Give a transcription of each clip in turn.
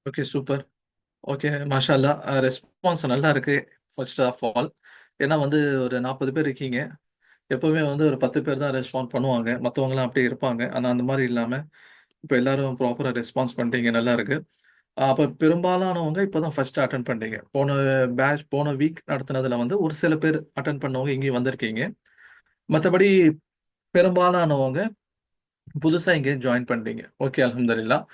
Okay, super. Okay, மாஷா அல்லாஹ். Response நல்லா இருக்கு. First of all. ஏன்னா வந்து ஒரு 40 பேர் இருக்கீங்க. எப்பவுமே வந்து ஒரு 10 பேர் தான் ரெஸ்பாண்ட் பண்ணுவாங்க. மத்தவங்கலாம் அப்படியே இருப்பாங்க. ஆனா அந்த மாரி இல்லாம, இப்ப எல்லாரும் ப்ராப்பரா ரெஸ்பான்ஸ் பண்றீங்க. நல்லா இருக்கு. அப்ப பெரும்பாலானவங்க இப்ப தான் ஃபர்ஸ்ட் அட்டெண்ட் பண்றீங்க. போன வீக் நடத்துனதுல வந்து ஒரு சில பேர் அட்டெண்ட் பண்ணவங்க இங்கேயும் வந்திருக்கீங்க. மத்தபடி பெரும்பாலானவங்க புதுசா இங்கே ஜாயின் பண்றீங்க. ஓகே, அல்ஹம்துலில்லாஹ்.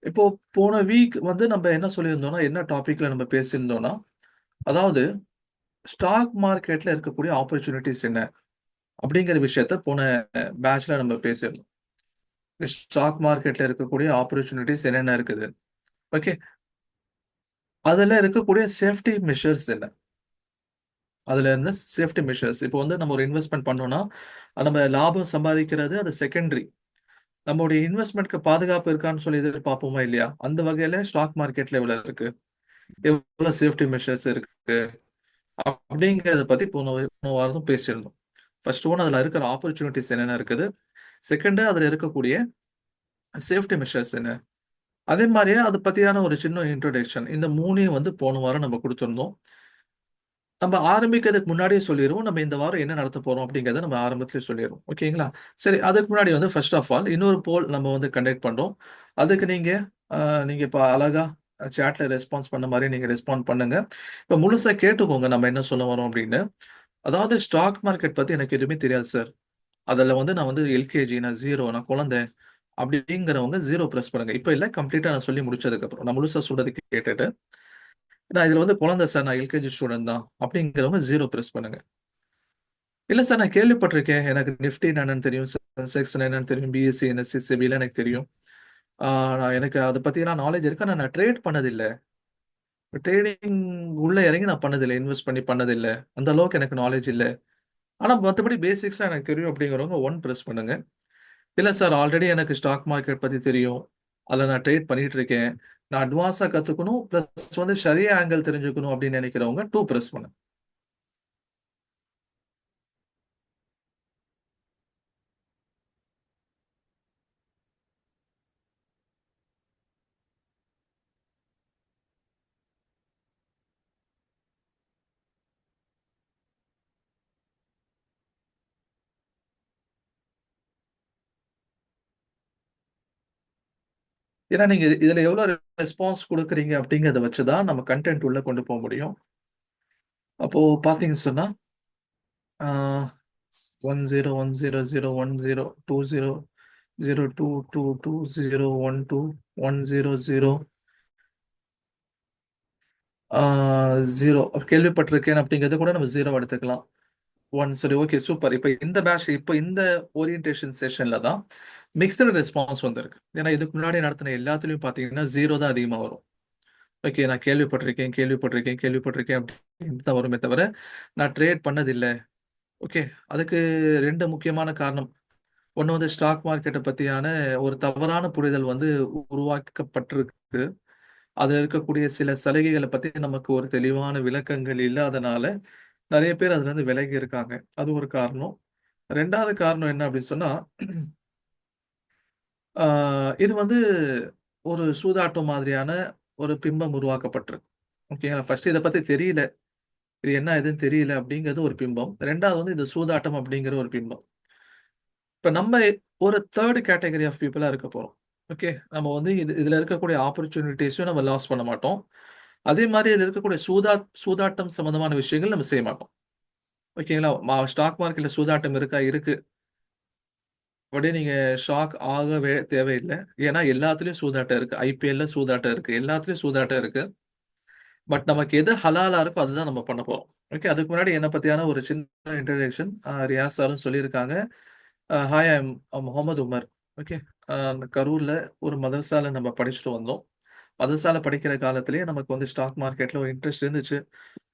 இப்போ போன வீக் வந்து நம்ம என்ன சொல்லியிருந்தோம்னா, என்ன டாபிக்ல நம்ம பேசியிருந்தோம்னா, அதாவது ஸ்டாக் மார்க்கெட்ல இருக்கக்கூடிய ஆப்பர்ச்சுனிட்டீஸ் என்ன? அப்படிங்கிற விஷயத்த போன பேட்ச்ல நம்ம பேசியிருந்தோம். ஸ்டாக் மார்க்கெட்ல இருக்கக்கூடிய ஆப்பர்ச்சுனிட்டீஸ் என்னென்ன இருக்குது? ஓகே. அதுல இருக்கக்கூடிய சேஃப்டி மெஷர்ஸ் என்ன? அதுல இருந்த சேஃப்டி மெஷர்ஸ். இப்போ வந்து நம்ம ஒரு இன்வெஸ்ட்மென்ட் பண்ணோம்னா, நம்ம லாபம் சம்பாதிக்கிறது அது செகண்டரி. நம்மளுடைய இன்வெஸ்ட்மென்ட்க்கு பாதுகாப்பு இருக்கான்னு சொல்லி எதிர்பார்ப்போமா இல்லையா? அந்த வகையில ஸ்டாக் மார்க்கெட்ல எவ்வளவு இருக்கு? எவ்வளவு சேஃப்டி மெஷர்ஸ் இருக்கு? அப்படிங்கிறத பத்தி போன வாரம் பேசியிருந்தோம். ஃபர்ஸ்ட் ஒன் அதுல இருக்கிற ஆப்பர்ச்சுனிட்டிஸ் என்னென்ன இருக்குது? செகண்ட் அதுல இருக்கக்கூடிய சேஃப்டி மெஷர்ஸ் என்ன? அதே மாதிரியே அது பத்தியான ஒரு சின்ன இன்ட்ரோடக்ஷன். இந்த 3யும் வந்து போன வாரம் நம்ம குடுத்திருந்தோம். நம்ம ஆரம்பிக்கிறதுக்கு முன்னாடியே சொல்லிருவோம். நம்ம இந்த வாரம் என்ன நடத்தப் போறோம் அப்படிங்கிறத நம்ம ஆரம்பத்திலே சொல்லிருவோம். ஓகேங்களா? சரி, அதுக்கு முன்னாடி வந்து ஃபர்ஸ்ட் ஆஃப் ஆல் இன்னொரு போல் நம்ம வந்து கண்டக்ட் பண்றோம். அதுக்கு நீங்க அ நீங்க இப்ப அழகா சாட்ல ரெஸ்பான்ஸ் பண்ண மாரி நீங்க ரெஸ்பாண்ட் பண்ணுங்க. இப்ப முழுசா கேட்டுக்கோங்க நம்ம என்ன சொல்ல வரோம் அப்படின்னு. அதாவது ஸ்டாக் மார்க்கெட் பத்தி எனக்கு எதுவுமே தெரியாது சார். அதுல வந்து நான் வந்து எல்கேஜி, நான் 0, நான் குழந்தை அப்படிங்கிறவங்க 0 பிரஸ் பண்ணுங்க. இப்ப இல்ல, கம்ப்ளீட்டா நான் சொல்லி முடிச்சதுக்கு அப்புறம். நான் முழுசா சொல்றத கேட்டுட்டு, நான் இதுல வந்து குழந்தை சார், நான் எல்கேஜி ஸ்டூடண்ட் தான் அப்படிங்கிறவங்க 0 பிரஸ் பண்ணுங்க. இல்ல சார், நான் கேள்விப்பட்டிருக்கேன். எனக்கு நிஃப்டி என்னன்னு தெரியும். சென்செக்ஸ் என்னன்னு தெரியும். பிஎஸ்சி, என்எஸ்சி, செபிலாம் எனக்கு தெரியும். ஆ நான் எனக்கு அத பத்திலாம் நாலேட்ஜ் இருக்கு. ஆனா நான் ட்ரேட் பண்ணதில்ல. ட்ரேடிங் உள்ள இறங்கி நான் பண்ணதில்ல. இன்வெஸ்ட் பண்ணி பண்ணதில்ல. அந்த அளவுக்கு எனக்கு நாலேட்ஜ் இல்ல. ஆனா மத்தபடி பேசிக்ஸ்லாம் எனக்கு தெரியும் அப்படிங்கிறவங்க 1 பிரஸ் பண்ணுங்க. இல்ல சார், ஆல்ரெடி எனக்கு ஸ்டாக் மார்க்கெட் பத்தி தெரியும். அதுல நான் ட்ரேட் பண்ணிட்டு இருக்கேன். நான் அட்வான்ஸா கத்துக்கணும். பிளஸ் வந்து ஷரியா ஆங்கிள் தெரிஞ்சுக்கணும் அப்படின்னு நினைக்கிறவங்க 2 பிரஸ் பண்ணுங்க. ஏன்னா நீங்க இதுல எவ்வளவு ரெஸ்பான்ஸ் கொடுக்குறீங்க அப்படிங்கறத வச்சுதான் நம்ம கண்டென்ட் உள்ள கொண்டு போக முடியும். அப்போ பாத்தீங்கன்னு சொன்னா 1010102022201220 ஜீரோ கேள்விப்பட்டிருக்கேன் அப்படிங்கறத கூட நம்ம ஜீரோ எடுத்துக்கலாம். ஒன், சரி, ஓகே, சூப்பர். இப்ப இந்த ஓரியன்டேஷன் செஷன்ல தான் மிக்சடு ரெஸ்பான்ஸ் வந்திருக்கு. ஏன்னா இதுக்கு முன்னாடி நடத்தின எல்லாத்துலயும் பாத்தீங்கன்னா ஜீரோ தான் அதிகமா வரும். ஓகே, நான் கேள்விப்பட்டிருக்கேன் அப்படின்னு தான் வருமே தவிர நான் ட்ரேட் பண்ணதில்லை. ஓகே. அதுக்கு 2 முக்கியமான காரணம். ஒண்ணு வந்து ஸ்டாக் மார்க்கெட்ட பத்தியான ஒரு தவறான புரிதல் வந்து உருவாக்கப்பட்டிருக்கு. அதுல இருக்கக்கூடிய சில சலுகைகள பத்தி நமக்கு ஒரு தெளிவான விளக்கங்கள் இல்லாதனால, நெறைய பேர் அதுலருந்து விலகி இருக்காங்க. அது ஒரு காரணம். 2வது காரணம் என்ன அப்படின்னு சொன்னா, ஆ இது வந்து ஒரு சூதாட்டம் மாதிரியான ஒரு பிம்பம் உருவாக்கப்பட்டிருக்கு. ஓகேங்களா? ஃபர்ஸ்ட் இத பத்தி தெரியல. இது என்ன ஏதுன்னு தெரியல அப்படிங்கிறது ஒரு பிம்பம். 2வது வந்து இது சூதாட்டம் அப்படிங்கிற ஒரு பிம்பம். இப்ப நம்ம ஒரு 3 கேட்டகரி ஆஃப் பீப்பிளா இருக்க போறோம். ஓகே. நம்ம வந்து இதுல இருக்கக்கூடிய ஆப்பர்ச்சுனிட்டீஸையும் நம்ம லாஸ் பண்ண மாட்டோம். அதே மாரி இதுல இருக்கக்கூடிய சூதாட்டம் சம்மந்தமான விஷயங்கள் நம்ம செய்ய மாட்டோம். ஓகேங்களா? ஸ்டாக் மார்க்கெட்ல சூதாட்டம் இருக்கா? இருக்கு. உடனே நீங்க ஷாக் ஆகவே தேவையில்ல. ஏன்னா எல்லாத்துலயும் சூதாட்டம் இருக்கு. ஐபிஎல்ல சூதாட்டம் இருக்கு. எல்லாத்துலயும் சூதாட்டம் இருக்கு. பட் நமக்கு எது ஹலாலா இருக்கோ அதுதான் நம்ம பண்ண போறோம். ஓகே. அதுக்கு முன்னாடி என்ன பத்தியான ஒரு சின்ன இன்ட்ரோடக்ஷன் ரியாஸ் சாரும் சொல்லியிருக்காங்க. ஹாய், ஐ அம் முகமது உமர். ஓகே. அந்த கரூர்ல ஒரு மதரசால நம்ம படிச்சுட்டு வந்தோம். மதரசால படிக்கிற காலத்திலேயே நமக்கு வந்து ஸ்டாக் மார்க்கெட்ல ஒரு இன்ட்ரெஸ்ட் இருந்துச்சு.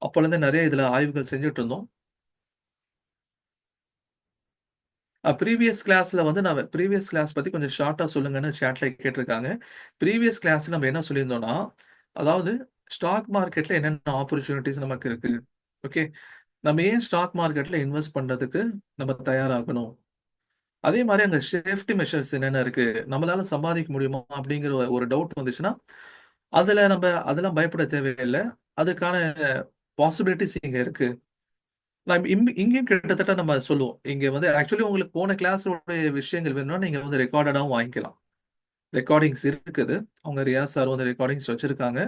அப்போலேருந்து நெறைய இதுல ஆய்வுகள் செஞ்சுட்டு இருந்தோம். ப்ரீவியஸ் கிளாஸ் பத்தி கொஞ்சம் ஷார்ட்டா சொல்லுங்கன்னு சாட்ல கேட்டிருக்காங்க. ப்ரீவியஸ் கிளாஸ்ல நம்ம என்ன சொல்லியிருந்தோம்னா, அதாவது ஸ்டாக் மார்க்கெட்ல என்னென்ன ஆப்பர்ச்சுனிட்டீஸ் நமக்கு இருக்கு. ஓகே. நம்ம ஏன் ஸ்டாக் மார்க்கெட்ல இன்வெஸ்ட் பண்றதுக்கு நம்ம தயாராகணும்? அதே மாரி அங்க சேஃப்டி மெஷர்ஸ் என்னென்ன இருக்கு? நம்மளால சம்பாதிக்க முடியுமா? அப்படிங்கிற ஒரு டவுட் வந்துச்சுன்னா, அதெல்லாம் பயப்பட தேவையில்ல. அதுக்கான பாசிபிலிட்டிஸ் இங்க இருக்கு. நான் இங்கேயும் கிட்டத்தட்ட நம்ம சொல்லுவோம். இங்க வந்து ஆக்சுவலி உங்களுக்கு போன கிளாஸோட விஷயங்கள் வேணும்னா நீங்க வந்து ரெக்கார்டடாவும் வாங்கிக்கலாம். ரெக்கார்டிங்ஸ் இருக்குது. அவங்க ரியாஸ் சார் வந்து ரெக்கார்டிங்ஸ் வச்சிருக்காங்க.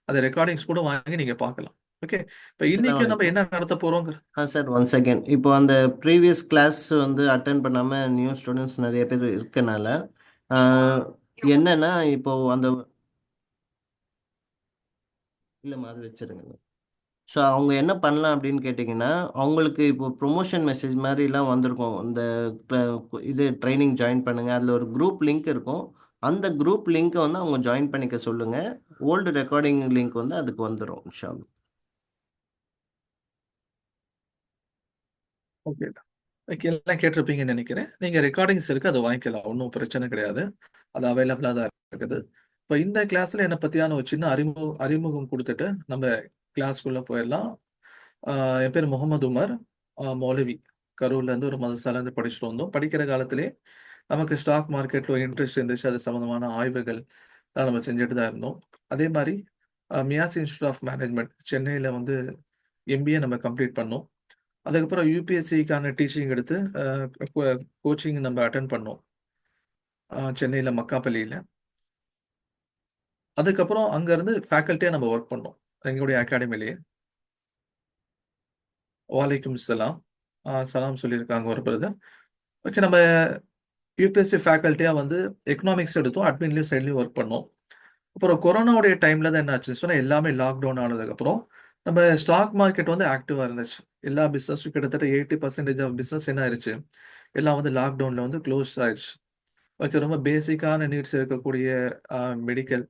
அந்த ரெக்கார்டிங்ஸ் கூட வாங்கி நீங்க பார்க்கலாம். ஓகே. இப்ப அஸ்ஸலாமு இன்னைக்கு நம்ம அலைக்கும். என்ன நடத்த போறோங்கிற சார் ஒன் செகண்ட். இப்போ அந்த ப்ரீவியஸ் கிளாஸ் வந்து அட்டன் பண்ணாமல் நியூ ஸ்டூடெண்ட்ஸ் நிறைய பேர் இருக்கனால ஆஹ், என்னன்னா இப்போ அந்த இல்லைம்மா அது வச்சிருங்க. ஸோ அவங்க என்ன பண்ணலாம் அப்படின்னு கேட்டிங்கன்னா, அவங்களுக்கு இப்போ ப்ரொமோஷன் மெசேஜ் மாதிரிலாம் வந்திருக்கும். இந்த இது ட்ரைனிங் ஜாயின் பண்ணுங்கள், அதில் ஒரு குரூப் லிங்க் இருக்கும். அந்த குரூப் லிங்க்கை வந்து அவங்க ஜாயின் பண்ணிக்க சொல்லுங்கள். ஓல்டு ரெக்கார்டிங் லிங்க் வந்து அதுக்கு வந்துடும் இன்ஷா அல்லாஹ். ஓகே. ஓகே, எல்லாம் கேட்டிருப்பீங்கன்னு நினைக்கிறேன். நீங்க ரெக்கார்டிங்ஸ் இருக்கு, அதை வாங்கிக்கலாம். ஒன்றும் பிரச்சனை கிடையாது. அது அவைலபிளா தான் இருக்குது. இப்போ இந்த கிளாஸ்ல என்னை பத்தியான ஒரு சின்ன அறிமுகம் கொடுத்துட்டு நம்ம கிளாஸ்க்குள்ள போயிடலாம். என் பேர் முகமது உமர். மௌலவி. கரூர்ல இருந்து ஒரு மதரசால இருந்து படிச்சுட்டு வந்தோம். படிக்கிற காலத்திலே நமக்கு ஸ்டாக் மார்க்கெட்ல ஒரு இன்ட்ரெஸ்ட் இருந்துச்சு. அது சம்பந்தமான ஆய்வுகள் நம்ம செஞ்சுட்டு தான் இருந்தோம். அதே மாதிரி மியாஸ் இன்ஸ்டியூட் ஆஃப் மேனேஜ்மெண்ட் சென்னையில வந்து எம்பிஏ நம்ம கம்ப்ளீட் பண்ணோம். அதுக்கப்புறம் யூபிஎஸ்சிக்கான டீச்சிங் எடுத்து கோச்சிங் நம்ம அட்டன் பண்ணோம். சென்னையில் மக்காப்பள்ளியில். அதுக்கப்புறம் அங்கேருந்து ஃபேக்கல்ட்டியாக நம்ம ஒர்க் பண்ணோம் எங்களுடைய அகாடமிலேயே. வாலைக்கும் சலாம். சலாம் சொல்லியிருக்காங்க ஒரு பிரதர். ஓகே, நம்ம யூபிஎஸ்சி ஃபேக்கல்ட்டியாக வந்து எக்கனாமிக்ஸ் எடுத்தோம், அட்மின்லேயும் சைட்லேயும் ஒர்க் பண்ணோம். அப்புறம் கொரோனாவுடைய டைமில் தான் என்ன ஆச்சுன்னு சொன்னால் எல்லாமே லாக்டவுன் ஆனதுக்கப்புறம் நம்ம ஸ்டாக் மார்க்கெட் வந்து ஆக்டிவாக இருந்துச்சு. எல்லா பிஸ்னஸும் கிட்டத்தட்ட 80% ஆஃப் பிஸ்னஸ் என்ன ஆயிடுச்சு, எல்லாம் வந்து லாக்டவுனில் வந்து க்ளோஸ் ஆயிடுச்சு. ஓகே, ரொம்ப பேசிக்கான நீட்ஸ் இருக்கக்கூடிய மெடிக்கல்,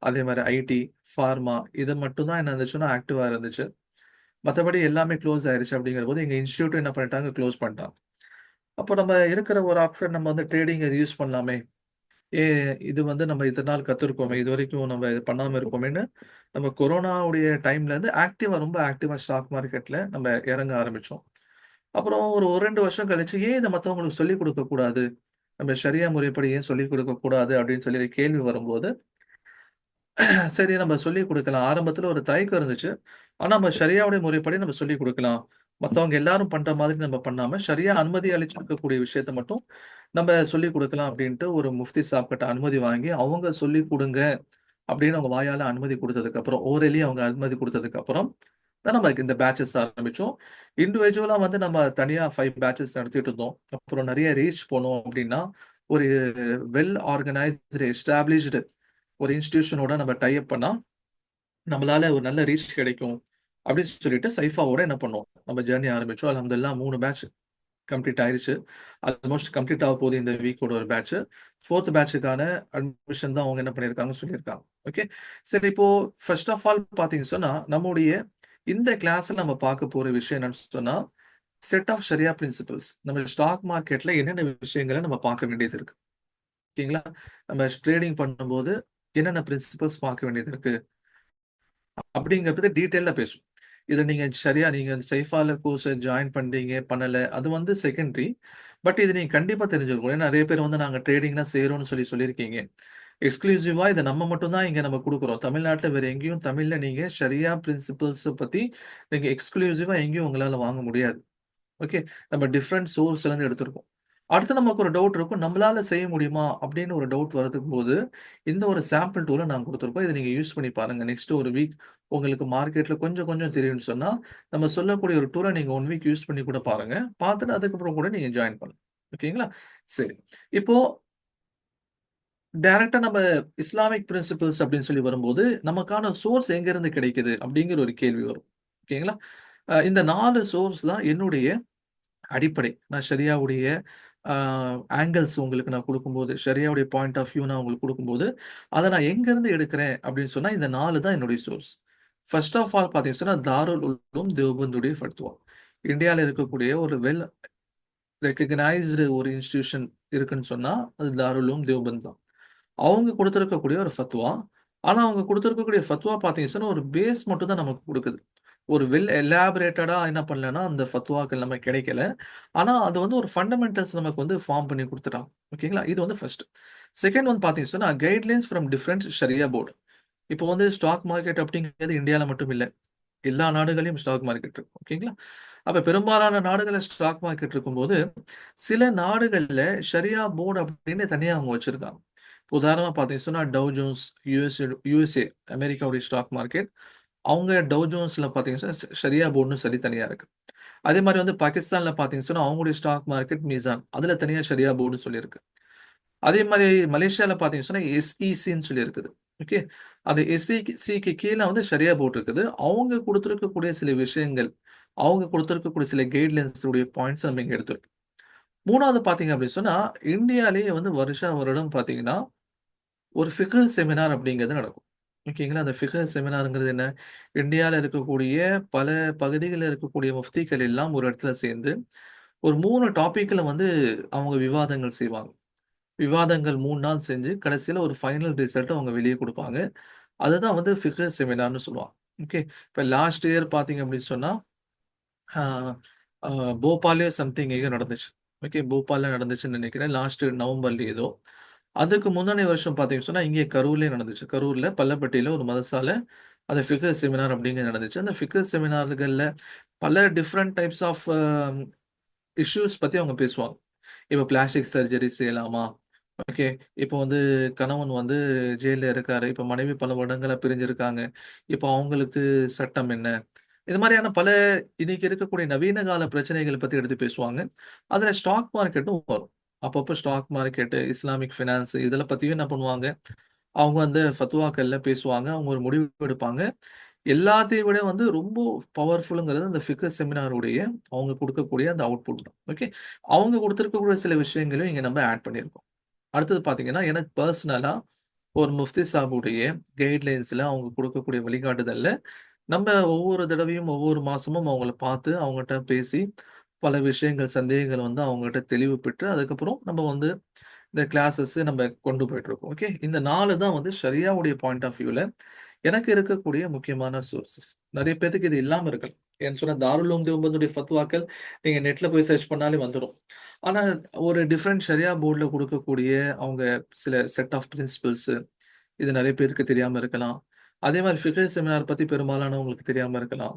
அதே மாதிரி ஐடி, ஃபார்மா, இது மட்டும் தான் என்ன இருந்துச்சுன்னா ஆக்டிவாக இருந்துச்சு. மற்றபடி எல்லாமே க்ளோஸ் ஆயிடுச்சு. அப்படிங்கிற போது எங்கள் இன்ஸ்டியூட் என்ன பண்ணிட்டாங்க, க்ளோஸ் பண்ணிட்டாங்க. அப்போ நம்ம இருக்கிற ஒரு ஆப்ஷன், நம்ம வந்து ட்ரேடிங் இது யூஸ் பண்ணலாமே. இது வந்து நம்ம இத்தனை நாள் கற்றுருக்கோமே, இது வரைக்கும் நம்ம இது பண்ணாமல் இருக்கோமேன்னு நம்ம கொரோனாவுடைய டைம்ல இருந்து ரொம்ப ஆக்டிவாக ஸ்டாக் மார்க்கெட்டில் நம்ம இறங்க ஆரம்பித்தோம். அப்புறம் ஒரு 2 வருஷம் கழிச்சு ஏன் இதை மற்றவங்களுக்கு சொல்லிக் கொடுக்க கூடாது, நம்ம ஷரியா முறைப்படி ஏன் சொல்லிக் கொடுக்க கூடாது அப்படின்னு சொல்லி கேள்வி வரும்போது, சரி நம்ம சொல்லிக் கொடுக்கலாம். ஆரம்பத்துல ஒரு தயக்கம் இருந்துச்சு. ஆனா நம்ம ஷரியாவுடைய முறைப்படி நம்ம சொல்லிக் கொடுக்கலாம். மத்தவங்க எல்லாரும் பண்ற மாதிரி நம்ம பண்ணாம ஷரியா அனுமதி அளிச்சிருக்கக்கூடிய விஷயத்த மட்டும் நம்ம சொல்லிக் கொடுக்கலாம் அப்படின்ட்டு ஒரு முஃப்தி சாப் கிட்ட அனுமதி வாங்கி அவங்க சொல்லிக் கொடுங்க அப்படின்னு அவங்க வாயால அனுமதி கொடுத்ததுக்கு அப்புறம், ஓரலி அவங்க அனுமதி கொடுத்ததுக்கு அப்புறம் தான் நம்ம இந்த பேட்சஸ் ஆரம்பிச்சோம். இண்டிவிஜுவலா வந்து நம்ம தனியா 5 பேட்சஸ் நடத்திட்டு இருந்தோம். அப்புறம் நிறைய ரீச் போனோம் அப்படின்னா ஒரு வெல் ஆர்கனைஸ்டு எஸ்டாப்ளிஷ்டு ஒரு இன்ஸ்டிடியூஷனோட நம்ம டைப் பண்ணா நம்மளால ஒரு நல்ல ரீச் கிடைக்கும் அப்படின்னு சொல்லிட்டு சைஃபாவோட என்ன பண்ணோம், நம்ம ஜேர்னி ஆரம்பிச்சோம். அல்ஹம்துலில்லாஹ் 3 பேட்ச் கம்ப்ளீட் ஆயிருச்சு. ஆல்மோஸ்ட் கம்ப்ளீட் ஆக போகுது இந்த வீக்கோட ஒரு பேட்ச். 4th பேட்சுக்கான அட்மிஷன் தான் அவங்க என்ன பண்ணியிருக்காங்கன்னு சொல்லியிருக்காங்க. ஓகே. சரி, இப்போ ஃபர்ஸ்ட் ஆஃப் ஆல் பார்த்தீங்கன்னு சொன்னா நம்முடைய இந்த கிளாஸ்ல நம்ம பார்க்க போற விஷயம் என்னன்னு சொன்னா செட் ஆஃப் ஷரியா பிரின்சிபல்ஸ். நம்ம ஸ்டாக் மார்க்கெட்ல என்னென்ன விஷயங்களை நம்ம பார்க்க வேண்டியது இருக்கு. ஓகேங்களா. நம்ம ட்ரேடிங் பண்ணும்போது என்னென்ன பிரின்சிபல்ஸ் பார்க்க வேண்டியது இருக்கு அப்படிங்கிறத டீட்டெயிலாக பேசும். இதை நீங்க சரியா நீங்க சைஃபால கோர்ஸ் ஜாயின் பண்றீங்க பண்ணல, அது வந்து செகண்டரி. பட் இது நீங்க கண்டிப்பா தெரிஞ்சிருக்கணும். ஏன்னா நிறைய பேர் வந்து நாங்க ட்ரேடிங்லாம் செய்யறோம்னு சொல்லியிருக்கீங்க. எக்ஸ்க்ளூசிவா இதை நம்ம மட்டும் தான் இங்க நம்ம கொடுக்குறோம். தமிழ்நாட்டில் வேற எங்கேயும் தமிழ்ல நீங்க ஷரியா பிரின்சிபல்ஸ் பத்தி நீங்க எக்ஸ்க்ளூசிவா எங்கேயும் உங்களால வாங்க முடியாது. ஓகே. நம்ம டிஃப்ரெண்ட் சோர்ஸ்ல இருந்து எடுத்திருக்கோம். அடுத்து நமக்கு ஒரு டவுட் இருக்கும், நம்மளால செய்ய முடியுமா அப்படின்னு ஒரு டவுட் வரதுக்கு போது இந்த ஒரு சாம்பிள் டூலை நாங்கள் கொடுத்துருக்கோம். இதை நீங்க யூஸ் பண்ணி பாருங்க. நெக்ஸ்ட் ஒரு வீக் உங்களுக்கு மார்க்கெட்ல கொஞ்சம் கொஞ்சம் தெரியும்னு சொன்னா நம்ம சொல்லக்கூடிய ஒரு டூலை நீங்க 1 வீக் யூஸ் பண்ணி கூட பாருங்க. பார்த்துட்டு அதுக்கப்புறம் கூட நீங்க ஜாயின் பண்ணுங்க. ஓகேங்களா. சரி. இப்போ டைரக்டா நம்ம இஸ்லாமிக் பிரின்சிபல்ஸ் அப்படின்னு சொல்லி வரும்போது நமக்கான சோர்ஸ் எங்க இருந்து கிடைக்குது அப்படிங்கிற ஒரு கேள்வி வரும். ஓகேங்களா. இந்த 4 சோர்ஸ் தான் என்னுடைய அடிப்படை. நான் ஷரியாவுடைய ஆங்கிள்ஸ் உங்களுக்கு நான் கொடுக்கும்போது, ஷரியாவுடைய பாயிண்ட் ஆஃப் வியூ நான் உங்களுக்கு கொடுக்கும்போது, அதை நான் எங்கேருந்து எடுக்கிறேன் அப்படின்னு சொன்னா, இந்த 4 தான் என்னுடைய சோர்ஸ். ஃபர்ஸ்ட் ஆஃப் ஆல் பார்த்தீங்கன்னு சொன்னா, தாருல் உலூம் தேவ்பந்துடைய ஃபத்வா. இந்தியாவில் இருக்கக்கூடிய ஒரு வெல் ரெகக்னைஸ்டு ஒரு இன்ஸ்டிடியூஷன் இருக்குன்னு சொன்னா, அது தாருல் உலூம் தேவ்பந்த் தான். அவங்க கொடுத்திருக்கக்கூடிய ஒரு ஃபத்வா. ஆனா அவங்க கொடுத்திருக்கக்கூடிய ஃபத்வா பார்த்தீங்கன்னு சொன்னா, ஒரு பேஸ் மட்டும் தான் நமக்கு கொடுக்குது. ஒரு வெல் எலாபரேட்டடா என்ன பண்ணலன்னா அந்த ஃபத்வாக்கள் நமக்கு கிடைக்கல. ஆனா அது வந்து ஒரு ஃபண்டமெண்டல்ஸ் நமக்கு வந்து ஃபார்ம் பண்ணி கொடுத்துட்டாங்க. ஓகேங்களா. இது வந்து ஃபர்ஸ்ட். செகண்ட் வந்து பார்த்தீங்கன்னு சொன்னா கைட்லைன்ஸ் ஃப்ரம் டிஃபரெண்ட் ஷரியா போர்டு. இப்போ வந்து ஸ்டாக் மார்க்கெட் அப்படிங்கிறது இந்தியால மட்டும் இல்ல. எல்லா நாடுகளையும் ஸ்டாக் மார்க்கெட் இருக்கு. ஓகேங்களா? அப்ப பெரும்பாலான நாடுகள்ல ஸ்டாக் மார்க்கெட் இருக்கும்போது, சில நாடுகள்ல ஷரியா போர்டு அப்படின்னு தனியா அவங்க வச்சிருக்காங்க. உதாரணமா பார்த்தீங்கன்னு சொன்னா டவ் ஜோன்ஸ் யுஎஸ்ஏ அமெரிக்காவுடைய ஸ்டாக் மார்க்கெட். அவங்க டவ் ஜோன்ஸ்ல பார்த்தீங்கன்னா ஷரியா போர்டுன்னு சொல்லி தனியா இருக்கு. அதே மாரி வந்து பாகிஸ்தான்ல பார்த்தீங்கன்னு சொன்னா அவங்களுடைய ஸ்டாக் மார்க்கெட் மீசான். அதுல தனியா ஷரியா போர்டுன்னு சொல்லியிருக்கு. அதே மாரி மலேசியால பார்த்தீங்கன்னு சொன்னா எஸ்இசின்னு சொல்லி இருக்குது. ஓகே. அது எஸ்இசிக்கு கீழ வந்து ஷரியா போர்ட் இருக்குது. அவங்க குடுத்திருக்கக்கூடிய சில விஷயங்கள், அவங்க குடுத்திருக்கக்கூடிய சில கைட்லைன்ஸ் உடைய பாயிண்ட்ஸ் நம்ம இங்க எடுத்துருக்கோம். 3வது பார்த்தீங்க அப்படின்னு சொன்னா, இந்தியாலயே வந்து வருஷா வருடம் பார்த்தீங்கன்னா, ஒரு ஃபிக்ஹ் செமினார் அப்படிங்கிறது நடக்கும். ஓகேங்களா? அந்த ஃபிக்ஹ் செமினார்ங்கிறது என்ன? இந்தியால இருக்கக்கூடிய பல பகுதிகள்ல இருக்கக்கூடிய முஃப்திகள் எல்லாம் ஒரு இடத்துல சேர்ந்து, ஒரு 3 டாபிக்ல வந்து அவங்க விவாதங்கள் செய்வாங்க. விவாதங்கள் 3 நாள் செஞ்சு, கடைசியில ஒரு ஃபைனல் ரிசல்ட்ட அவங்க வெளிய குடுப்பாங்க. அதுதான் வந்து ஃபிக்ஹ் செமினார்ன்னு சொல்லுவாங்க. ஓகே. இப்ப லாஸ்ட் இயர் பார்த்தீங்க அப்படின்னு சொன்னா, ஆ ஆ போபால்லயோ சம்திங் எங்கேயோ நடந்துச்சு. ஓகே. போபால்ல நடந்துச்சுன்னு நெனைக்கிறேன். லாஸ்ட் நவம்பர்லயோ ஏதோ. அதுக்கு முன்னாடி வருஷம் பார்த்தீங்கன்னு சொன்னா, இங்கே கரூர்லயே நடந்துச்சு. கரூர்ல பள்ளப்பட்டியில ஒரு மதரசால அந்த ஃபிக்ஹ் செமினார் அப்படிங்கிறது நடந்துச்சு. அந்த ஃபிக்ஹ் செமினார்கள்ல பல டிஃபரண்ட் டைப்ஸ் ஆஃப் இஷ்யூஸ் பத்தி அவங்க பேசுவாங்க. இப்ப பிளாஸ்டிக் சர்ஜரி செய்யலாமா? ஓகே. இப்போ வந்து கணவன் வந்து ஜெயில்ல இருக்காரு. இப்ப மனைவி பல வருடங்களா பிரிஞ்சிருக்காங்க. இப்போ அவங்களுக்கு சட்டம் என்ன? இது மாரியான பல இன்னைக்கு இருக்கக்கூடிய நவீன கால பிரச்சனைகள பத்தி எடுத்து பேசுவாங்க. அதுல ஸ்டாக் மார்க்கெட்டும் வரும். அப்பப்போ ஸ்டாக் மார்க்கெட், இஸ்லாமிக் ஃபினான்ஸ் இதில பத்தியும் என்ன பண்ணுவாங்க, அவங்க வந்து ஃபத்வாக்கள்ல பேசுவாங்க. அவங்க ஒரு முடிவு எடுப்பாங்க. எல்லாத்தையும் விட வந்து ரொம்ப பவர்ஃபுல்ங்கிறது அந்த ஃபிக்ஹ் செமினாருடைய அவங்க குடுக்கக்கூடிய அந்த அவுட்புட் தான். ஓகே. அவங்க குடுத்திருக்கக்கூடிய சில விஷயங்களையும் இங்க நம்ம ஆட் பண்ணியிருக்கோம். அடுத்தது பார்த்தீங்கன்னா, எனக்கு பெர்சனலா ஒரு முஃப்தி சாஹிபுடைய கைட்லைன்ஸ்ல அவங்க குடுக்கக்கூடிய வழிகாட்டுதல்ல, நம்ம ஒவ்வொரு தடவையும், ஒவ்வொரு மாசமும் அவங்கள பார்த்து, அவங்கட்ட பேசி, பல விஷயங்கள், சந்தேகங்கள் வந்து அவங்ககிட்ட தெளிவு பெற்று, அதுக்கப்புறம் நம்ம வந்து இந்த கிளாஸஸ் நம்ம கொண்டு போயிட்டுருக்கோம். ஓகே. இந்த 4 தான் வந்து ஷரியாவுடைய பாயிண்ட் ஆஃப் வியூல எனக்கு இருக்கக்கூடிய முக்கியமான சோர்சஸ். நெறைய பேத்துக்கு இது இல்லாம இருக்கலாம். ஏன்னு சொன்னா தாருல் உலூம் தேவபந்துடைய ஃபத்வாக்கள் நீங்க நெட்ல போய் சர்ச் பண்ணாலே வந்துரும். ஆனா ஒரு டிஃபரெண்ட் ஷரியா போர்ட்ல குடுக்கக்கூடிய அவங்க சில செட் ஆஃப் பிரின்சிபிள்ஸ் இது நெறைய பேருக்கு தெரியாம இருக்கலாம். அதே மாரி ஃபிக்ஹ் செமினார் பத்தி பெரும்பாலானவங்களுக்கு தெரியாம இருக்கலாம்.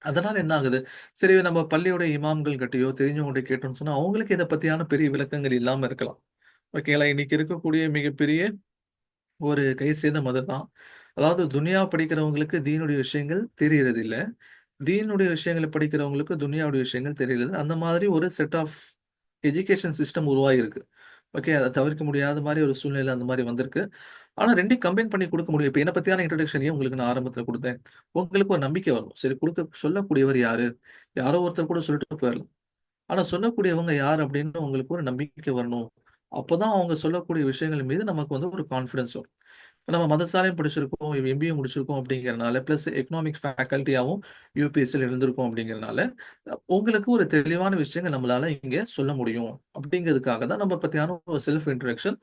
அதனால என்ன ஆகுது? சரி நம்ம பள்ளியோட இமாம்கள் கிட்டயோ, தெரிஞ்சவங்ககிட்ட கேட்டோம்னு சொன்னா, அவங்களுக்கு இத பத்தியான பெரிய விளக்கங்கள் இல்லாம இருக்கலாம். ஓகேங்களா? இன்னைக்கு இருக்கக்கூடிய மிகப்பெரிய ஒரு கை சேதம் அதுதான். அதாவது துனியா படிக்கிறவங்களுக்கு தீனுடைய விஷயங்கள் தெரியறதில்ல. தீனுடைய விஷயங்கள படிக்கிறவங்களுக்கு துனியாவுடைய விஷயங்கள் தெரியறது. அந்த மாதிரி ஒரு செட் ஆஃப் எஜுகேஷன் சிஸ்டம் உருவாகியிருக்கு. ஓகே. அத தவிர்க்க முடியாத மாரி ஒரு சூழ்நிலை அந்த மாரி வந்திருக்கு. ஆனா 2யும் கம்பைன் பண்ணி குடுக்க முடியும். இப்ப என்ன பத்தியான இன்ட்ரோடக்ஷன் ஏன் உங்களுக்கு நான் ஆரம்பத்துல குடுத்தேன்? உங்களுக்கு ஒரு நம்பிக்கை வரணும். சரி சொல்லக்கூடியவர் யாரு? யாரோ ஒருத்தர் கூட சொல்லிட்டு போயிரலாம். ஆனா சொல்லக்கூடியவங்க யார் அப்படின்னு உங்களுக்கு ஒரு நம்பிக்கை வரணும். அப்பதான் அவங்க சொல்லக்கூடிய விஷயங்கள் மீது நமக்கு வந்து ஒரு கான்ஃபிடன்ஸ் வரும். இப்ப நம்ம மதசாலையும் படிச்சிருக்கோம், எம்பிஏ முடிச்சிருக்கோம் அப்படிங்கிறனால, பிளஸ் எக்கனாமிக்ஸ் ஃபேக்கல்டியாவும் யுபிஎஸ்சில இருந்திருக்கோம் அப்படிங்கிறனால, உங்களுக்கு ஒரு தெளிவான விஷயங்கள் நம்மளால இங்க சொல்ல முடியும். அப்படிங்கிறதுக்காக தான் நம்ம பத்தியான ஒரு செல்ஃப் இன்ட்ரோடக்ஷன்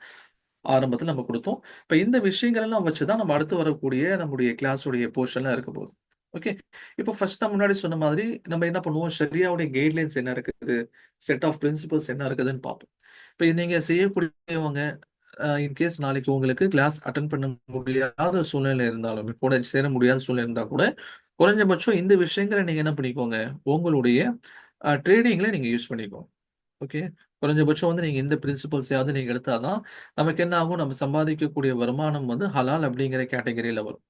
ஆரம்பத்துல நம்ம குடுத்தோம். இப்ப இந்த விஷயங்கள் எல்லாம் வச்சு தான் நம்ம அடுத்து வரக்கூடிய நம்முடைய கிளாஸுடைய போர்ஷன்லாம் இருக்க போகுது. ஓகே. இப்போ ஃபர்ஸ்ட் நான் முன்னாடி சொன்ன மாதிரி நம்ம என்ன பண்ணுவோம், ஷரியாவுடைய கைட்லைன்ஸ் என்ன இருக்குது? செட் ஆஃப் பிரின்சிபல்ஸ் என்ன இருக்குதுன்னு பார்ப்போம். இப்ப நீங்க செய்யக்கூடியவங்க இன்கேஸ் நாளைக்கு உங்களுக்கு கிளாஸ் அட்டெண்ட் பண்ண முடியாத சூழ்நிலை இருந்தாலும், கூட சேர முடியாத சூழ்நிலை இருந்தா கூட, குறைஞ்சபட்சம் இந்த விஷயங்கள நீங்க என்ன பண்ணிக்கோங்க, உங்களுடைய ட்ரேடிங்ல நீங்க யூஸ் பண்ணிக்கோங்க. ஓகே. குறைஞ்சபட்சம் வந்து நீங்க இந்த பிரின்சிபல்ஸயாவது நீங்க எடுத்தா தான், நமக்கு என்ன ஆகும், நம்ம சம்பாதிக்கக்கூடிய வருமானம் வந்து ஹலால் அப்படிங்கிற கேட்டகரியில வரும்.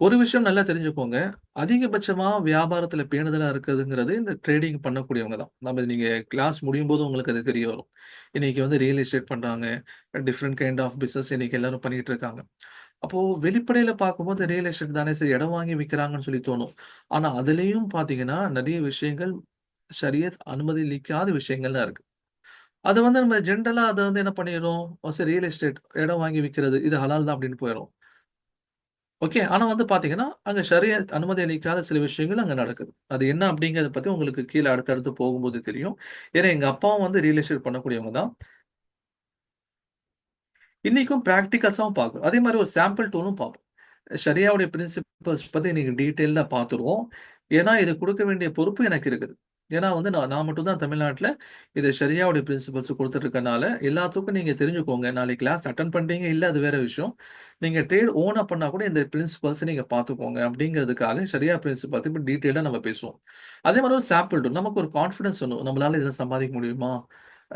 ஒரு விஷயம் நல்லா தெரிஞ்சுக்கோங்க. அதிகபட்சமா வியாபாரத்தில பேணுதலா இருக்கிறதுங்கிறது இந்த ட்ரேடிங் பண்ணக்கூடியவங்க தான். நீங்க கிளாஸ் முடியும்போது உங்களுக்கு அது தெரிய வரும். இன்னைக்கு வந்து ரியல் எஸ்டேட் பண்றாங்க. டிஃபரண்ட் கைண்ட் ஆஃப் பிசினஸ் இன்னைக்கு எல்லாரும் பண்ணிட்டு இருக்காங்க. அப்போ வெளிப்படையில பார்க்கும்போது ரியல் எஸ்டேட் தானே சரி இடம் வாங்கி விக்கிறாங்கன்னு சொல்லி தோணும். ஆனா அதிலயும் பார்த்தீங்கன்னா, நெறைய விஷயங்கள் ஷரியத் அனுமதியளிக்காத விஷயங்கள்லாம் இருக்கு. அது வந்து நம்ம ஜென்ரலா அத வந்து என்ன பண்ணிர்றோம், சரி ரியல் எஸ்டேட் இடம் வாங்கி விக்கிறது, இது ஹலால் தான் அப்படின்னு போயிரும். ஓகே. ஆனா வந்து பார்த்தீங்கன்னா, அங்க ஷரியத் அனுமதி அளிக்காத சில விஷயங்கள் அங்க நடக்குது. அது என்ன அப்படிங்கிறத பத்தி உங்களுக்கு கீழ அடுத்தடுத்து போகும்போது தெரியும். ஏன்னா எங்க அப்பாவும் வந்து ரியல் எஸ்டேட் பண்ணக்கூடியவங்க தான். இன்னைக்கும் பிராக்டிகல்ஸாவும் பார்க்கும். அதே மாரி ஒரு சாம்பிள் டூலும் பார்ப்போம். ஷரியாவுடைய பிரின்சிபல்ஸ் பத்தி இன்னைக்கு டீட்டெயில்டா பார்த்துருவோம். ஏன்னா இது குடுக்க வேண்டிய பொறுப்பு எனக்கு இருக்குது. ஏன்னா வந்து நான் நான் மட்டும் தான் தமிழ்நாட்டுல இது ஷரியாவுடைய பிரின்சிபல்ஸ் கொடுத்துட்டு இருக்கனால எல்லாத்துக்கும் நீங்க தெரிஞ்சுக்கோங்க. நாளைக்கு கிளாஸ் அட்டன் பண்றீங்க இல்ல அது வேற விஷயம். நீங்க ட்ரேட் ஓனா பண்ணா கூட இந்த பிரின்சிபல்ஸ் நீங்க பார்த்துக்கோங்க அப்படிங்கிறதுக்காக ஷரியா பிரின்சிபல் பத்தி டீட்டெயிலா நம்ம பேசுவோம். அதே மாதிரி ஒரு சாம்பிள் நமக்கு ஒரு கான்ஃபிடன்ஸ் வேணும். நம்மளால இதில் சம்பாதிக்க முடியுமா?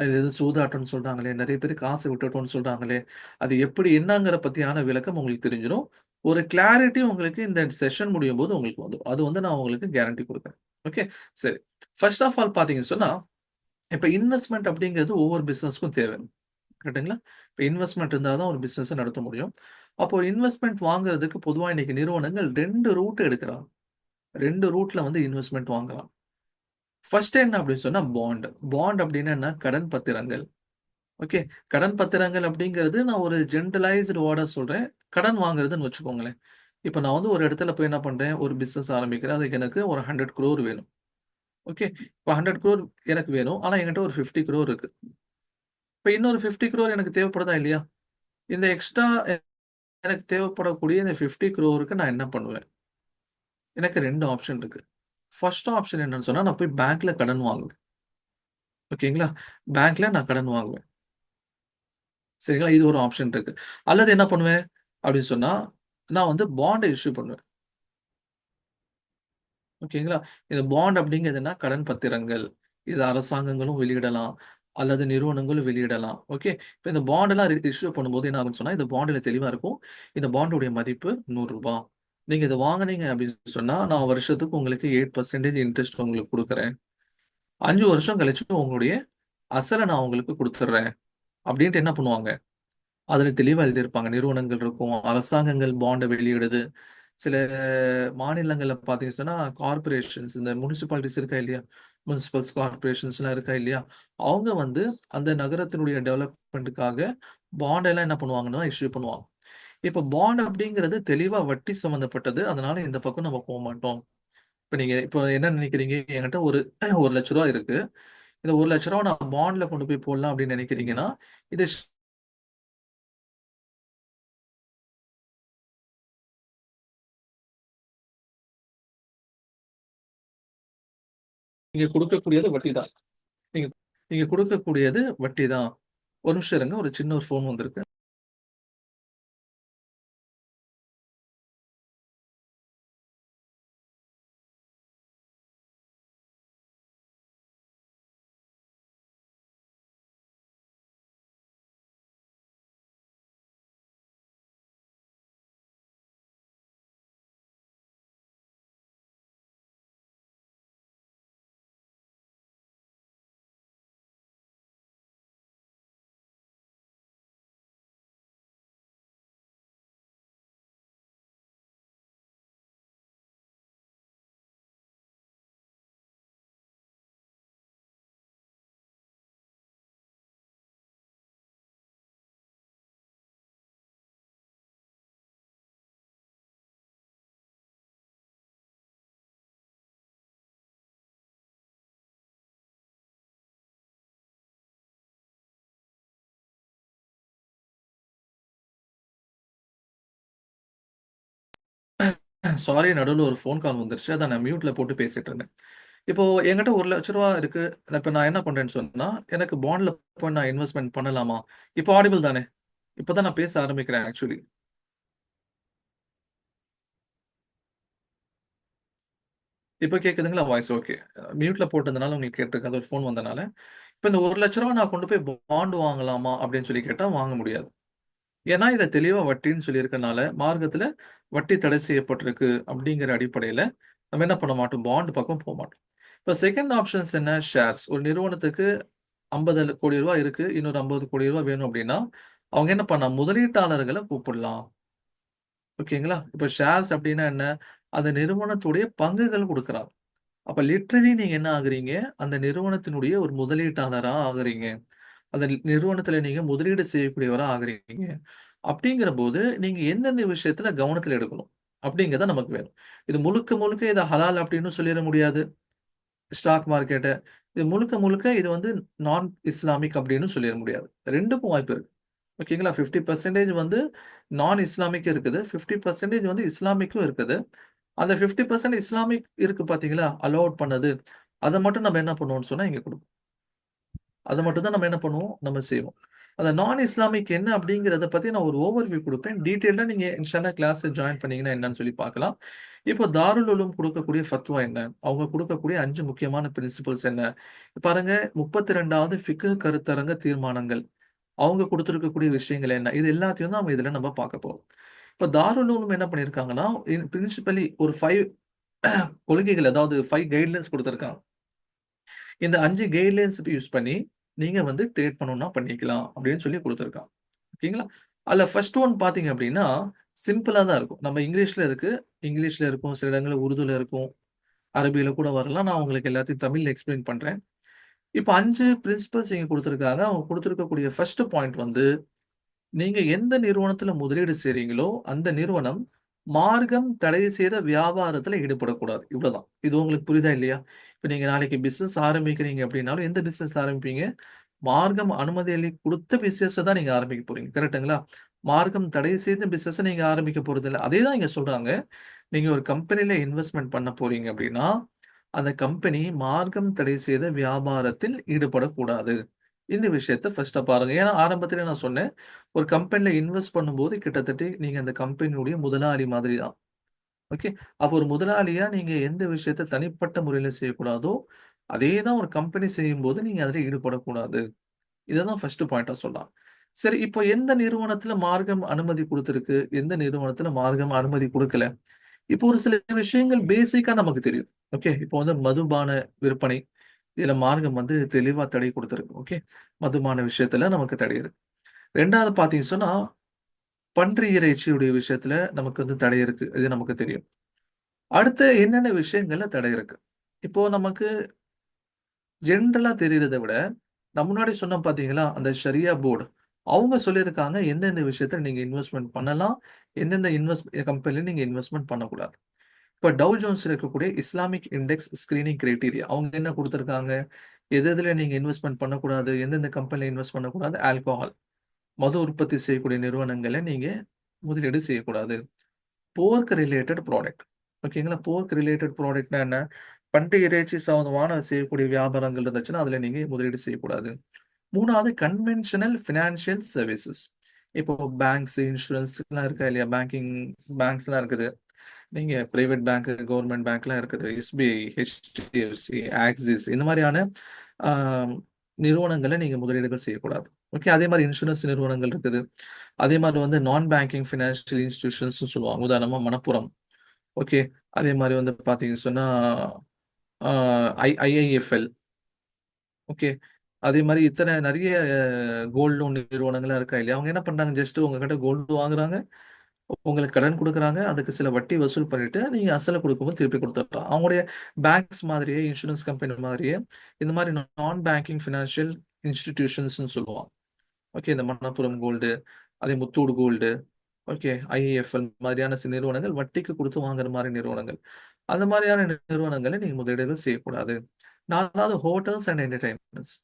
இது எது சூதாட்டம்னு சொல்றாங்களே, நிறைய பேர் காசு விட்டுட்டோம்னு சொல்றாங்களே, அது எப்படி என்னங்கிற பத்தியான விளக்கம் உங்களுக்கு தெரிஞ்சிடும். ஒரு கிளாரிட்டி உங்களுக்கு இந்த செஷன் முடியும் போது உங்களுக்கு வந்துடும். அது வந்து நான் உங்களுக்கு கேரண்டி கொடுக்குறேன். ஓகே, சரி. ஃபர்ஸ்ட் ஆஃப் ஆல் பார்த்தீங்கன்னு சொன்னா, இப்ப இன்வெஸ்ட்மென்ட் அப்படிங்கிறது ஒவ்வொரு பிசினஸ்க்கும் தேவை. கரெக்ட்டுங்களா? இப்ப இன்வெஸ்ட்மென்ட் இருந்தா தான் ஒரு பிசினஸ நடத்த முடியும். அப்போ இன்வெஸ்ட்மென்ட் வாங்குறதுக்கு பொதுவா இன்னைக்கு நிறுவனங்கள் 2 ரூட் எடுக்குறாங்க. 2 ரூட்ல வந்து இன்வெஸ்ட்மென்ட் வாங்கலாம். ஃபர்ஸ்ட் என்ன அப்படின்னு சொன்னா பாண்ட். பாண்ட் அப்படின்னா என்ன? கடன் பத்திரங்கள். ஓகே. கடன் பத்திரங்கள் அப்படிங்கிறது நான் ஒரு ஜெனரலைஸ்டு வேர்டா சொல்றேன். கடன் வாங்குறதுன்னு வச்சுக்கோங்களேன். இப்ப நான் வந்து ஒரு இடத்துல போய் என்ன பண்றேன்? ஒரு பிசினஸ் ஆரம்பிக்கிறேன். அதுக்கு எனக்கு ஒரு 100 crore வேணும். ஓகே. இப்ப 100 crore எனக்கு வேணும். ஆனா என்கிட்ட ஒரு 50 crore இருக்கு. இப்ப இன்னொரு 50 crore எனக்கு தேவைப்படுதா இல்லையா? இந்த எக்ஸ்ட்ரா எனக்கு தேவைப்படக்கூடிய இந்த 50 crore நான் என்ன பண்ணுவேன்? எனக்கு 2 ஆப்ஷன் இருக்கு. ஃபர்ஸ்ட் ஆப்ஷன் என்னன்னு சொன்னா, நான் போய் பேங்க்ல கடன் வாங்குவேன். ஓகேங்களா? பேங்க்ல நான் கடன் வாங்குவேன். சரிங்களா? இது ஒரு ஆப்ஷன் இருக்கு. அல்லது என்ன பண்ணுவேன் அப்படின்னு சொன்னா, நான் வந்து பாண்ட இஷ்யூ பண்ணுவேன். ஓகேங்களா? இந்த பாண்ட் அப்படிங்கிறதுன்னா கடன் பத்திரங்கள். இது அரசாங்கங்களும் வெளியிடலாம். அல்லது நிறுவனங்களும் வெளியிடலாம். ஓகே. இப்ப இந்த பாண்டெல்லாம் இஷ்யூ பண்ணும்போது என்ன ஆகும்னு சொன்னா, இந்த பாண்டுல தெளிவா இருக்கும். இந்த பாண்டுடைய மதிப்பு ரூ. 100. நீங்க இத வாங்குனீங்க அப்படின்னு சொன்னா, நான் வருஷத்துக்கு உங்களுக்கு 8% இன்ட்ரெஸ்ட் உங்களுக்கு குடுக்குறேன். 5 வருஷம் கழிச்சு உங்களுடைய அசல நான் உங்களுக்கு குடுத்துடுறேன். அப்படின்ட்டு என்ன பண்ணுவாங்க? அதுல தெளிவா எழுதியிருப்பாங்க. நிறுவனங்கள் இருக்கும். அரசாங்கங்கள் பாண்ட வெளியிடுது. சில மாநிலங்கள்ல பார்த்தீங்கன்னு சொன்னா, கார்ப்பரேஷன்ஸ் இந்த முனிசிபாலிட்டிஸ் இருக்கா இல்லையா? முனிசிபல்ஸ் கார்ப்பரேஷன்ஸ்லாம் இருக்கா இல்லையா? அவங்க வந்து அந்த நகரத்தினுடைய டெவலப்மென்ட்க்காக பாண்ட் எல்லாம் என்ன பண்ணுவாங்கன்னா, இஷ்யூ பண்ணுவாங்க. இப்ப பாண்ட் அப்படிங்கிறது தெளிவா வட்டி சம்மந்தப்பட்டது. அதனால இந்த பக்கம் நம்ம போமாட்டோம். இப்ப நீங்க இப்ப என்ன நினைக்கிறீங்க? என்கிட்ட ஒரு ரூ. 1,00,000 இருக்கு. இந்த ரூ. 1,00,000 நான் பாண்ட்ல கொண்டு போய் போடலாம் அப்படின்னு நினைக்கிறீங்கன்னா, இத நீங்க குடுக்கக்கூடியது வட்டி தான். நீங்க நீங்க குடுக்கக்கூடியது வட்டி தான். ஒரு நிமிஷம் இருங்க. ஒரு சின்ன ஒரு ஃபோன் வந்திருக்கு. சாரி நடுவுல ஒரு ஃபோன் கால் வந்துருச்சு. அத நான் மியூட்ல போட்டு பேசிட்டு இருந்தேன். இப்போ என்கிட்ட ரூ. 1,00,000 இருக்கு. இப்ப நான் என்ன பண்றேன்னு சொன்னா, எனக்கு பாண்ட்ல போய் நான் இன்வெஸ்ட்மென்ட் பண்ணலாமா? இப்போ ஆடிபிள் தானே? இப்ப தான் நான் பேச ஆரம்பிக்கிறேன் ஆக்சுவலி. இப்ப கேக்குதுங்களா வாய்ஸ்? ஓகே. மியூட்ல போட்டதுனால உங்களுக்கு கேட்டிருக்கு. அது ஒரு ஃபோன் வந்தனால. இப்ப இந்த ரூ. 1,00,000 நான் கொண்டு போய் பாண்ட் வாங்கலாமா? அப்படின்னு சொல்லி கேட்டா வாங்க முடியாது. ஏன்னா, இத தெளிவா வட்டின்னு சொல்லியிருக்கனால, மார்க்கத்துல வட்டி தடை செய்யப்பட்டிருக்கு அப்படிங்கிற அடிப்படையில, நம்ம என்ன பண்ண மாட்டோம்? பாண்ட் பக்கம் போமாட்டோம். இப்ப செகண்ட் ஆப்ஷன்ஸ் என்ன? ஷேர்ஸ். ஒரு நிறுவனத்துக்கு ரூ. 50,00,00,000 இருக்கு. இன்னொரு ரூ. 50,00,00,000 வேணும் அப்படின்னா, அவங்க என்ன பண்ணலாம்? முதலீட்டாளர்கள கூப்பிடலாம். ஓகேங்களா? இப்ப ஷேர்ஸ் அப்படின்னா என்ன? அந்த நிறுவனத்துடைய பங்குகள் குடுக்குறாங்க. அப்ப லிட்டரலி நீங்க என்ன ஆகுறீங்க? அந்த நிறுவனத்தினுடைய ஒரு முதலீட்டாளரா ஆகுறீங்க. அந்த நிறுவனத்துல நீங்க முதலீடு செய்யக்கூடியவரா ஆகுறீங்க. அப்படிங்கிறபோது, நீங்க எந்தெந்த விஷயத்துல கவனத்துல எடுக்கணும்? அப்படிங்கிறது நமக்கு வேணும். இது முழுக்க முழுக்க இத ஹலால் அப்படின்னு சொல்லிற முடியாது. ஸ்டாக் மார்க்கெட்ட. இது முழுக்க முழுக்க இது வந்து நான் இஸ்லாமிக் அப்படின்னு சொல்லிற முடியாது. 2க்கும் வாய்ப்பு இருக்கு. ஓகேங்களா? 50% வந்து நான் இஸ்லாமிக் இருக்குது. 50% வந்து இஸ்லாமிக்கும் இருக்குது. அந்த 50% இஸ்லாமிக் இருக்கு பார்த்தீங்களா? அலோவ் பண்ணது. அதை மட்டும் நம்ம என்ன பண்ணுவோம்னு சொன்னா இங்க கொடுப்போம். அதை மட்டும் தான் நம்ம என்ன பண்ணுவோம், நம்ம செய்வோம். அந்த நான் இஸ்லாமிக் என்ன அப்படிங்கிறத பத்தி நான் ஒரு ஓவர்வியூ கொடுப்பேன். டீட்டெயிலாக நீங்க இன்ஷால்லா கிளாஸ் ஜாயின் பண்ணீங்கன்னா என்னன்னு சொல்லி பார்க்கலாம். இப்போ தாருல் உலூம் கொடுக்கக்கூடிய ஃபத்வா என்ன, அவங்க கொடுக்கக்கூடிய 5 முக்கியமான பிரின்சிபல்ஸ் என்ன, பாருங்க 32வது ஃபிக்ஹ் கருத்தரங்க தீர்மானங்கள், அவங்க கொடுத்துருக்கக்கூடிய விஷயங்கள் என்ன, இது எல்லாத்தையும் தான் நம்ம இதுல நம்ம பார்க்க போறோம். இப்போ தாருல் உலூம் என்ன பண்ணியிருக்காங்கன்னா, பிரின்சிபலி ஒரு 5 கொள்கைகள், அதாவது 5 கைட்லைன்ஸ் கொடுத்துருக்காங்க. இந்த 5 கைட்லைன்ஸ் யூஸ் பண்ணி நீங்க வந்து ட்ரேட் பண்ணணும்னா பண்ணிக்கலாம் அப்படின்னு சொல்லி கொடுத்துருக்கான். ஓகேங்களா? அதுல ஃபர்ஸ்ட் ஒன் பாத்தீங்க அப்படின்னா சிம்பிளா தான் இருக்கும். நம்ம இங்கிலீஷ்ல இருக்கு, இங்கிலீஷ்ல இருக்கும், சில இடங்கள்ல உருதுல இருக்கும், அரபியில கூட வரலாம். நான் உங்களுக்கு எல்லாத்தையும் தமிழ்ல எக்ஸ்பிளைன் பண்றேன். இப்போ 5 பிரின்சிபல்ஸ் இங்க கொடுத்துருக்காங்க. அவங்க கொடுத்துருக்கக்கூடிய ஃபர்ஸ்ட் பாயிண்ட் வந்து, நீங்க எந்த நிறுவனத்துல முதலீடு செய்றீங்களோ அந்த நிறுவனம் மார்க்கம் தடை செய்த வியாபாரத்துல ஈடுபடக்கூடாது. இவ்வளவுதான். இது உங்களுக்கு புரியுதா இல்லையா? இப்ப நீங்க நாளைக்கு பிசினஸ் ஆரம்பிக்கிறீங்க அப்படின்னாலும் எந்த பிசினஸ் ஆரம்பிப்பீங்க? மார்க்கம் அனுமதி கொடுத்த பிசினஸ் தான் நீங்க ஆரம்பிக்க போறீங்க. கரெக்ட்டுங்களா? மார்க்கம் தடை செய்த பிசினஸ் நீங்க ஆரம்பிக்க போறது இல்ல. அதே தான் இங்க சொல்றாங்க. நீங்க ஒரு கம்பெனில இன்வெஸ்ட்மெண்ட் பண்ண போறீங்க அப்படின்னா, அந்த கம்பெனி மார்க்கம் தடை செய்த வியாபாரத்தில் ஈடுபடக்கூடாது. இந்த விஷயத்த ஃபர்ஸ்ட்டா பாருங்க. ஏன்னா ஆரம்பத்திலே நான் சொன்னேன். ஒரு கம்பெனில இன்வெஸ்ட் பண்ணும்போது கிட்டத்தட்ட நீங்க அந்த கம்பெனியுடைய முதலாளி மாதிரி தான். ஓகே. அப்போ ஒரு முதலாளியா நீங்க எந்த விஷயத்த தனிப்பட்ட முறையில செய்யக்கூடாதோ, அதே தான் ஒரு கம்பெனி செய்யும்போது நீங்க அதில ஈடுபடக்கூடாது. இததான் ஃபர்ஸ்ட் பாயிண்ட்டா சொல்லலாம். சரி, இப்போ எந்த நிறுவனத்தில மார்க்கம் அனுமதி குடுத்திருக்கு? எந்த நிறுவனத்தில மார்க்கம் அனுமதி குடுக்கல? இப்போ ஒரு சில விஷயங்கள் பேசிக்கா நமக்கு தெரியும். ஓகே. இப்போ வந்து மதுபான விற்பனை. இதுல மார்க்கம் வந்து தெளிவா தடை குடுத்திருக்கு. ஓகே. மதுபான விஷயத்துல நமக்கு தடை இருக்கு. 2வது பார்த்தீங்கன்னு சொன்னா, பன்றி இறைச்சியுடைய விஷயத்துல நமக்கு வந்து தடை இருக்கு. இது நமக்கு தெரியும். அடுத்து என்னென்ன விஷயங்கள்ல தடை இருக்கு? இப்போ நமக்கு ஜெனரலா தெரியறத விட, நான் முன்னாடி சொன்னேன் பார்த்தீங்களா? அந்த ஷரியா போர்டு. அவங்க சொல்லியிருக்காங்க எந்தெந்த விஷயத்துல நீங்க இன்வெஸ்ட்மென்ட் பண்ணலாம், எந்தெந்த கம்பெனில நீங்க இன்வெஸ்ட்மென்ட் பண்ணக்கூடாது. இப்ப டவ் ஜோன்ஸ்ல இருக்கக்கூடிய இஸ்லாமிக் இண்டெக்ஸ் ஸ்கிரீனிங் கிரைட்டீரியா அவங்க என்ன குடுத்திருக்காங்க? எது எதுல நீங்க இன்வெஸ்ட்மென்ட் பண்ணக்கூடாது, எந்தெந்த கம்பெனில இன்வெஸ்ட் பண்ணக்கூடாது, ஆல்கஹால், மது உற்பத்தி செய்யக்கூடிய நிறுவனங்கள்ல நீங்க முதலீடு செய்யக்கூடாது. போர்க் ரிலேட்டட் ப்ராடக்ட். ஓகேங்களா? போர்க் ரிலேட்டட் ப்ராடக்ட்னா என்ன? பன்றி இறைச்சி சம்மந்தமான செய்யக்கூடிய வியாபாரங்கள் இருந்துச்சுன்னா, அதுல நீங்க முதலீடு செய்யக்கூடாது. 3வது கன்வென்ஷனல் ஃபினான்ஷியல் சர்வீசஸ். இப்போ பேங்க்ஸ், இன்சூரன்ஸ்லாம் இருக்கா இல்லையா? பேங்க்ஸ்லாம் இருக்குது. நீங்க பிரைவேட் பேங்க், கவர்மெண்ட் பேங்க்லாம் இருக்குது. எஸ்பிஐ, ஹெச்டிஎஃப்சி, ஆக்சிஸ் இந்த மாதிரியான ஆ, நிறுவனங்கள்ல நீங்க முதலீடுகள் செய்யக்கூடாது. ஓகே. அதே மாதிரி இன்சூரன்ஸ் நிறுவனங்கள் இருக்குது. அதே மாதிரி வந்து நான் பேங்கிங் ஃபினான்ஷியல் இன்ஸ்டிடியூஷன்ஸ் சொல்லுவாங்க. உதாரணமா மணப்புரம். ஓகே. அதே மாதிரி வந்து பாத்தீங்கன்னு சொன்னா ஐஐஎஃப்எல். ஓகே. அதே மாதிரி இத்தனை நிறைய கோல்டு லோன் நிறுவனங்கள்லாம் இருக்கா இல்லையா? அவங்க என்ன பண்றாங்க? ஜஸ்ட் உங்ககிட்ட கோல்டு வாங்குறாங்க, உங்களுக்கு கடன் குடுக்குறாங்க. அதுக்கு சில வட்டி வசூல் பண்ணிட்டு, நீங்க அசல குடுக்கும்போது திருப்பி குடுத்துடுறாங்க. அவங்களுடைய பேங்க்ஸ் மாதிரியே, இன்சூரன்ஸ் கம்பெனி மாதிரியே, இந்த மாரி நான் பேங்கிங் ஃபினான்ஷியல் இன்ஸ்டிடியூஷன்ஸ்ன்னு சொல்லுவாங்க. ஓகே. இந்த மணப்புரம் கோல்டு, அதே முத்தூட் கோல்டு, ஓகே. ஐஏஎஃப்எல் மாதிரியான சில நிறுவனங்கள் வட்டிக்கு குடுத்து வாங்குற மாரி நிறுவனங்கள். அந்த மாரியான நிறுவனங்கள்ல நீங்க முதலீடுகள் செய்யக்கூடாது. 4வது hotels and entertainments.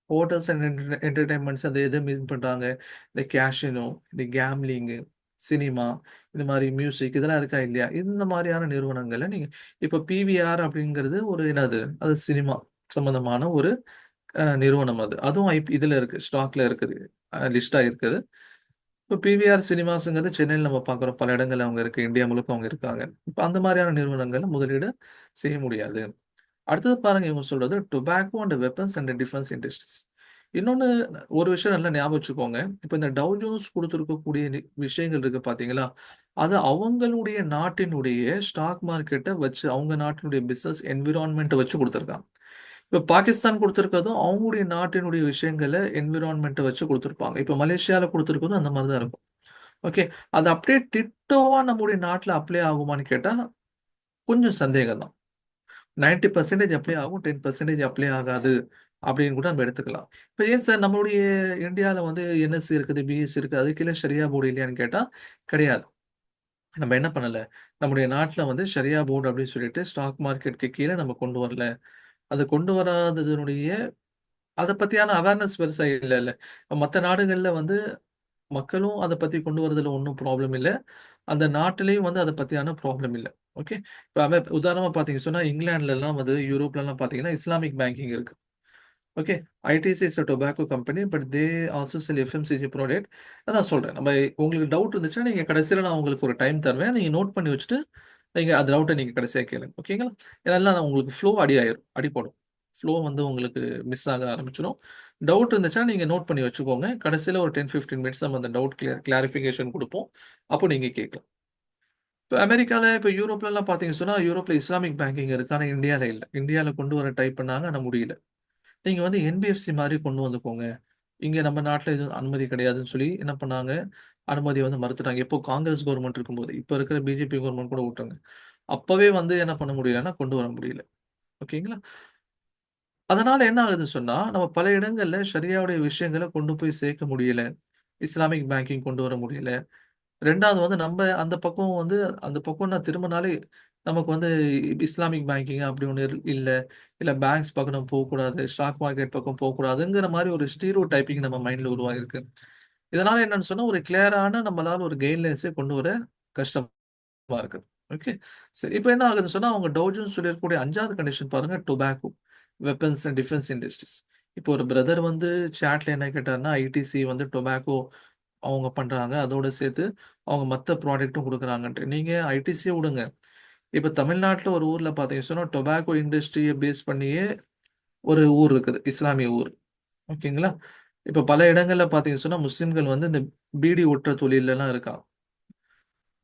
Hotels and entertainments அது எது மீன் பண்றாங்க? இந்த கேஷினோ, இந்த கேம்லிங்கு, சினிமா, இந்த மாதிரி மியூசிக் இதெல்லாம் இருக்கா இல்லையா? இந்த மாதிரியான நிறுவனங்கள்ல நீங்க இப்போ பிவிஆர் அப்படிங்கிறது ஒரு என்னது? அது சினிமா சம்பந்தமான ஒரு நிறுவனம் அது. அதுவும் இதுல இருக்கு. ஸ்டாக்ல இருக்குது. லிஸ்டா இருக்குது. இப்போ பிவிஆர் சினிமாஸ்ங்கிறது சென்னையில நம்ம பார்க்குறோம். பல இடங்கள்ல அவங்க இருக்கு. இந்தியா முழுக்க அவங்க இருக்காங்க. இப்ப அந்த மாதிரியான நிறுவனங்கள்ல முதலீடு செய்ய முடியாது. அடுத்தது பாருங்க இவங்க சொல்றது tobacco and weapons and defence industries. இன்னொன்னு ஒரு விஷயம் நல்லா ஞாபகம் வச்சுக்கோங்க. இப்ப இந்த டவ் ஜோன்ஸ் குடுத்திருக்கக்கூடிய விஷயங்கள் இருக்கு பார்த்தீங்களா? அது அவங்களுடைய நாட்டினுடைய ஸ்டாக் மார்க்கெட்ட வச்சு, அவங்க நாட்டினுடைய பிசினஸ் என்விரான்மென்ட்ட வச்சு குடுத்திருக்காங்க. இப்ப பாகிஸ்தான் குடுத்திருக்கிறதும் அவங்களுடைய நாட்டினுடைய விஷயங்கள என்விரான்மென்ட்ட வச்சு குடுத்திருப்பாங்க. இப்ப மலேசியால குடுத்திருக்கிறதும் அந்த மாரி தான் இருக்கும். ஓகே. அது அப்படியே டிட்டோவா நம்முடைய நாட்ல அப்ளை ஆகுமான்னு கேட்டா, கொஞ்சம் சந்தேகம் தான். 90% அப்ளை ஆகும். 10% அப்ளை ஆகாது அப்படின்னு கூட நம்ம எடுத்துக்கலாம். இப்ப ஏன் சார் நம்மளுடைய இந்தியால வந்து என்எஸ்சி இருக்குது, பிஎஸ்சி இருக்கு. அதுக்கு கீழ ஷரியா போர்டு இல்லையான்னு கேட்டா, கிடையாது. நம்ம என்ன பண்ணல, நம்முடைய நாட்ல வந்து ஷரியா போர்டு அப்படின்னு சொல்லிட்டு ஸ்டாக் மார்க்கெட்க்கு கீழ நம்ம கொண்டு வரல. அது கொண்டு வராததனுடைய அத பத்தியான அவேர்னஸ் பெருசா இல்லல்ல. மத்த நாடுகள்ல வந்து மக்களும் அத பத்தி கொண்டு வரதுல ஒண்ணும் ப்ராப்ளம் இல்ல. அந்த நாட்டிலேயும் வந்து அத பத்தியான ப்ராப்ளம் இல்ல. ஓகே. இப்போ உதாரணமா பார்த்தீங்க சொன்னா இங்கிலாந்துலலாம் வந்து யூரோப்லலாம் பார்த்தீங்கன்னா இஸ்லாமிக் பேங்கிங் இருக்கு. Okay. ITC is a tobacco company but they also sell FMCG product. அதான் சொல்றேன். உங்களுக்கு டவுட் இருந்துச்சுன்னா நீங்க கடைசியில நான் உங்களுக்கு ஒரு டைம் தருவேன். நீங்க நோட் பண்ணி வச்சுட்டு நீங்க அந்த டவுட்ட நீங்க கடைசியா கேளுங்க. ஓகேங்களா? ஏன்னா இல்ல உங்களுக்கு ஃப்ளோ அடிபடும். ஃப்ளோ வந்து உங்களுக்கு மிஸ் ஆக ஆரம்பிச்சுரும். டவுட் இருந்துச்சுன்னா நீங்க நோட் பண்ணி வச்சுக்கோங்க. கடைசியில ஒரு 10, 15 மினிட்ஸ் நம்ம அந்த டவுட் கிளாரிஃபிகேஷன் குடுப்போம். அப்போ நீங்க கேட்கலாம். இப்ப அமெரிக்கால, இப்ப யூரோப்லலாம் பார்த்தீங்கன்னு சொன்னா, யூரோப்ல இஸ்லாமிக் பேங்கிங் இருக்கு. ஆனா இந்தியால இல்ல. இந்தியால கொண்டு வர ட்ரை பண்ணாங்க. ஆனா முடியல. நீங்க வந்து என்பிஎஃப்சி மாரி கொண்டு வந்துக்கோங்க. இங்க நம்ம நாட்டுல எதுவும் அனுமதி கிடையாதுன்னு சொல்லி என்ன பண்ணாங்க, அனுமதிய வந்து மறுத்துட்டாங்க. எப்போ காங்கிரஸ் கவர்ன்மெண்ட் இருக்கும்போது. இப்ப இருக்கிற பிஜேபி கவர்ன்மெண்ட் கூட விட்டுருங்க. அப்பவே வந்து என்ன பண்ண முடியலன்னா, கொண்டு வர முடியல. ஓகேங்களா? அதனால என்ன ஆகுதுன்னு சொன்னா, நம்ம பல இடங்கள்ல ஷரியாவுடைய விஷயங்கள கொண்டு போய் சேர்க்க முடியல. இஸ்லாமிக் பேங்கிங் கொண்டு வர முடியல. 2வது வந்து அந்த பக்கம் வந்து அந்த பக்கம் நான் திரும்பினாலே நமக்கு வந்து இஸ்லாமிக் பேங்கிங் அப்படி ஒண்ணு இல்ல. இல்ல பேங்க்ஸ் பக்கம் நம்ம போக்கூடாது. ஸ்டாக் மார்க்கெட் பக்கம் போக்கூடாதுங்கிற மாரி ஒரு ஸ்டீரியோ டைப்பிங் நம்ம மைண்ட்ல உருவாகிருக்கு. இதனால என்னன்னு சொன்னா, ஒரு கிளியரான நம்மளால ஒரு கைட்லைன்ஸே கொண்டு வர கஷ்டமா இருக்கு. ஓகே. சரி. இப்ப என்ன ஆகுதுன்னு சொன்னா, அவங்க டவ் ஜோன்ஸ் சொல்லியிருக்கக்கூடிய 5வது கண்டிஷன் பாருங்க. Tobacco, weapons and defence industries. இப்போ ஒரு பிரதர் வந்து சாட்ல என்ன கேட்டாருன்னா, ஐடிசி வந்து டொபாக்கோ அவங்க பண்றாங்க. அதோட சேர்த்து அவங்க மத்த ப்ராடக்ட்டும் குடுக்குறாங்கன்ட்டு. நீங்க ஐடிசிய விடுங்க. இப்ப தமிழ்நாட்டுல ஒரு ஊர்ல பார்த்தீங்கன்னு சொன்னா, டொபாக்கோ இண்டஸ்ட்ரிய பேஸ் பண்ணியே ஒரு ஊர் இருக்குது. இஸ்லாமிய ஊர். ஓகேங்களா? இப்ப பல இடங்கள்ல பார்த்தீங்கன்னு சொன்னா, முஸ்லிம்கள் வந்து இந்த பீடி ஒட்டுற தொழில்லலாம் இருக்காங்க.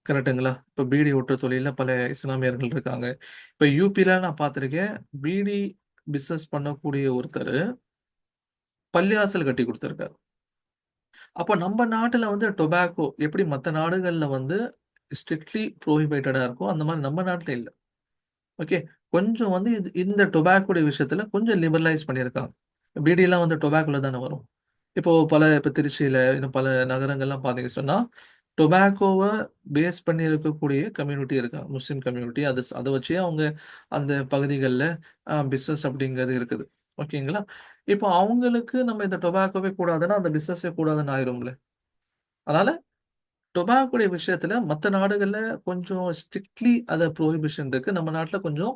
கரெக்ட்டுங்களா? இப்ப பீடி ஒட்டுற தொழில்ல பல இஸ்லாமியர்கள் இருக்காங்க. இப்ப யுபில நான் பார்த்துருக்கேன். பீடி பிசினஸ் பண்ணக்கூடிய ஒருத்தரு பள்ளிவாசல் கட்டி குடுத்திருக்காரு. அப்ப நம்ம நாட்டுல வந்து டொபாக்கோ எப்படி மத்த நாடுகள்ல வந்து ஸ்ட்ரிக்ட்லி புரோஹிபிட்டடா இருக்கோ, அந்த மாரி நம்ம நாட்டுல இல்ல. ஓகே. கொஞ்சம் வந்து இந்த டொபாக்கோடைய விஷயத்துல கொஞ்சம் லிபரலைஸ் பண்ணியிருக்காங்க. பீடிலாம் வந்து டொபாக்கோல தானே வரும். இப்ப திருச்சியில, இன்னும் பல நகரங்கள்லாம் பார்த்தீங்கன்னு சொன்னா, டொபாக்கோவ பேஸ் பண்ணி இருக்கக்கூடிய கம்யூனிட்டி இருக்காங்க. முஸ்லிம் கம்யூனிட்டி. அத வச்சே அவங்க அந்த பகுதிகள்ல பிசினஸ் அப்படிங்கிறது இருக்குது. ஓகேங்களா? இப்போ அவங்களுக்கு நம்ம இந்த டொபாக்கோவே கூடாதுன்னா, அந்த பிசினஸே கூடாதுன்னு ஆயிரும்ல. அதனால டொபாக்கோடைய விஷயத்துல மத்த நாடுகள்ல கொஞ்சம் ஸ்ட்ரிக்ட்லி அத புரோஹிபிஷன் இருக்கு. நம்ம நாட்டுல கொஞ்சம்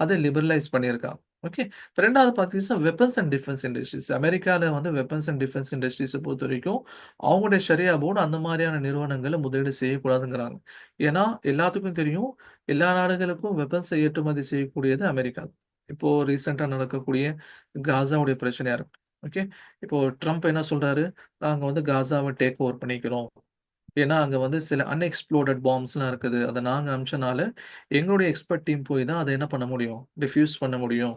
அத லிபரலைஸ் பண்ணியிருக்காங்க. ஓகே. இப்ப 2வது பார்த்தீங்கன்னா, வெப்பன்ஸ் அண்ட் டிஃபென்ஸ் இண்டஸ்ட்ரீஸ். அமெரிக்கால வந்து வெப்பன்ஸ் அண்ட் டிஃபென்ஸ் இண்டஸ்ட்ரீஸ பொறுத்தவரைக்கும், அவங்களுடைய ஷரியா போர்டு அந்த மாரியான நிறுவனங்கள்ல முதலீடு செய்யக்கூடாதுங்கிறாங்க. ஏன்னா, எல்லாத்துக்கும் தெரியும், எல்லா நாடுகளுக்கும் வெப்பன்ஸ ஏற்றுமதி செய்யக்கூடியது அமெரிக்கா. இப்போ ரீசென்ட்டா நடக்கக்கூடிய காசாவுடைய பிரச்சனையா இருக்கட்டும். ஓகே. இப்போ ட்ரம்ப் என்ன சொல்றாரு? நாங்க வந்து காசாவ டேக் ஓவர் பண்ணிக்கிறோம். ஏன்னா, அங்க வந்து சில அன்எக்ஸ்ப்ளோடட் பாம்ப்ஸ்லாம் இருக்குது. அத நாங்க அனுப்பிச்சனால, எங்களுடைய எக்ஸ்பெர்ட் டீம் போய் தான் அத என்ன பண்ண முடியும்? டிஃப்யூஸ் பண்ண முடியும்.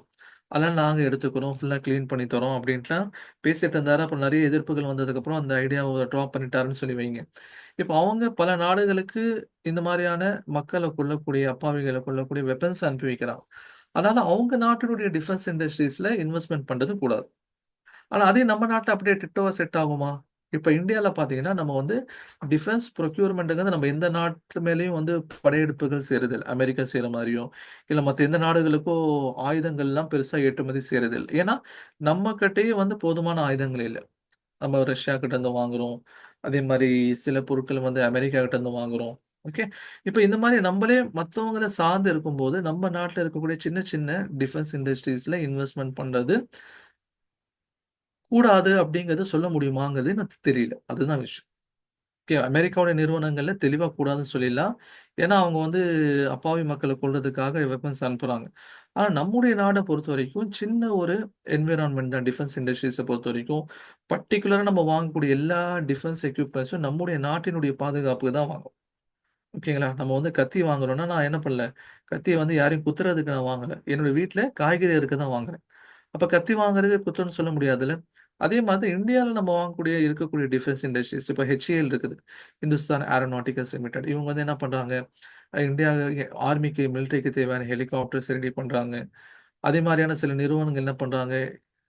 அதெல்லாம் நாங்க எடுத்துக்கிறோம். ஃபுல்லா கிளீன் பண்ணி தர்றோம் அப்டின்ட்டுலாம் பேசிட்டு இருந்தாரு. அப்புறம் நெறைய எதிர்ப்புகள் வந்ததுக்கப்புறம் அந்த ஐடியாவ ட்ராப் பண்ணிட்டாருன்னு சொல்லி வைங்க. இப்ப அவங்க பல நாடுகளுக்கு இந்த மாரியான மக்கள கொல்லக்கூடிய, அப்பாவிகள கொல்லக்கூடிய வெப்பன்ஸ் அனுப்பி வைக்கிறாங்க. அதனால அவங்க நாட்டினுடைய டிஃபென்ஸ் இண்டஸ்ட்ரீஸ்ல இன்வெஸ்ட்மென்ட் பண்றது கூடாது. ஆனா, அதே நம்ம நாட்ல அப்படியே டிட்டோவா செட் ஆகுமா? இப்ப இந்தியால பார்த்தீங்கன்னா, நம்ம வந்து டிஃபென்ஸ் ப்ரொக்யூர்மென்ட்ங்கிறது நம்ம எந்த நாட்டு மேலயும் வந்து படையெடுப்புகள் செய்றதில்ல. அமெரிக்கா செய்ற மாரியோ, இல்ல மத்த எந்த நாடுகளுக்கோ ஆயுதங்கள்லாம் பெருசா ஏற்றுமதி செய்றதில்ல. ஏன்னா, நம்ம கிட்டயே வந்து போதுமான ஆயுதங்கள் இல்ல. நம்ம ரஷ்யா கிட்ட இருந்து வாங்குறோம். அதே மாரி சில பொருட்கள் வந்து அமெரிக்கா கிட்ட இருந்து வாங்குறோம். ஓகே. இப்ப இந்த மாரி நம்பளே மத்தவங்கள சார்ந்து இருக்கும்போது, நம்ம நாட்ல இருக்கக்கூடிய சின்ன சின்ன டிஃபென்ஸ் இண்டஸ்ட்ரீஸ்ல இன்வெஸ்ட்மென்ட் பண்றது கூடாது அப்படிங்கிறது சொல்ல முடியுமாங்கிறது எனக்கு தெரியல. அதுதான் விஷயம். ஓகே. அமெரிக்காவுடைய நிறுவனங்கள்ல தெளிவா கூடாதுன்னு சொல்லிடலாம். ஏன்னா, அவங்க வந்து அப்பாவி மக்கள கொல்றதுக்காக வெப்பன்ஸ் அனுப்புறாங்க. ஆனா, நம்முடைய நாட பொறுத்தவரைக்கும் சின்ன ஒரு என்வைரன்மென்ட் தான் டிஃபென்ஸ் இண்டஸ்ட்ரீஸ பொறுத்தவரைக்கும். பர்ட்டிகுலரா நம்ம வாங்கக்கூடிய எல்லா டிஃபென்ஸ் எக்யூப்மென்ட்ஸும் நம்முடைய நாட்டினுடைய பாதுகாப்புக்கு தான் வாங்குறோம். ஓகேங்களா? நம்ம வந்து கத்தி வாங்குறோம்னா, நான் என்ன பண்ணல, கத்திய வந்து யாரையும் குத்துறதுக்கு நான் வாங்கல. என்னோட வீட்ல காய்கறி அறுக்க தான் வாங்குறேன். அப்ப கத்தி வாங்குறது குத்தம்னு சொல்ல முடியாதுல்ல. அதே மாதிரி இந்தியால நம்ம வாங்கக்கூடிய இருக்கக்கூடிய டிஃபென்ஸ் இண்டஸ்ட்ரீஸ் இப்ப HAL இருக்குது. Hindustan aeronauticals limited. இவங்க வந்து என்ன பண்றாங்க, இந்தியா ஆர்மிக்கு, மிலிட்டரிக்கு தேவையான ஹெலிகாப்டர்ஸ் ரெடி பண்றாங்க. அதே மாரியான சில நிறுவனங்கள் என்ன பண்றாங்க,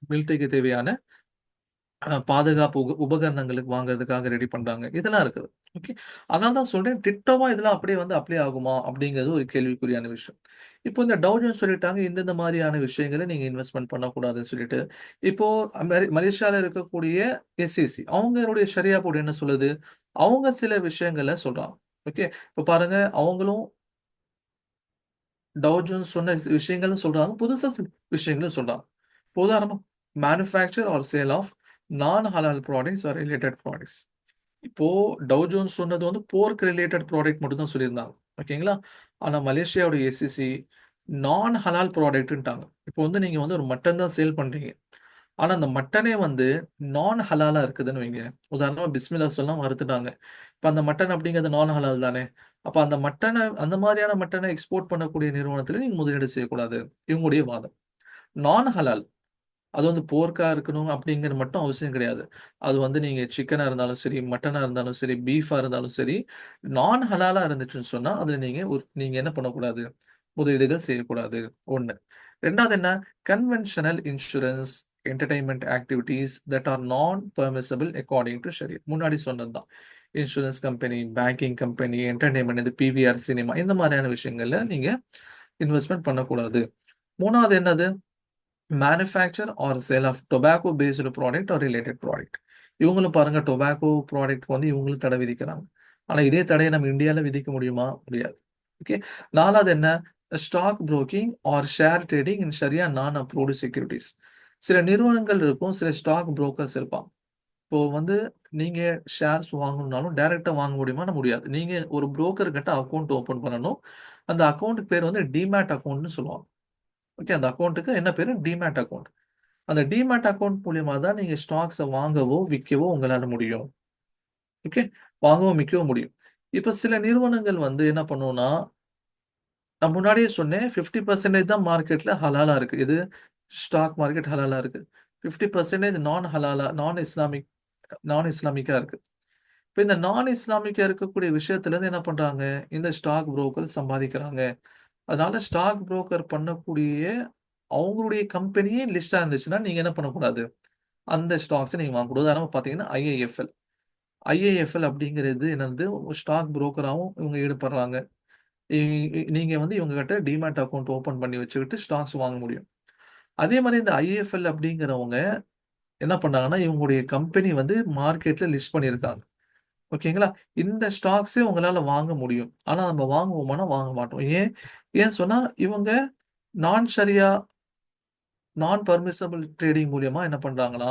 மிலிட்டரிக்கு தேவையான பாதுகாப்பு உபகரணங்களுக்கு வாங்குறதுக்காக ரெடி பண்றாங்க. இதெல்லாம் இருக்குது. ஓகே. அதனால தான் சொல்றேன், டிட்டோவா இதெல்லாம் அப்படியே வந்து அப்ளை ஆகுமா? அப்படிங்கிறது ஒரு கேள்விக்குறியான விஷயம். இப்போ இந்த டவ் ஜோன்ஸ் சொல்லிட்டாங்க, இந்தந்த மாரியான விஷயங்கள நீங்க இன்வெஸ்ட்மென்ட் பண்ணக்கூடாதுன்னு சொல்லிட்டு. இப்போ மலேசியால இருக்கக்கூடிய SEC அவங்களுடைய ஷரியா போர்டு என்ன சொல்லுது? அவங்க சில விஷயங்கள சொல்றாங்க. ஓகே. இப்ப பாருங்க, அவங்களும் டவ் ஜோன்ஸ் சொன்ன விஷயங்களும் சொல்றாங்க, புதுசா சில விஷயங்களும் சொல்றாங்க. இப்போ உதாரணமா மேனுஃபேக்சர் ஆர் சேல் ஆஃப் நான் ஹலால் ப்ராடக்ட்ஸ் ஆர் ரிலேட்டட் ப்ராடக்ட்ஸ். இப்போ டவ் ஜோன்ஸ் சொன்னது வந்து போர்க் ரிலேட்டட் ப்ராடக்ட் மட்டும் தான் சொல்லியிருந்தாங்க. ஓகேங்களா? ஆனா மலேசியாவோட எஸ்சிசி நான் ஹலால் ப்ராடக்ட்ன்ட்டாங்க. இப்போ வந்து நீங்க வந்து ஒரு மட்டன் தான் சேல் பண்றீங்க. ஆனா அந்த மட்டனே வந்து நான் ஹலாலா இருக்குதுன்னு வைங்க. உதாரணமா பிஸ்மில்லா சொல்லாம அறுத்துட்டாங்க. இப்ப அந்த மட்டன் அப்படிங்கிறது நான் ஹலால் தானே. அப்ப அந்த மட்டனை அந்த மாதிரியான மட்டனை எக்ஸ்போர்ட் பண்ணக்கூடிய நிறுவனத்துல நீங்க முதலீடு செய்யக்கூடாது. இவங்களுடைய வாதம். நான் ஹலால் அது வந்து போர்க்கா இருக்கணும் அப்படிங்கிறது மட்டும் அவசியம் கிடையாது. அது வந்து நீங்க சிக்கனா இருந்தாலும் சரி, மட்டனா இருந்தாலும் சரி, பீஃபா இருந்தாலும் சரி, நான் ஹலாலா இருந்துச்சுன்னு சொன்னா, அதுல நீங்க என்ன பண்ணக்கூடாது? முதலீடுகள் செய்யக்கூடாது. 1. 2வது என்ன? Conventional insurance, entertainment activities that are non permissible according to ஷரியத். முன்னாடி சொன்னது தான். Insurance company, banking company, entertainment இந்த பிவிஆர் சினிமா இந்த மாதிரியான விஷயங்கள்ல நீங்க இன்வெஸ்ட்மென்ட் பண்ணக்கூடாது. 3வது என்னது? Manufacture or sale of tobacco based product or related product. இவங்களும் பாருங்க டொபாக்கோ ப்ராடக்ட் வந்து இவங்களும் தடை விதிக்கிறாங்க. ஆனா இதே தடையை நம்ம இந்தியாவில் விதிக்க முடியுமா? முடியாது. ஓகே. 4வது என்ன? Stock broking or share trading in ஷரியா நான் அப்ரூவ்டு செக்யூரிட்டிஸ். சில நிறுவனங்கள் இருக்கும், சில ஸ்டாக் புரோக்கர்ஸ் இருப்பாங்க. இப்போ வந்து நீங்க ஷேர்ஸ் வாங்கணும்னாலும் டைரக்டா வாங்க முடியுமான்னா முடியாது. நீங்க ஒரு புரோக்கர் கிட்ட அக்கௌண்ட் ஓபன் பண்ணணும். அந்த அக்கௌண்ட்டுக்கு பேர் வந்து டிமேட் அக்கௌண்ட்னு சொல்லுவாங்க. ஓகே. அந்த அக்கௌண்ட்டுக்கு என்ன பேரு? Demat account. அந்த டிமேட் அக்கவுண்ட் மூலியமா தான் நீங்க ஸ்டாக்ஸ வாங்கவோ, விற்கவோ உங்களால முடியும். ஓகே. வாங்கவும், விற்கவும் முடியும். இப்ப சில நிறுவனங்கள் வந்து என்ன பண்ணும்னா, நான் முன்னாடியே சொன்னேன் 50% தான் மார்க்கெட்ல ஹலாலா இருக்கு. இது ஸ்டாக் மார்க்கெட் ஹலாலா இருக்கு. 50% நான் ஹலாலா, நான் இஸ்லாமிக்கா இருக்கு. இப்ப இந்த நான் இஸ்லாமிக்கா இருக்கக்கூடிய விஷயத்துல இருந்து என்ன பண்றாங்க? இந்த ஸ்டாக் புரோக்கர் சம்பாதிக்கிறாங்க. அதனால ஸ்டாக் புரோக்கர் பண்ணக்கூடிய அவங்களுடைய கம்பெனியே லிஸ்டா இருந்துச்சுன்னா, நீங்க என்ன பண்ணக்கூடாது? அந்த ஸ்டாக்ஸ நீங்க வாங்கக்கூடாது. உதாரணமா பார்த்தீங்கன்னா, ஐஐஎஃப்எல். ஐஏஎஃப்எல் அப்படிங்கிறது என்னது? ஸ்டாக் புரோக்கராவும் இவங்க ஈடுபடுறாங்க. இ இ நீங்க வந்து இவங்க கிட்ட டிமேட் அக்கவுண்ட் ஓப்பன் பண்ணி வச்சுக்கிட்டு ஸ்டாக்ஸ் வாங்க முடியும். அதே மாரி இந்த ஐஏஎஃப்எல் அப்படிங்கிறவங்க என்ன பண்ணாங்கன்னா, இவங்களுடைய கம்பெனி வந்து மார்க்கெட்ல லிஸ்ட் பண்ணியிருக்காங்க. ஓகேங்களா? இந்த ஸ்டாக்ஸே உங்களால வாங்க முடியும். ஆனா நம்ம வாங்குவோமான்னா வாங்க மாட்டோம். ஏன்? ஏன் சொன்னா இவங்க நான் ஷரியா நான் பெர்மிசிபிள் ட்ரேடிங் மூலியமா என்ன பண்றாங்கன்னா,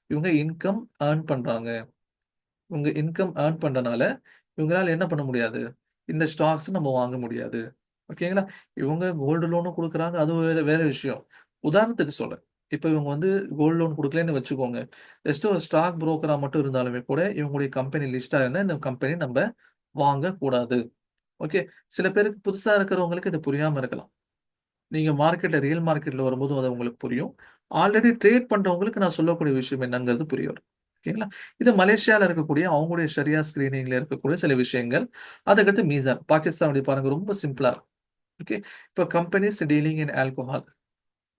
இவங்க இன்கம் ஏர்ன் பண்றாங்க. உங்க இன்கம் ஏர்ன் பண்றனால, இவங்களால என்ன பண்ண முடியாது? இந்த ஸ்டாக்ஸ் நம்ம வாங்க முடியாது. ஓகேங்களா? இவங்க கோல்டு லோனும் குடுக்குறாங்க. அது வேற வேற விஷயம். உதாரணத்துக்கு சொல்றேன். இப்ப இவங்க வந்து கோல்டு லோன் குடுக்கலன்னு வச்சுக்கோங்க. ஜஸ்ட் ஒரு ஸ்டாக் புரோக்கரா மட்டும் இருந்தாலுமே கூட, இவங்களுடைய கம்பெனி லிஸ்ட்டா இருந்தா, இந்த கம்பெனி நம்ப வாங்கக்கூடாது. ஓகே. சில பேருக்கு புதுசா இருக்கிறவங்களுக்கு இது புரியாம இருக்கலாம். நீங்க ரியல் மார்க்கெட்ல வரும்போது அது உங்களுக்கு புரியும். ஆல்ரெடி ட்ரேட் பண்றவங்களுக்கு நான் சொல்லக்கூடிய விஷயம் என்னங்கிறது புரிய வரும். ஓகேங்களா? இது மலேசியால இருக்கக்கூடிய அவங்களுடைய ஷரியா ஸ்கிரீனிங்ல இருக்கக்கூடிய சில விஷயங்கள். அதுக்கடுத்து மீசான். பாகிஸ்தானுடைய பாருங்க ரொம்ப சிம்பிளா இருக்கும். ஓகே. இப்ப கம்பெனிஸ் டீலிங் இன் ஆல்கோஹால்.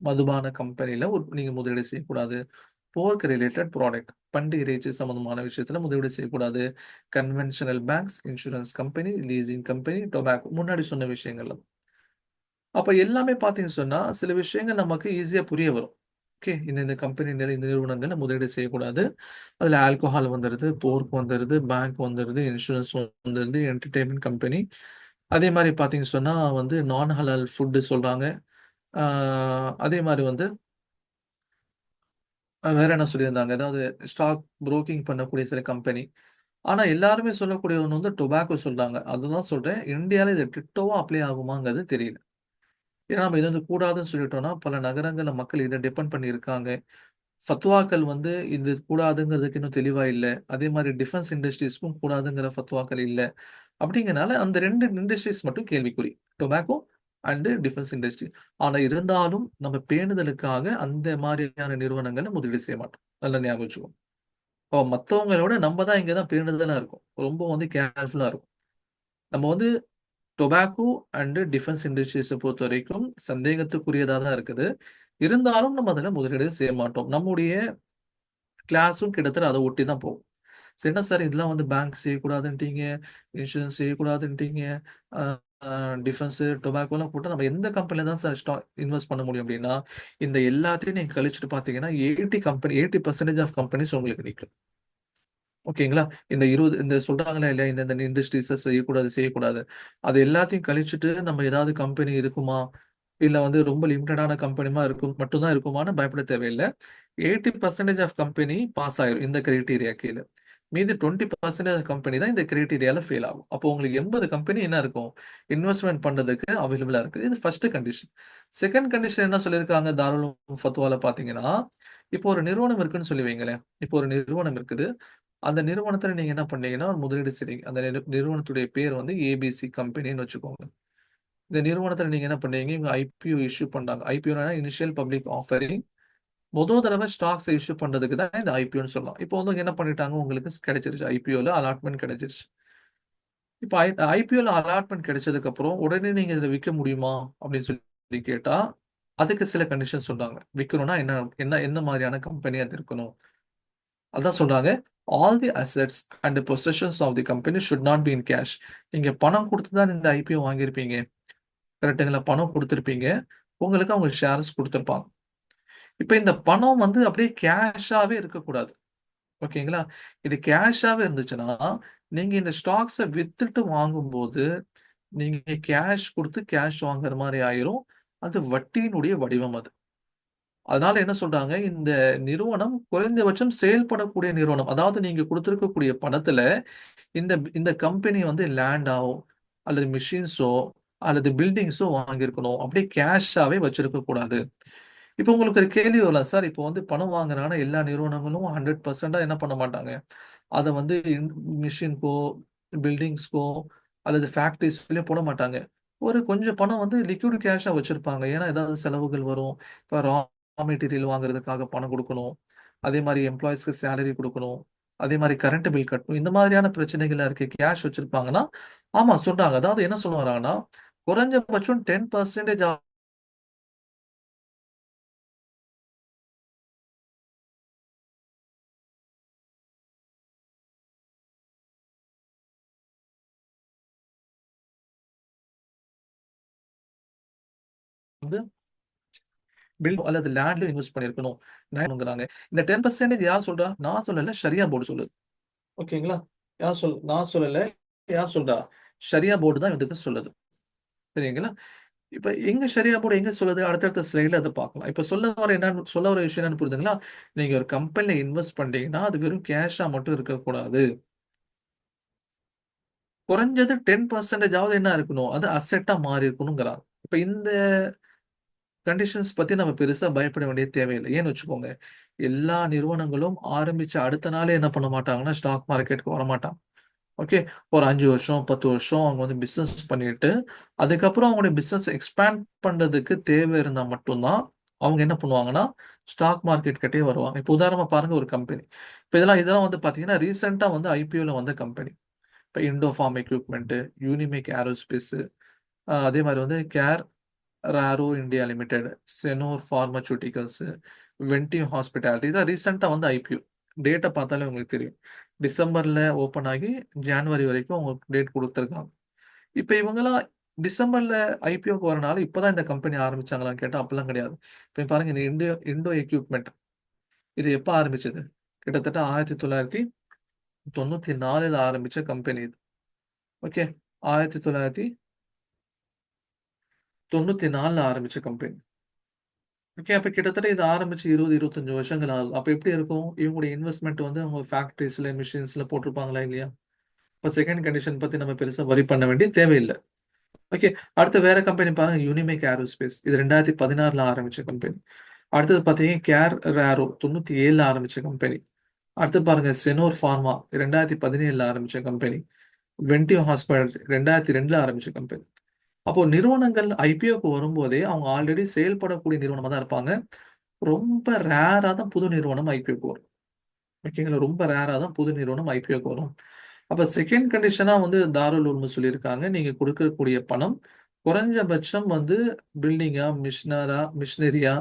மதுபான கம்பெனில நீங்க முதலீடு செய்யக்கூடாது. போர்க் ரிலேட்டட் ப்ராடக்ட். பன்றி இறைச்சி சம்பந்தமான விஷயத்துல முதலீடு செய்யக்கூடாது. Conventional banks, insurance company, leasing company, tobacco முன்னாடி சொன்ன விஷயங்கள். அப்ப எல்லாமே பார்த்தீங்கன்னு சொன்னா, சில விஷயங்கள் நமக்கு ஈஸியா புரிய வரும். ஓகே. இந்த கம்பெனி இந்த நிறுவனங்கள்ல முதலீடு செய்யக்கூடாது. அதுல ஆல்கோஹால் வந்துருது, போர்க் வந்துருது, பேங்க் வந்துருது, இன்சூரன்ஸ் வந்துருது, என்டர்டெயின்மென்ட் கம்பெனி. அதே மாரி பார்த்தீங்கன்னு சொன்னா வந்து நான் ஹலால் ஃபுட் சொல்றாங்க. ஆ அதே மாரி வந்து வேற என்ன சொல்லியிருந்தாங்க? அதாவது ஸ்டாக் புரோக்கிங் பண்ணக்கூடிய சில கம்பெனி. ஆனா எல்லாருமே சொல்லக்கூடிய ஒண்ணு வந்து டொபாக்கோ சொல்றாங்க. அதுதான் சொல்றேன். இந்தியால இது டிட்டோவா அப்ளை ஆகுமாங்கிறது தெரியல. ஏன்னா நம்ம இது வந்து கூடாதுன்னு சொல்லிட்டோம்னா, பல நகரங்கள்ல மக்கள் இத டிபெண்ட் பண்ணி இருக்காங்க. ஃபத்வாக்கள் வந்து இது கூடாதுங்கிறதுக்கு இன்னும் தெளிவா இல்ல. அதே மாரி டிஃபென்ஸ் இண்டஸ்ட்ரீஸ்க்கும் கூடாதுங்கிற ஃபத்வாக்கள் இல்ல. அப்படிங்கிறனால அந்த 2 இண்டஸ்ட்ரீஸ் மட்டும் கேள்விக்குறி. Tobacco and defence industry. ஆனா இருந்தாலும் நம்ம பேணுதலுக்காக அந்த மாரியான நிறுவனங்கள்ல முதலீடு செய்ய மாட்டோம். நல்லா ஞாபகம் வச்சுக்கோங்க. அப்ப மத்தவங்கள விட நம்ம தான் இங்க தான் பேணுதலா இருக்கோம். ரொம்ப வந்து கேர்ஃபுல்லா இருக்கும். நம்ம வந்து டொபாக்கோ அண்ட் டிஃபென்ஸ் இண்டஸ்ட்ரீஸ பொறுத்தவரைக்கும் சந்தேகத்துக்குரியதா தான் இருக்குது. இருந்தாலும் நம்ம அதில முதலீடு செய்ய மாட்டோம். நம்முடைய கிளாஸும் கிட்டத்தட்ட அத ஒட்டி தான் போகும். சரி என்ன சார் இதெல்லாம் வந்து பேங்க் செய்யக்கூடாதுன்ட்டீங்க, இன்சூரன்ஸ் செய்யக்கூடாதுன்ட்டீங்க, அ அ டிஃபென்ஸு, டொபாக்கோலாம் போட்டா நம்ம எந்த கம்பெனில தான் சார் இன்வெஸ்ட் பண்ண முடியும் அப்டின்னா, இந்த எல்லாத்தையும் நீங்க கழிச்சுட்டு பார்த்தீங்கன்னா, 80% ஆஃப் கம்பெனிஸ் உங்களுக்கு நிக்கும். ஓகேங்களா? இந்த சொல்றாங்களா இல்லையா, இந்த இந்த இண்டஸ்ட்ரீஸ செய்யக்கூடாது, செய்யக்கூடாது. அது எல்லாத்தையும் கழிச்சுட்டு நம்ம ஏதாவது கம்பெனி இருக்குமா? இல்ல வந்து ரொம்ப லிமிட்டடான கம்பெனிமா இருக்கும் மட்டும் தான் இருக்குமான்னு பயப்பட தேவையில்ல. 80% ஆஃப் கம்பெனி பாஸ் ஆயிரும் இந்த கிரைட்டீரியா கீழ. மீதி 20% கம்பெனி தான் இந்த கிரைட்டீரியால ஃபெயில் ஆகும். அப்போ உங்களுக்கு 80 கம்பெனி என்ன இருக்கும்? இன்வெஸ்ட்மென்ட் பண்றதுக்கு அவைலபிளா இருக்கு. இது ஃபர்ஸ்ட் கண்டிஷன். செகண்ட் கண்டிஷன் என்ன சொல்லியிருக்காங்க தாருல் ஃபத்வால பார்த்தீங்கன்னா, இப்போ ஒரு நிறுவனம் இருக்குன்னு சொல்லி வைங்களேன். இப்போ ஒரு நிறுவனம் இருக்குது. அந்த நிறுவனத்துல நீங்க என்ன பண்ணீங்கன்னா, ஒரு முதலீடு செய்றீங்க. அந்த நிறுவனத்துடைய பேர் வந்து ஏபிசி கம்பெனின்னு வச்சுக்கோங்க. இந்த நிறுவனத்துல நீங்க என்ன பண்ணீங்க, இவங்க ஐபிஓ இஷ்யூ பண்றாங்க. ஐபிஓனா இனிஷியல் பப்ளிக் ஆஃபரிங். முதல் தடவை ஸ்டாக்ஸ் இஷ்யூ பண்றதுக்கு தான் இந்த ஐபிஓன்னு சொல்லலாம். இப்போ வந்து என்ன பண்ணிட்டாங்க, உங்களுக்கு கிடைச்சிருச்சு. ஐபிஓல அலாட்மெண்ட் கிடைச்சிருச்சு. இப்போ ஐபிஓல அலாட்மெண்ட் கிடைச்சதுக்கு அப்புறம் உடனே நீங்க இதை விற்க முடியுமா அப்படின்னு சொல்லி கேட்டா, அதுக்கு சில கண்டிஷன் சொல்றாங்க. விற்கணும்னா என்ன என்ன எந்த மாதிரியான கம்பெனி அது இருக்கணும். அதான் சொல்றாங்க. All the assets and possessions of the company should not be in cash. நீங்க பணம் கொடுத்து தான் இந்த ஐபிஓ வாங்கியிருப்பீங்க. கரெக்ட்டுங்களா? பணம் கொடுத்துருப்பீங்க. உங்களுக்கு அவங்க ஷேர்ஸ் கொடுத்துருப்பாங்க. இப்ப இந்த பணம் வந்து அப்படியே கேஷாவே இருக்கக்கூடாது. ஓகேங்களா? இது கேஷாவே இருந்துச்சுன்னா, நீங்க இந்த ஸ்டாக்ஸ வித்துட்டு வாங்கும்போது, நீங்க கேஷ் குடுத்து கேஷ் வாங்குற மாரி ஆயிரும். அது வட்டியினுடைய வடிவம் அது. அதனால என்ன சொல்றாங்க, இந்த நிறுவனம் குறைந்தபட்சம் செயல்படக்கூடிய நிறுவனம். அதாவது நீங்க குடுத்திருக்கக்கூடிய பணத்துல இந்த இந்த கம்பெனி வந்து லேண்டாவோ அல்லது மிஷின்ஸோ அல்லது பில்டிங்ஸோ வாங்கியிருக்கணும். அப்படியே கேஷாவே வச்சிருக்க கூடாது. இப்போ உங்களுக்கு ஒரு கேள்வி வரலாம் சார். இப்போ வந்து பணம் வாங்குறாங்கன்னா எல்லா நிறுவனங்களும் 100% என்ன பண்ண மாட்டாங்க. அதை வந்து மிஷின்கோ பில்டிங்ஸ்க்கோ அல்லது ஃபேக்டரிஸ்லயோ போட மாட்டாங்க. ஒரு கொஞ்சம் பணம் வந்து லிக்விட் கேஷா வச்சிருப்பாங்க. ஏன்னா ஏதாவது செலவுகள் வரும். இப்போ ரா மெட்டீரியல் வாங்குறதுக்காக பணம் கொடுக்கணும். அதே மாதிரி எம்ப்ளாயிஸ்க்கு சேலரி கொடுக்கணும். அதே மாதிரி கரண்ட் பில் கட்டணும். இந்த மாதிரியான பிரச்சனைகள் இருக்கு. கேஷ் வச்சிருப்பாங்கன்னா, ஆமா சொல்றாங்க. அதாவது என்ன சொல்ல வராங்கன்னா, குறைஞ்சபட்சம் 10% வந்து பில் அல்லது லேண்ட்ல இன்வெஸ்ட் பண்ணியிருக்கணும். நான் இந்த 10% யார் சொல்றா? நான் சொல்லல. ஷரியா போர்டு சொல்லுது. ஓகேங்களா? நான் சொல்லல. யார் சொல்றா? ஷரியா போர்டு தான் இதுக்கு சொல்லுது. சரிங்களா? இப்ப எங்க ஷரியா போர்டு எங்க சொல்லுது? அடுத்தடுத்த ஸ்லைடுல அத பார்க்கலாம். இப்ப சொல்ல வர விஷயம் என்னன்னு புரியுதுங்களா? நீங்க ஒரு கம்பெனில இன்வெஸ்ட் பண்றீங்கன்னா, அது வெறும் கேஷா மட்டும் இருக்கக்கூடாது. குறைஞ்சது 10% ஆவது என்ன இருக்கணும்? அது அசெட்டா மாறி இருக்கணுங்கிறாங்க. இப்ப இந்த கண்டிஷன்ஸ் பத்தி நம்ம பெருசா பயப்பட வேண்டிய தேவையில்லை. ஏன்னு வச்சுக்கோங்க, எல்லா நிறுவனங்களும் ஆரம்பிச்ச அடுத்த நாளே என்ன பண்ண மாட்டாங்கன்னா, ஸ்டாக் மார்க்கெட்டுக்கு வரமாட்டாங்க. ஓகே. ஒரு 5 வருஷம், 10 வருஷம் அவங்க வந்து பிசினஸ் பண்ணிட்டு, அதுக்கப்புறம் அவங்களுடைய பிசினஸ் எக்ஸ்பேண்ட் பண்றதுக்கு தேவை இருந்தா மட்டும் தான், அவங்க என்ன பண்ணுவாங்கன்னா, ஸ்டாக் மார்க்கெட் கிட்டயே வருவாங்க. இப்போ உதாரணமா பாருங்க ஒரு கம்பெனி. இப்ப இதெல்லாம் வந்து பார்த்தீங்கன்னா, ரீசென்ட்டா வந்து ஐபிஓல வந்த கம்பெனி. இப்ப இண்டோஃபார்ம் எக்யூப்மென்ட், யூனிமேக் ஏரோஸ்பேஸ், அதே மாரி வந்து ராரோ இந்தியா லிமிடெட், செனோர் பார்மசூட்டிகல்ஸ், வென்டிவ் ஹாஸ்பிட்டாலிட்டி இதான் ரீசெண்டா வந்து ஐபிஓ. டேட்டை பார்த்தாலே உங்களுக்கு தெரியும். டிசம்பர்ல ஓப்பன் ஆகி ஜனவரி வரைக்கும் உங்களுக்கு டேட் கொடுத்துருக்காங்க. இப்போ இவங்கெல்லாம் டிசம்பர்ல ஐபிஓக்கு வரனால இப்பதான் இந்த கம்பெனி ஆரம்பிச்சாங்களான்னு கேட்டா அப்படிலாம் கிடையாது. இப்போ பாருங்க இந்த இண்டோ இண்டோ எக்யூப்மெண்ட் இது எப்போ ஆரம்பிச்சது? கிட்டத்தட்ட 1994ல ஆரம்பிச்ச கம்பெனி இது. ஓகே. 1994ல ஆரம்பிச்ச கம்பெனி. ஓகே. அப்ப கிட்டத்தட்ட இது ஆரம்பிச்சு 20, 25 வருஷங்கள் ஆகுது. அப்ப எப்படி இருக்கும்? இவங்களுடைய இன்வெஸ்ட்மென்ட் வந்து அவங்க ஃபேக்டரிஸ்ல, மிஷின்ஸ்ல போட்டிருப்பாங்களா இல்லையா? இப்ப செகண்ட் கண்டிஷன் பத்தி நம்ம பெருசா வரி பண்ண வேண்டிய தேவையில்ல. ஓகே. அடுத்து வேற கம்பெனி பாருங்க. யூனிமேக் ஏரோஸ்பேஸ். இது 2016ல ஆரம்பிச்ச கம்பெனி. அடுத்தது பாத்தீங்கன்னா ராரோ 97ல ஆரம்பிச்ச கம்பெனி. அடுத்து பாருங்க செனோர் ஃபார்மா 2017ல ஆரம்பிச்ச கம்பெனி. வென்டிவ் ஹாஸ்பிட்டல் 2002ல ஆரம்பிச்ச கம்பெனி. அப்போ நிறுவனங்கள் ஐபிஓக்கு வரும்போதே அவங்க ஆல்ரெடி செயல்படக்கூடிய நிறுவனமா தான் இருப்பாங்க. ரொம்ப ரேரா தான் புது நிறுவனம் ஐபிஓக்கு வரும். ஓகேங்களா? ரொம்ப ரேரா தான் புது நிறுவனம் ஐபிஓக்கு வரும். அப்ப செகண்ட் கண்டிஷனா வந்து தாருல் உல்ம் சொல்லியிருக்காங்க. நீங்க கொடுக்கக்கூடிய பணம் குறைஞ்சபட்சம் வந்து பில்டிங்கா, மிஷினரியா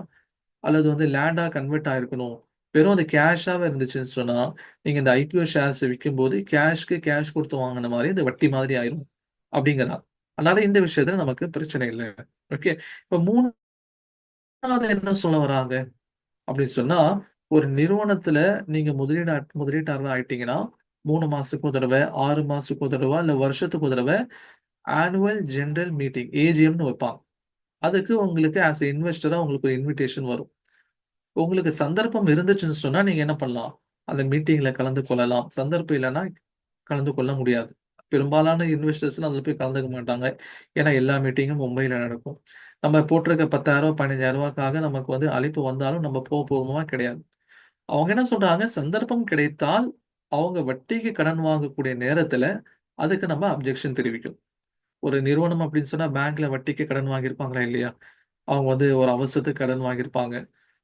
அல்லது வந்து லேண்டா கன்வெர்ட் ஆயிருக்கணும். வெறும் அது கேஷாவே இருந்துச்சுன்னு சொன்னா, நீங்க இந்த ஐபிஓ ஷேர்ஸ் விக்கும்போது கேஷ்க்கு கேஷ் கொடுத்து வாங்குன மாரி இந்த வட்டி மாதிரி ஆயிரும். அப்படிங்கிறாங்க. அதனால இந்த விஷயத்துல நமக்கு பிரச்சனை இல்ல. ஓகே. இப்ப 3வது என்ன சொல்ல வராங்க அப்படின்னு சொன்னா, ஒரு நிறுவனத்துல நீங்க முதலீட்டாளரா ஆயிட்டீங்கன்னா, 3 மாசத்துக்கு ஒரு தடவை, 6 மாசத்துக்கு ஒரு தடவை, இல்ல வருஷத்துக்கு ஒரு தடவை ஆனுவல் ஜெனரல் மீட்டிங் ஏஜிஎம்னு வைப்பாங்க. அதுக்கு உங்களுக்கு ஆஸ் எ இன்வெஸ்டரா உங்களுக்கு ஒரு இன்விடேஷன் வரும். உங்களுக்கு சந்தர்ப்பம் இருந்துச்சுன்னு சொன்னா நீங்க என்ன பண்ணலாம்? அந்த மீட்டிங்ல கலந்து கொள்ளலாம். சந்தர்ப்பம் இல்லைன்னா கலந்து கொள்ள முடியாது. பெரும்பாலான இன்வெஸ்டர்ஸ்லாம் அதில் போய் கலந்துக்க மாட்டாங்க. ஏன்னா எல்லா மீட்டிங்கும் மும்பையில் நடக்கும். நம்ம போட்டிருக்க 10,000 15,000க்காக நமக்கு வந்து அழைப்பு வந்தாலும் நம்ம போகுமா கிடையாது. அவங்க என்ன சொல்றாங்க, சந்தர்ப்பம் கிடைத்தால் அவங்க வட்டிக்கு கடன் வாங்கக்கூடிய நேரத்துல அதுக்கு நம்ம அப்ஜெக்ஷன் தெரிவிக்கும். ஒரு நிறுவனம் அப்படின்னு சொன்னா பேங்க்ல வட்டிக்கு கடன் வாங்கியிருப்பாங்களா இல்லையா? அவங்க வந்து ஒரு அவசரத்துக்கு கடன் வாங்கியிருப்பாங்க.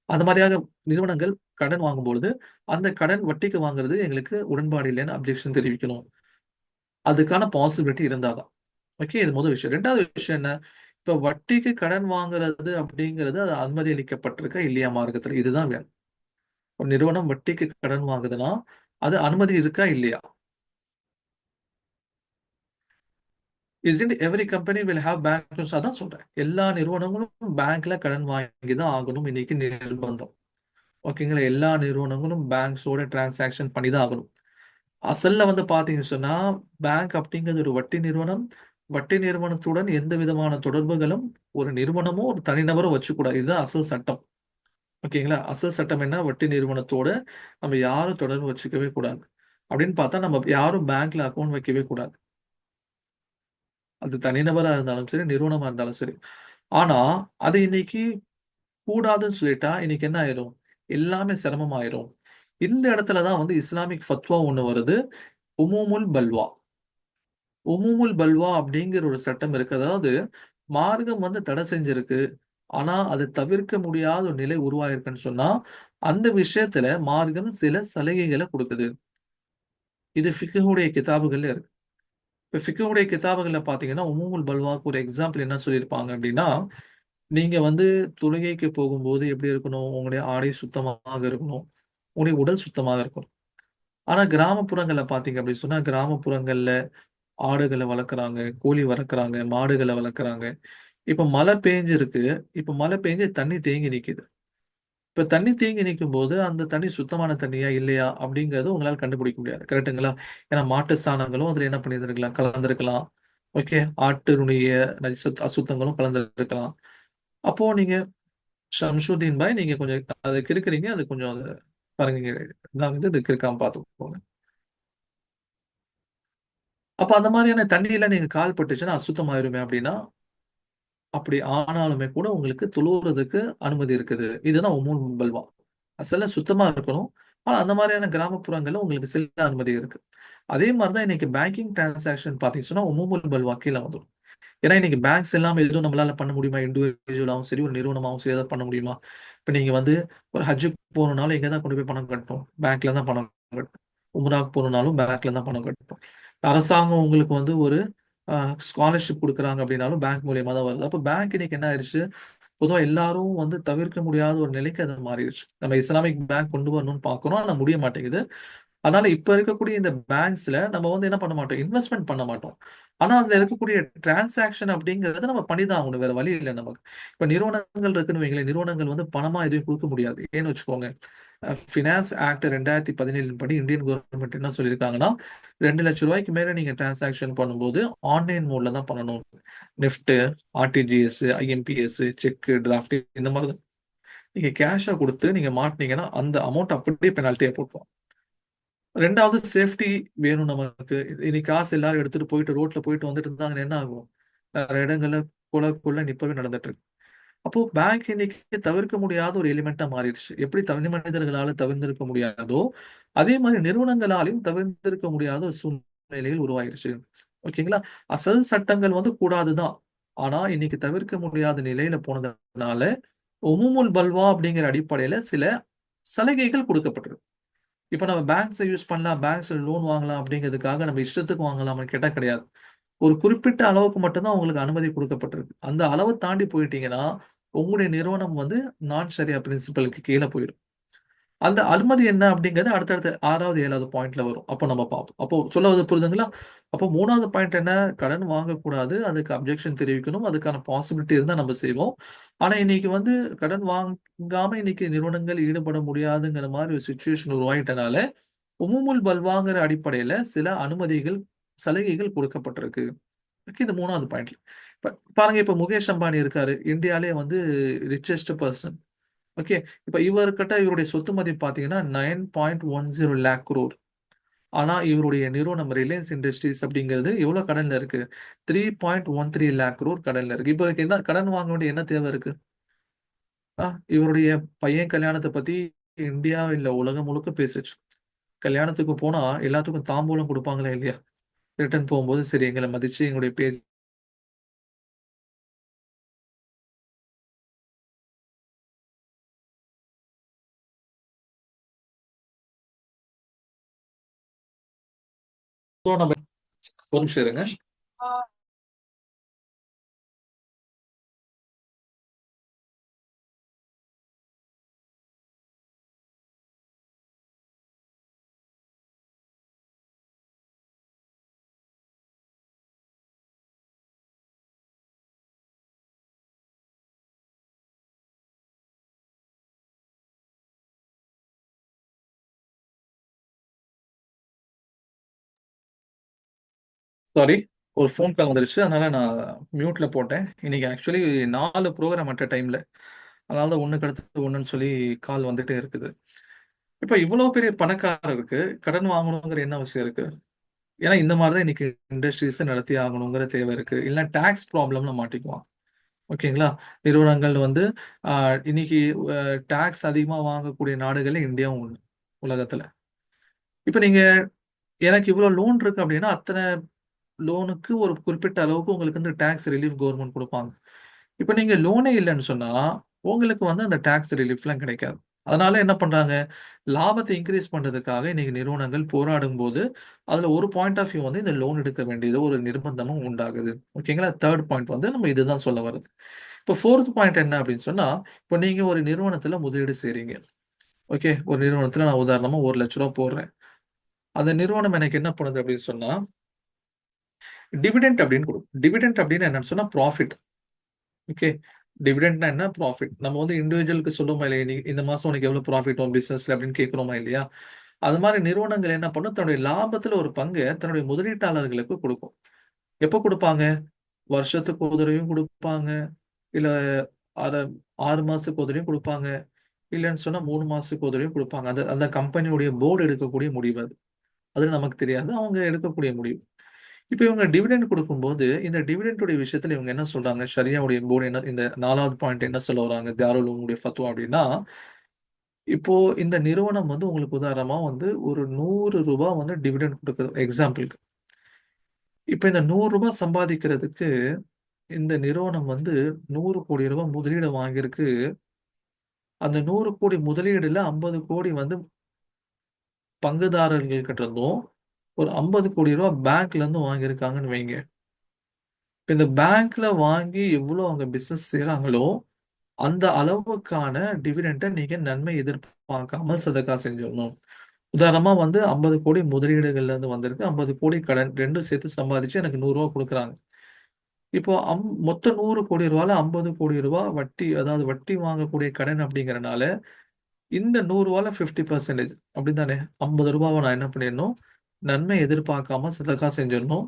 அந்த மாதிரியாக நிறுவனங்கள் கடன் வாங்கும்பொழுது அந்த கடன் வட்டிக்கு வாங்குறது எங்களுக்கு உடன்பாடு இல்லைன்னு அப்ஜெக்ஷன் தெரிவிக்கணும். அதுக்கான பாசிபிலிட்டி இருந்தாதான். ஓகே, இது முதல் விஷயம். ரெண்டாவது விஷயம் என்ன? இப்ப வட்டிக்கு கடன் வாங்குறது அப்படிங்கிறது அது அனுமதி அளிக்கப்பட்டிருக்கா இல்லையா மார்க்கத்துல? இதுதான் வேணும். ஒரு நிறுவனம் வட்டிக்கு கடன் வாங்குதுன்னா அது அனுமதி இருக்கா இல்லையா? Isn't every company will have bank. அதான் சொல்றேன், எல்லா நிறுவனங்களும் பேங்க்ல கடன் வாங்கி தான் ஆகணும் இன்னைக்கு நிர்பந்தம். ஓகேங்களா? எல்லா நிறுவனங்களும் பேங்க்ஸோட டிரான்சாக்ஷன் பண்ணி தான் ஆகணும். அசல்ல வந்து பாத்தீங்கன்னு சொன்னா பேங்க் அப்படிங்கிறது ஒரு வட்டி நிறுவனம். வட்டி நிறுவனத்துடன் எந்த விதமான தொடர்புகளும் ஒரு நிறுவனமோ ஒரு தனிநபரோ வச்சுக்கூடாது. இதுதான் அசல் சட்டம். ஓகேங்களா? அசல் சட்டம் என்ன? வட்டி நிறுவனத்தோட நம்ம யாரும் தொடர்பு வச்சுக்கவே கூடாது. அப்படின்னு பார்த்தா நம்ம யாரும் பேங்க்ல அக்கௌண்ட் வைக்கவே கூடாது. அது தனிநபரா இருந்தாலும் சரி, நிறுவனமா இருந்தாலும் சரி. ஆனா அது இன்னைக்கு கூடாதுன்னு சொல்லிட்டா இன்னைக்கு என்ன ஆயிரும்? எல்லாமே சிரமமாயிரும். இந்த இடத்துல தான் வந்து இஸ்லாமிக் ஃபத்வா ஒண்ணு வருது. உமூமுல் பல்வா. உமூமுல் பல்வா அப்படிங்கிற ஒரு சட்டம் இருக்கு. அதாவது மார்க்கம் வந்து தடை செஞ்சிருக்கு. ஆனா அது தவிர்க்க முடியாத ஒரு நிலை உருவாயிருக்குன்னு சொன்னா அந்த விஷயத்துல மார்க்கம் சில சலுகைகளை கொடுக்குது. இது ஃபிக்ஹுடைய கிதாபுகள்ல இருக்கு. இப்ப ஃபிக்ஹுடைய கிதாபுகள்ல பாத்தீங்கன்னா உமூமுல் பல்வாக்கு ஒரு எக்ஸாம்பிள் என்ன சொல்லியிருப்பாங்க அப்படின்னா, நீங்க வந்து தொழுகைக்கு போகும்போது எப்படி இருக்கணும்? உங்களுடைய ஆடை சுத்தமாக இருக்கணும். உங்களுடைய உடல் சுத்தமாக இருக்கணும். ஆனா கிராமப்புறங்கள்ல பாத்தீங்க அப்படின்னு சொன்னா கிராமப்புறங்கள்ல ஆடுகளை வளர்க்குறாங்க, கோழி வளர்க்குறாங்க, மாடுகளை வளர்க்குறாங்க. இப்ப மழை பெஞ்சிருக்கு. இப்ப மழை பெஞ்சு தண்ணி தேங்கி நிக்குது. இப்ப தண்ணி தேங்கி நிக்கும்போது அந்த தண்ணி சுத்தமான தண்ணியா இல்லையா அப்படிங்கறது உங்களால கண்டுபிடிக்க முடியாது. கரெக்ட்டுங்களா? ஏன்னா மாட்டு சாணங்களும் அதுல என்ன பண்ணியிருந்திருக்கலாம், கலந்திருக்கலாம். ஓகே, ஆட்டினுடைய அசுத்தங்களும் கலந்திருக்கலாம். அப்போ நீங்க ஷம்சுதீன் பாய் நீங்க கொஞ்சம் அதை கிறுக்குறீங்க. அது கொஞ்சம் அதை பாருங்க, நான் வந்து இது கிறுக்காம பார்த்துக்கோங்க. அப்ப அந்த மாதிரியான தண்ணியில நீங்க கால் பட்டுச்சுன்னா அசுத்தமாயிருமே அப்படின்னா, அப்படி ஆனாலுமே கூட உங்களுக்கு துளுவுறதுக்கு அனுமதி இருக்குது. இதுதான் உமூல் பல்வா. அசல்ல சுத்தமா இருக்கணும். ஆனா அந்த மாதிரியான கிராமப்புறங்கள்ல உங்களுக்கு சில அனுமதி இருக்கு. அதே மாதிரி தான் இன்னைக்கு பேங்கிங் டிரான்சாக்ஷன் பார்த்தீங்கன்னா உமூமுல் பல்வா கீழ வந்துரும். ஏன்னா இன்னைக்கு பேங்க்ஸ் எல்லாம் எதுவும் நம்மளால பண்ண முடியுமா? இண்டிவிஜுவலாவும் சரி, ஒரு நிறுவனமாவும் சரி ஏதாவது பண்ண முடியுமா? இப்ப நீங்க வந்து ஒரு ஹஜ்ஜுக்கு போகணும்னாலும் எங்க தான் கொண்டு போய் பணம் கட்டணும்? பேங்க்ல தான் பணம் கட்டணும். உம்ராக்கு போகணும்னாலும் பேங்க்ல தான் பணம் கட்டணும். அரசாங்கம் உங்களுக்கு வந்து ஒரு ஸ்காலர்ஷிப் குடுக்குறாங்க அப்படின்னாலும் பேங்க் மூலியமா தான் வருது. அப்ப பேங்க் இன்னைக்கு என்ன ஆயிடுச்சு? பொதுவா எல்லாரும் வந்து தவிர்க்க முடியாத ஒரு நிலைக்கு அது மாறிடுச்சு. நம்ம இஸ்லாமிக் பேங்க் கொண்டு வரணும்னு பார்க்கிறோம். ஆனா முடிய மாட்டேங்குது. அதனால இப்ப இருக்கக்கூடிய இந்த பேங்க்ஸ்ல நம்ம வந்து என்ன பண்ண மாட்டோம்? இன்வெஸ்ட்மென்ட் பண்ண மாட்டோம். ஆனா அதுல இருக்கக்கூடிய டிரான்சாக்ஷன் அப்படிங்கறத நம்ம பண்ணிதான் ஆகணும். வேற வழி இல்லை நமக்கு. இப்ப நிறுவனங்கள் இருக்குன்னு வைங்களேன். நிறுவனங்கள் வந்து பணமா எதுவும் கொடுக்க முடியாது. ஏன்னு வச்சுக்கோங்க. ஃபினான்ஸ் ஆக்ட் 2017 படி இந்தியன் கவர்மெண்ட் என்ன சொல்லியிருக்காங்கன்னா, 2 லட்சம் ரூபாய்க்கு மேல நீங்க டிரான்சாக்ஷன் பண்ணும்போது ஆன்லைன் மோட்ல தான் பண்ணணும். NEFT, RTGS, IMPS, check, draft இந்த மாதிரி தான். நீங்க கேஷா கொடுத்து நீங்க மாட்டினீங்கன்னா அந்த அமௌண்ட் அப்படியே பெனால்ட்டியா போட்டுரும். ரெண்டாவது சேஃப்டி வேணும் நமக்கு. இன்னைக்கு காசு எல்லாரும் எடுத்துட்டு போயிட்டு ரோட்ல போயிட்டு வந்துட்டு இருந்தாங்கன்னா என்ன ஆகும்? நிறைய இடங்கள்ல கொலை நிப்பவே நடந்துட்டு இருக்கு. அப்போ பேங்க் இன்னைக்கு தவிர்க்க முடியாத ஒரு எலிமெண்டா மாறிடுச்சு. எப்படி தனி மனிதர்களால தவிர்த்திருக்க முடியாதோ அதே மாதிரி நிறுவனங்களாலையும் தவிர்த்திருக்க முடியாத ஒரு சூழ்நிலைகள் உருவாயிருச்சு. ஓகேங்களா? அசல் சட்டங்கள் வந்து கூடாதுதான். ஆனா இன்னைக்கு தவிர்க்க முடியாத நிலையில போனதுனால உமுமுல் பல்வா அப்படிங்கிற அடிப்படையில சில சலுகைகள் கொடுக்கப்பட்டிருக்கு. இப்ப நம்ம பேங்க்ஸை யூஸ் பண்ணலாம், பேங்க்ஸ்ல லோன் வாங்கலாம் அப்படிங்கிறதுக்காக நம்ம இஷ்டத்துக்கு வாங்கலாம்னு கேட்டா கிடையாது. ஒரு குறிப்பிட்ட அளவுக்கு மட்டும்தான் உங்களுக்கு அனுமதி கொடுக்கப்பட்டிருக்கு. அந்த அளவை தாண்டி போயிட்டீங்கன்னா உங்களுடைய நிறுவனம் வந்து நான் ஷரியா பிரின்சிபலுக்கு கீழே போயிடும். அந்த அனுமதி என்ன அப்படிங்கிறது அடுத்தடுத்த 6வது 7வது பாயிண்ட்ல வரும். அப்போ நம்ம பார்ப்போம். அப்போ சொல்ல வருது புரியுதுங்களா? அப்போ 3வது பாயிண்ட் என்ன? கடன் வாங்கக்கூடாது. அதுக்கு அப்ஜெக்ஷன் தெரிவிக்கணும். அதுக்கான பாசிபிலிட்டி இருந்தா நம்ம செய்வோம். ஆனா இன்னைக்கு வந்து கடன் வாங்காம இன்னைக்கு நிறுவனங்கள் ஈடுபட முடியாதுங்கிற மாதிரி ஒரு சுச்சுவேஷன் உருவாயிட்டனால உமுமுல் பல்வாங்கிற அடிப்படையில சில அனுமதிகள், சலுகைகள் கொடுக்கப்பட்டிருக்கு. ஓகே, இது 3வது பாயிண்ட். இப்ப பாருங்க, இப்ப முகேஷ் அம்பானி இருக்காரு. இந்தியாலே வந்து ரிச்சஸ்ட் பர்சன். ஓகே. இப்ப இவர்கிட்ட இவருடைய சொத்து மதிப்பு பாத்தீங்கன்னா 9.10 லேக் crore. ஆனா இவருடைய நிறுவனம் ரிலையன்ஸ் இண்டஸ்ட்ரீஸ் அப்படிங்கிறது எவ்வளவு கடன்ல இருக்கு? 3.13 லேக் crore கடன்ல இருக்கு. இப்ப இவருக்கு என்ன கடன் வாங்க வேண்டிய என்ன தேவை இருக்கு? ஆ, இவருடைய பையன் கல்யாணத்தை பத்தி இந்தியா இல்ல உலகம் முழுக்க பேசுச்சு. கல்யாணத்துக்கு போனா எல்லாத்துக்கும் தாம்பூலம் கொடுப்பாங்களா இல்லையா? ரிட்டர்ன் போகும்போது சரி எங்களை மதிச்சு எங்களுடைய பேஜ் நம்ம ஒரு நிமிஷம் இருங்க. சாரி, ஒரு ஃபோன் கால் வந்துருச்சு, அதனால நான் மியூட்ல போட்டேன். இன்னைக்கு ஆக்சுவலி 4 ப்ரோக்ராம் அட் டைம்ல, அதனால தான் ஒண்ணுக்கு அடுத்து ஒண்ணுன்னு சொல்லி கால் வந்துட்டே இருக்குது. இப்ப இவ்வளவு பெரிய பணக்காரருக்கு கடன் வாங்கணுங்கிற என்ன அவசியம் இருக்கு? ஏன்னா இந்த மாதிரி தான் இன்னைக்கு இண்டஸ்ட்ரீஸ் நடத்தி ஆகணுங்கிற தேவை இருக்கு. இல்ல டாக்ஸ் ப்ராப்ளம்ல மாட்டிக்குவான். ஓகேங்களா? நிறுவனங்கள் வந்து இன்னைக்கு டாக்ஸ் அதிகமா வாங்கக்கூடிய நாடுகள்ல இந்தியாவும் ஒண்ணு உலகத்துல. இப்ப நீங்க எனக்கு இவ்வளவு லோன் இருக்கு அப்படின்னா அத்தனை லோனுக்கு ஒரு குறிப்பிட்ட அளவுக்கு உங்களுக்கு வந்து டாக்ஸ் ரிலீஃப் கவர்மெண்ட் கொடுப்பாங்க. இப்ப நீங்க லோனே இல்லைன்னு சொன்னா உங்களுக்கு வந்து அந்த டாக்ஸ் ரிலீஃப்லாம் கிடைக்காது. அதனால என்ன பண்றாங்க? லாபத்தை இன்க்ரீஸ் பண்றதுக்காக இன்னைக்கு நிறுவனங்கள் போராடும் போது அதுல ஒரு பாயிண்ட் ஆஃப் வியூ வந்து இந்த லோன் எடுக்க வேண்டியது ஒரு நிர்பந்தமும் உண்டாகுது. ஓகேங்களா? தேர்ட் பாயிண்ட் வந்து நம்ம இதுதான் சொல்ல வருது. இப்போ ஃபோர்த் பாயிண்ட் என்ன அப்படின்னு சொன்னா, இப்போ நீங்க ஒரு நிறுவனத்துல முதலீடு செய்றீங்க. ஓகே, ஒரு நிறுவனத்துல நான் உதாரணமா 1 லட்ச ரூபா போடுறேன். அந்த நிறுவனம் எனக்கு என்ன பண்ணுது அப்படின்னு சொன்னா டிவிடெண்ட் அப்படின்னு கொடுக்கும். டிவிடெண்ட் அப்படின்னு என்னன்னு சொன்னா ப்ராஃபிட். ஓகே. டிவிடெண்ட்னா என்ன? ப்ராஃபிட். நம்ம வந்து இண்டிவிஜுவலுக்கு சொல்லுவோமா இல்லையா, இந்த மாசம் உனக்கு எவ்வளவு ப்ராஃபிட் உன் பிசினஸ்ல அப்படின்னு கேட்கிறோமா இல்லையா? அது மாதிரி நிறுவனங்கள் என்ன பண்ணும்? தன்னுடைய லாபத்துல ஒரு பங்கை தன்னுடைய முதலீட்டாளர்களுக்கு கொடுக்கும். எப்போ கொடுப்பாங்க? வருஷத்துக்கு ஒரு தடவையும் கொடுப்பாங்க, இல்ல அரை 6 மாசத்துக்கு ஒரு தடவையும் கொடுப்பாங்க, இல்லைன்னு சொன்னா 3 மாசத்துக்கு ஒரு தடவையும் கொடுப்பாங்க. அது அந்த கம்பெனியுடைய போர்டு எடுக்கக்கூடிய முடிவு அது. அது நமக்கு தெரியாது, அவங்க எடுக்கக்கூடிய முடிவு. இப்ப இவங்க டிவிடெண்ட் கொடுக்கும்போது இந்த டிவிடெண்டுடைய விஷயத்துல இவங்க என்ன சொல்றாங்க? ஷரியாவுடைய போர்டு என்ன இந்த 4வது பாயிண்ட் என்ன சொல்ல வராங்க? தாருல் உலூமுடைய ஃபத்வா அப்படின்னா, இப்போ இந்த நிறுவனம் வந்து உங்களுக்கு உதாரணமா வந்து ஒரு 100 ரூபாய் வந்து டிவிடெண்ட் கொடுக்குது எக்ஸாம்பிளுக்கு. இப்ப இந்த 100 ரூபாய் சம்பாதிக்கிறதுக்கு இந்த நிறுவனம் வந்து 100 கோடி ரூபாய் முதலீடு வாங்கியிருக்கு. அந்த 100 கோடி முதலீடுல 50 கோடி வந்து பங்குதாரர்கள் கிட்ட இருந்தும் ஒரு 50 கோடி ரூபாய் பேங்க்ல இருந்து வாங்கியிருக்காங்கன்னு வைங்க. இப்ப இந்த பேங்க்ல வாங்கி எவ்வளவு அவங்க பிசினஸ் செய்யறாங்களோ அந்த அளவுக்கான டிவிடெண்டை நீங்க நன்மை எதிர்பார்க்காமல் சதக்கா செஞ்சிடணும். உதாரணமா வந்து 50 கோடி முதலீடுகள்ல இருந்து வந்திருக்கு, 50 கோடி கடன், ரெண்டும் சேர்த்து சம்பாதிச்சு எனக்கு 100 ரூபாய் கொடுக்குறாங்க. இப்போ மொத்தம் 100 கோடி ரூபாயில 50 கோடி ரூபாய் வட்டி, அதாவது வட்டி வாங்கக்கூடிய கடன் அப்படிங்கறனால இந்த 100 ரூபாயில 50% அப்படித்தானே? 50 ரூபாவை நான் என்ன பண்ணிடணும்? நன்மை எதிர்பார்க்காம சதக்கா செஞ்சிடணும்.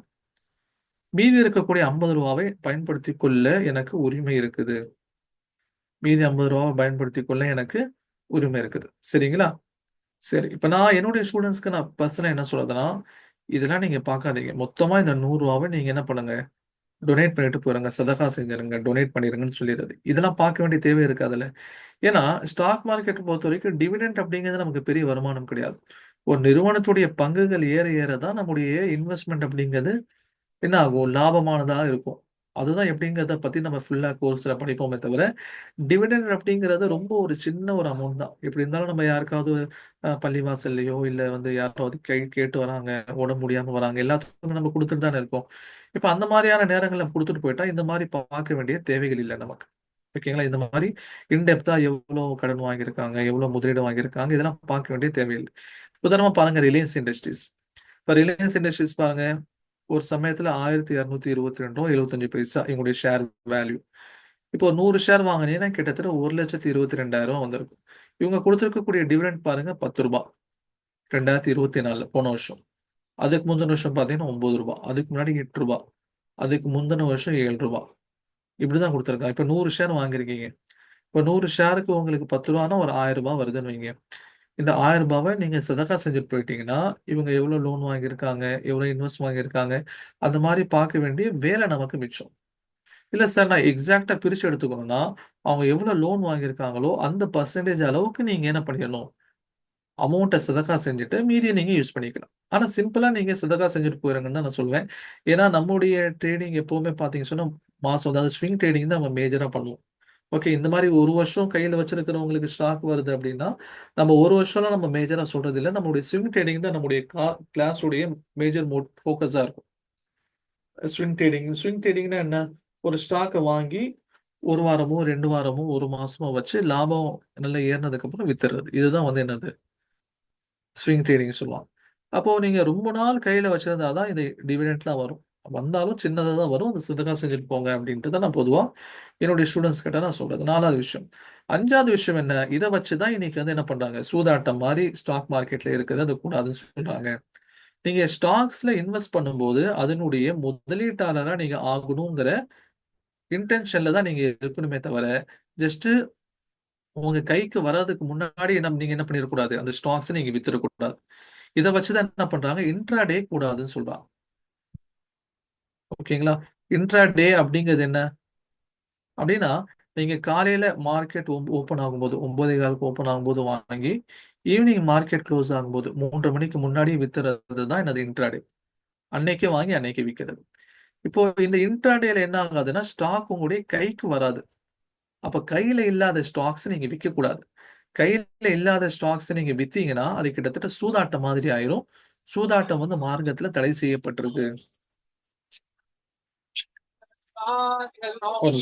மீதி இருக்கக்கூடிய 50 ரூபாவை பயன்படுத்தி கொள்ள எனக்கு உரிமை இருக்குது. மீதி 50 ரூபாவை பயன்படுத்தி கொள்ள எனக்கு உரிமை இருக்குது. சரிங்களா? சரி. இப்ப நான் என்னுடைய ஸ்டூடெண்ட்ஸ்க்கு நான் பர்சனலா என்ன சொல்றதுன்னா, இதெல்லாம் நீங்க பார்க்காதீங்க. மொத்தமா இந்த 100 ரூபாவை நீங்க என்ன பண்ணுங்க? டொனேட் பண்ணிட்டு போயிருங்க. சதகா செஞ்சிருங்க. டொனேட் பண்ணிருங்கன்னு சொல்லிடுறது. இதெல்லாம் பார்க்க வேண்டிய தேவை இருக்காதுல்ல. ஏன்னா ஸ்டாக் மார்க்கெட் பொறுத்த வரைக்கும் டிவிடெண்ட் அப்படிங்கிறது நமக்கு பெரிய வருமானம் கிடையாது. ஒரு நிறுவனத்துடைய பங்குகள் ஏற ஏற தான் நம்முடைய இன்வெஸ்ட்மெண்ட் அப்படிங்கிறது என்ன ஆகும்? லாபமானதா இருக்கும். அதுதான் எப்படிங்கிறத பத்தி நம்ம ஃபுல்லா கோர்ஸ்ல படிப்போமே தவிர, டிவிடெண்ட் அப்படிங்கிறது ரொம்ப ஒரு சின்ன ஒரு அமௌண்ட் தான். எப்படி இருந்தாலும் நம்ம யாருக்காவது பள்ளிவாசல்லையோ இல்ல வந்து யாராவது கேட்டு வராங்க, உடம்பு முடியாம வராங்க, எல்லாத்துக்குமே நம்ம கொடுத்துட்டு தானே இருக்கோம். இப்ப அந்த மாதிரியான நேரங்கள்ல நம்ம கொடுத்துட்டு போயிட்டா இந்த மாதிரி பார்க்க வேண்டிய தேவைகள் இல்லை நமக்கு. ஓகேங்களா? இந்த மாதிரி இன்டெப்தா எவ்வளவு கடன் வாங்கியிருக்காங்க, எவ்வளவு முதலீடு வாங்கியிருக்காங்க, இதெல்லாம் பார்க்க வேண்டிய தேவையில்லை. உதாரணமா பாருங்க, ரிலையன்ஸ் இண்டஸ்ட்ரீஸ். இப்ப ரிலையன்ஸ் இண்டஸ்ட்ரீஸ் பாருங்க, ஒரு சமயத்துல 1222.75 இவங்களுடைய ஷேர் வேல்யூ. இப்போ 100 ஷேர் வாங்கினீங்கன்னா கிட்டத்தட்ட 1,22,000 வந்திருக்கும். இவங்க கொடுத்திருக்கக்கூடிய டிவிடெண்ட் பாருங்க 10 ரூபாய். 2024 போன வருஷம். அதுக்கு முந்தின வருஷம் பார்த்தீங்கன்னா 9 ரூபாய், அதுக்கு முன்னாடி 8 ரூபாய், அதுக்கு முந்தின வருஷம் 7 ரூபாய். இப்படிதான் கொடுத்துருக்காங்க. இப்போ 100 ஷேர் வாங்கியிருக்கீங்க. இப்போ 100 ஷேருக்கு உங்களுக்கு 10 ரூபான்னா ஒரு 1000 ரூபாய் வருதுன்னு வைங்க. இந்த 1000 ரூபாவை நீங்க சதக்கா செஞ்சுட்டு போயிட்டீங்கன்னா இவங்க எவ்வளவு லோன் வாங்கியிருக்காங்க, எவ்வளவு இன்வெஸ்ட் வாங்கியிருக்காங்க, அந்த மாதிரி பார்க்க வேண்டிய வேலை நமக்கு மிச்சம். இல்ல சார், நான் எக்ஸாக்டா பிரிச்சு எடுத்துக்கணும்னா அவங்க எவ்வளவு லோன் வாங்கியிருக்காங்களோ அந்த பர்சன்டேஜ் அளவுக்கு நீங்க என்ன பண்ணிடணும், அமௌண்ட்டை சதக்கா செஞ்சுட்டு மீதியை நீங்க யூஸ் பண்ணிக்கலாம். ஆனா சிம்பிளா நீங்க சதக்கா செஞ்சுட்டு போயிருங்கன்னு தான் நான் சொல்லுவேன். ஏன்னா நம்முடைய ட்ரேடிங் எப்பவுமே பாத்தீங்க சொன்னா மாசம், அதாவது ஸ்விங் ட்ரேடிங் தான் நம்ம மேஜரா பண்ணுவோம். ஓகே, இந்த மாதிரி ஒரு வருஷம் கையில வச்சிருக்கிறவங்களுக்கு ஸ்டாக் வருது அப்படின்னா நம்ம ஒரு வருஷம்லாம் நம்ம மேஜரா சொல்றது இல்லை. நம்மளுடைய ஸ்விங் ட்ரேடிங் தான் நம்முடைய கிளாஸுடைய மேஜர் மோட் ஃபோக்கஸா இருக்கும். ஸ்விங் ட்ரேடிங்னா என்ன? ஒரு ஸ்டாக்கை வாங்கி ஒரு வாரமோ 2 வாரமோ 1 மாசமோ வச்சு லாபம் நல்லா ஏறினதுக்கு அப்புறம் வித்துறது, இதுதான் வந்து என்னது ஸ்விங் ட்ரேடிங் சொல்லுவாங்க. அப்போ நீங்க ரொம்ப நாள் கையில வச்சிருந்தாதான் இது டிவிடெண்ட்லாம் வரும். வந்தாலும் சின்னதாக தான் வரும். அது சின்னதாக செஞ்சுட்டு போங்க அப்படின்ட்டு தான் நான் பொதுவா என்னுடைய ஸ்டூடெண்ட்ஸ் கிட்ட நான் சொல்றது. 4வது விஷயம். 5வது விஷயம் என்ன? இதை வச்சு தான் இன்னைக்கு வந்து என்ன பண்றாங்க, சூதாட்டம் மாதிரி ஸ்டாக் மார்க்கெட்ல இருக்குது, அது கூடாதுன்னு சொல்றாங்க. நீங்க ஸ்டாக்ஸ்ல இன்வெஸ்ட் பண்ணும்போது அதனுடைய முதலீட்டாளரா நீங்க ஆகணுங்கிற இன்டென்ஷன்ல தான் நீங்க இருக்கணுமே தவிர, ஜஸ்ட் உங்க கைக்கு வர்றதுக்கு முன்னாடி நீங்க என்ன பண்ணிடக்கூடாது, அந்த ஸ்டாக்ஸ் நீங்க வித்துடக்கூடாது. இதை வச்சுதான் என்ன பண்றாங்க, இன்ட்ராடே கூடாதுன்னு சொல்றாங்க. ஓகேங்களா? இன்ட்ராடே அப்படிங்கிறது என்ன அப்படின்னா, நீங்க காலையில மார்க்கெட் ஓப்பன் ஆகும்போது 9:15 ஓப்பன் ஆகும்போது வாங்கி ஈவினிங் மார்க்கெட் க்ளோஸ் ஆகும்போது 3:30 மணிக்கு முன்னாடி வித்துறது தான் என்னது இன்ட்ராடே. அன்னைக்கே வாங்கி அன்னைக்கே விற்கிறது. இப்போ இந்த இன்ட்ராடேல என்ன ஆகாதுன்னா ஸ்டாக் உங்களுடைய கைக்கு வராது. அப்ப கையில இல்லாத ஸ்டாக்ஸ் நீங்க விற்க கூடாது. கையில இல்லாத ஸ்டாக்ஸ் நீங்க வித்தீங்கன்னா அது கிட்டத்தட்ட சூதாட்டம் மாதிரி ஆயிரும். சூதாட்டம் வந்து மார்க்கத்துல தடை செய்யப்பட்டிருக்கு. ஒரு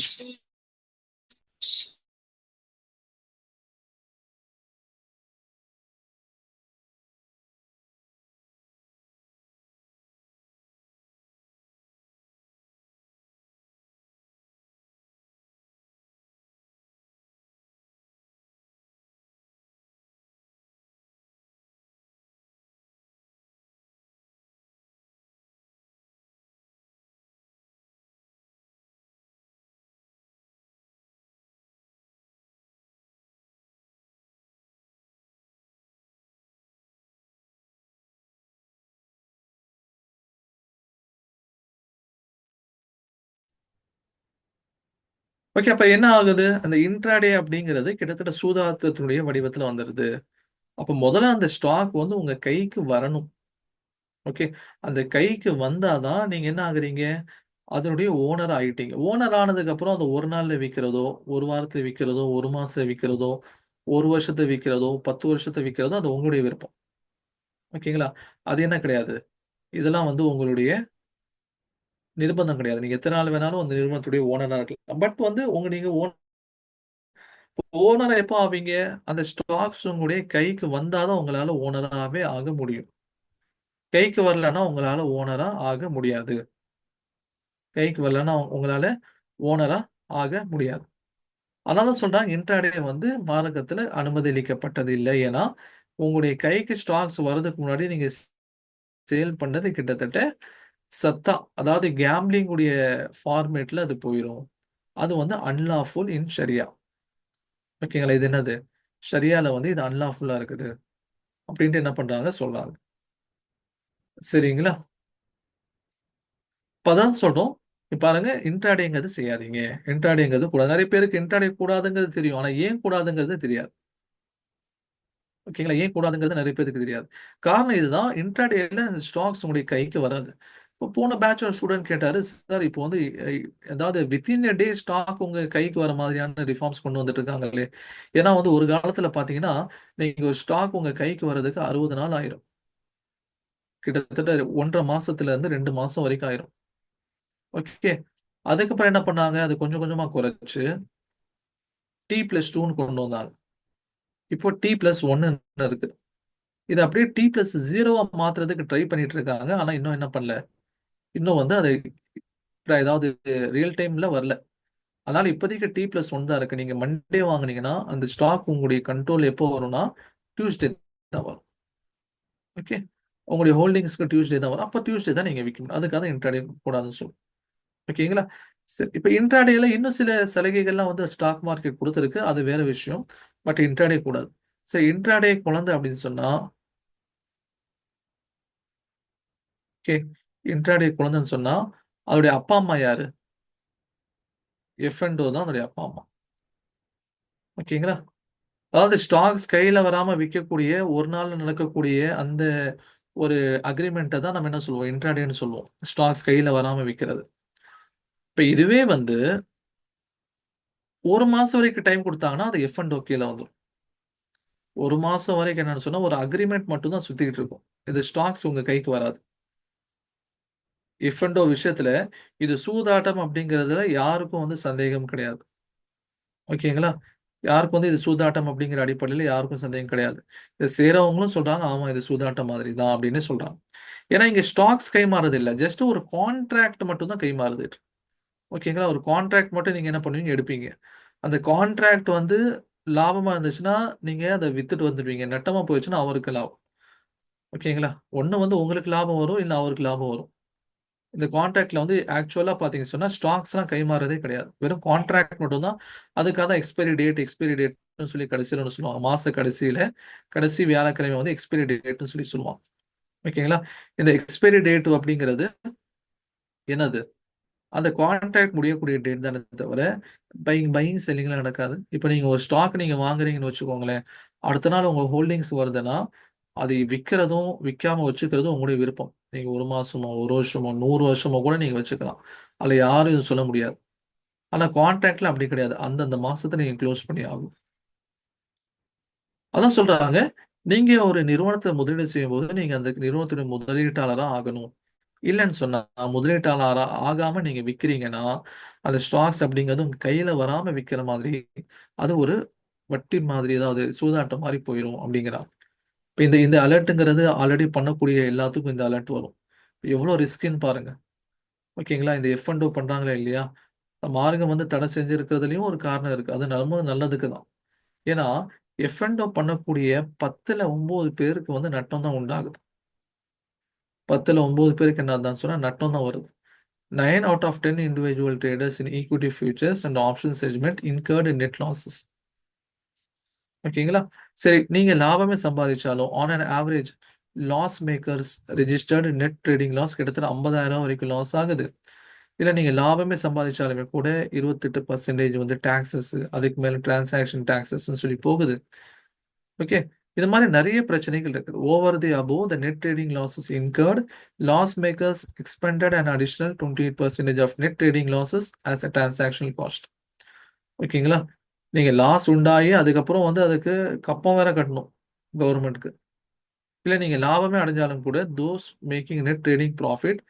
ஓகே, அப்ப என்ன ஆகுது, அந்த இன்ட்ராடே அப்படிங்கிறது கிட்டத்தட்ட சூதாட்டத்தினுடைய வடிவத்துல வந்துருது. அப்ப முதல்ல அந்த ஸ்டாக் வந்து உங்க கைக்கு வரணும். ஓகே, அந்த கைக்கு வந்தாதான் நீங்க என்ன ஆகுறீங்க, அதனுடைய ஓனர் ஆயிட்டீங்க. ஓனர் ஆனதுக்கு அப்புறம் அது ஒரு நாள்ல விற்கிறதோ, ஒரு வாரத்துல விற்கிறதோ, ஒரு மாசத்துல விற்கிறதோ, ஒரு வருஷத்தை விற்கிறதோ, 10 வருஷத்தை விற்கிறதோ அது உங்களுடைய விருப்பம். ஓகேங்களா? அது என்ன கிடையாது, இதெல்லாம் வந்து உங்களுடைய நிர்பந்தம் கிடையாது. நீங்க எத்தனை நாள் வேணாலும் அந்த நிறுவனத்துடைய ஓனரா இருக்கலாம். பட் வந்து நீங்க ஓனரா எப்போ ஆவீங்க, அந்த ஸ்டாக்ஸ் உங்களுடைய கைக்கு வந்தாதான் உங்களால ஓனராகவே ஆக முடியும். கைக்கு வரலன்னா உங்களால ஓனரா ஆக முடியாது. கைக்கு வரலன்னா உங்களால ஓனரா ஆக முடியாது. அதனால சொல்றாங்க இன்ட்ராடே வந்து மார்க்கத்துல அனுமதிக்கப்பட்டது இல்லை. ஏன்னா உங்களுடைய கைக்கு ஸ்டாக்ஸ் வர்றதுக்கு முன்னாடி நீங்க சேல் பண்ணது கிட்டத்தட்ட சத்தா, அதாவது கேம்பிளிங் உடைய ஃபார்மேட்ல அது போயிடும். அது வந்து அன்லாஃபுல் இன் ஷரியா. ஓகேங்களா? இது என்னது, ஷரியால வந்து இது அன்லாஃபுல்லா இருக்குது அப்படின்ட்டு என்ன பண்றாங்க சொல்றாங்க. சரிங்களா? இப்ப அதான் சொல்றோம். இப்ப பாருங்க, இன்ட்ராடேங்கிறது செய்யாதீங்க. இன்ட்ராடேங்கிறது கூடாது. நிறைய பேருக்கு இன்ட்ராடே கூடாதுங்கிறது தெரியும். ஆனா ஏன் கூடாதுங்கிறது தெரியாது. ஓகேங்களா? ஏன் கூடாதுங்கிறது நிறைய பேருக்கு தெரியாது. காரணம் இதுதான், இன்ட்ராடேல ஸ்டாக்ஸ் உங்களுடைய கைக்கு வராது. இப்போ போன பேட்ச் ஒரு ஸ்டூடெண்ட் கேட்டாரு, சார் இப்போ வந்து அதாவது வித்தின் எ டே ஸ்டாக் உங்க கைக்கு வர மாதிரியான ரிஃபார்ம்ஸ் கொண்டு வந்துட்டு இருக்காங்களே. ஏன்னா வந்து ஒரு காலத்துல பாத்தீங்கன்னா நீங்க ஒரு ஸ்டாக் உங்க கைக்கு வர்றதுக்கு 60 நாள் ஆயிரும். கிட்டத்தட்ட 1.5 மாசத்துல இருந்து 2 மாசம் வரைக்கும் ஆயிரும். ஓகே, அதுக்கப்புறம் என்ன பண்ணாங்க, அது கொஞ்சம் கொஞ்சமா குறைச்சு T+2 கொண்டு வந்தாங்க. இப்போ T+1 இருக்கு. இது அப்படியே T+0 மாத்துறதுக்கு ட்ரை பண்ணிட்டு இருக்காங்க. ஆனா இன்னும் என்ன பண்ணல, இன்னும் வந்து அது ஏதாவது ரியல் டைம்ல வரல. அதனால இப்போதைக்கு T+1 தான் இருக்கு. நீங்க மண்டே வாங்குனீங்கன்னா அந்த ஸ்டாக் உங்களுடைய கண்ட்ரோல் எப்போ வரும்னா டியூஸ்டே தான் வரும். ஓகே. உங்களுடைய ஹோல்டிங்ஸ்க்கு டியூஸ்டே தான் வரும். அப்போ டியூஸ்டே தான் நீங்க விற்கணும். அதுக்காக இன்ட்ராடே கூடாதுன்னு சொல்லுவோம். ஓகேங்களா? சரி. இப்போ இன்ட்ராடேல இன்னும் சில சலுகைகள்லாம் வந்து ஸ்டாக் மார்க்கெட் குடுத்திருக்கு. அது வேற விஷயம். பட் இன்ட்ராடே கூடாது. சரி, இன்ட்ராடே குழந்தை அப்படின்னு சொன்னா, ஓகே, இன்ட்ராடே குழந்தைன்னு சொன்னா, அதோடைய அப்பா, அம்மா யாரு? எஃப்&ஓ தான் அதோடைய அப்பா, அம்மா. ஓகேங்களா? அதாவது ஸ்டாக்ஸ் கையில வராம விக்கக்கூடிய, ஒரு நாள்ல நடக்கக்கூடிய அந்த ஒரு அக்ரீமெண்ட்ட தான் நம்ம என்ன சொல்லுவோம்? இன்ட்ராடேன்னு சொல்லுவோம். ஸ்டாக்ஸ் கையில வராம விக்கிறது. இப்ப இதுவே வந்து 1 மாசம் வரைக்கும் டைம் குடுத்தாங்கன்னா, அது எஃப்&ஓ கீழ வந்துரும். 1 மாசம் வரைக்கும் என்னன்னு சொன்னா, ஒரு அக்ரீமெண்ட் மட்டும் தான் சுத்திக்கிட்டு இருக்கும். இது ஸ்டாக்ஸ் உங்க கைக்கு வராது. எஃப்&ஓ விஷயத்துல இது சூதாட்டம் அப்படிங்கிறதுல யாருக்கும் வந்து சந்தேகம் கிடையாது. ஓகேங்களா? யாருக்கும் வந்து இது சூதாட்டம் அப்படிங்கிற அடிப்படையில யாருக்கும் சந்தேகம் கிடையாது. இத செய்றவங்களும் சொல்றாங்க, ஆமா இது சூதாட்டம் மாதிரி தான் அப்படின்னு சொல்றாங்க. ஏன்னா இங்க ஸ்டாக்ஸ் கைமாறுது இல்ல. ஜஸ்ட் ஒரு கான்ட்ராக்ட் மட்டும் தான் கைமாறுது. ஓகேங்களா? ஒரு கான்ட்ராக்ட் மட்டும் நீங்க என்ன பண்ணுவீங்க? எடுப்பீங்க. அந்த கான்ட்ராக்ட் வந்து லாபமா இருந்துச்சுன்னா, நீங்க அத வித்துட்டு வந்துடுவீங்க. நட்டமா போயிருச்சுன்னா அவருக்கு லாபம். ஓகேங்களா? ஒண்ணு வந்து உங்களுக்கு லாபம் வரும், இல்ல அவருக்கு லாபம் வரும். இந்த கான்ட்ராக்ட்ல வந்து ஆக்சுவலா பார்த்தீங்கன்னு சொன்னா, ஸ்டாக்ஸ்லாம் கைமாறதே கிடையாது. வெறும் கான்ட்ராக்ட் மட்டும் தான். அதுக்காக தான் எக்ஸ்பைரி டேட்ன்னு சொல்லி கடைசியில ஒண்ணு சொல்லுவாங்க. மாச கடைசியில, கடைசி வியாழக்கிழமை வந்து எக்ஸ்பைரி டேட்ன்னு சொல்லி சொல்லுவாங்க. ஓகேங்களா? இந்த எக்ஸ்பைரி டேட் அப்படிங்கிறது என்னது? அந்த கான்ட்ராக்ட் முடியக்கூடிய டேட் தானே தவிர, பையிங் செல்லிங்லாம் நடக்காது. இப்ப நீங்க ஒரு ஸ்டாக் நீங்க வாங்குறீங்கன்னு வச்சுக்கோங்களேன். அடுத்த நாள் உங்க ஹோல்டிங்ஸ் வருதுன்னா, அதை விக்கிறதும், விக்காம வச்சுக்கிறதும் உங்களுடைய விருப்பம். நீங்க 1 மாசமோ, 1 வருஷமோ, 100 வருஷமோ கூட நீங்க வச்சுக்கலாம். அதுல யாரும் எதுவும் சொல்ல முடியாது. ஆனா கான்ட்ராக்ட்ல அப்படி கிடையாது. அந்தந்த மாசத்த நீங்க குளோஸ் பண்ணி ஆகணும். அதான் சொல்றாங்க. நீங்க ஒரு நிறுவனத்துல முதலீடு செய்யும்போது, நீங்க அந்த நிறுவனத்துடைய முதலீட்டாளரா ஆகணும். இல்லன்னு சொன்னா, முதலீட்டாளரா ஆகாம நீங்க விக்கிறீங்கன்னா, அந்த ஸ்டாக்ஸ் அப்படிங்கிறது உங்க கையில வராம விக்கிற மாதிரி, அது ஒரு வட்டி மாதிரி, ஏதாவது சூதாட்டம் மாரி போயிரும் அப்படிங்கிறாங்க. இப்ப இந்த இந்த அலர்ட்ங்கிறது ஆல்ரெடி பண்ணக்கூடிய எல்லாத்துக்கும் இந்த அலர்ட் வரும். எவ்வளோ ரிஸ்க்ன்னு பாருங்க. ஓகேங்களா? இந்த எஃப்&ஓ பண்றாங்களா இல்லையா? மார்க்கம் வந்து தடை செஞ்சிருக்கிறதுலயும் ஒரு காரணம் இருக்கு. அது நம்ம நல்லதுக்கு தான். ஏன்னா, எஃப்&ஓ பண்ணக்கூடிய 10ல 9 பேருக்கு வந்து நட்டம் தான் உண்டாகுது. 10ல 9 பேருக்கு என்ன தான் சொன்னா நட்டம் தான் வருது. 9 out of 10 individual traders in equity futures and option segment incurred in net losses. ஓகேங்களா? சரி, நீங்க லாபமே சம்பாதிச்சாலும் on an average loss makers registered net trading loss கிட்டத்தட்ட 50,000 வரைக்கும் லாஸ் ஆகுது. இல்ல நீங்க லாபமே சம்பாதிச்சாலுமே கூட 28% வந்து டாக்ஸஸ், அதுக்கு மேல டிரான்சாக்ஷன் டாக்ஸஸ்ன்னு சொல்லி போகுது. ஓகே. இது மாரி நெறைய பிரச்சனைகள் இருக்குது. Over the above the net trading losses incurred, loss makers expended an additional 28% of net trading losses as a transactional cost. ஓகேங்களா? நீங்க லாஸ் உண்டாயி அதுக்கப்புறம் வந்து அதுக்கு கப்பம் வேற கட்டணும் கவர்மெண்ட்க்கு. இல்ல நீங்க லாபமே அடைஞ்சாலும் கூட those making net trading profit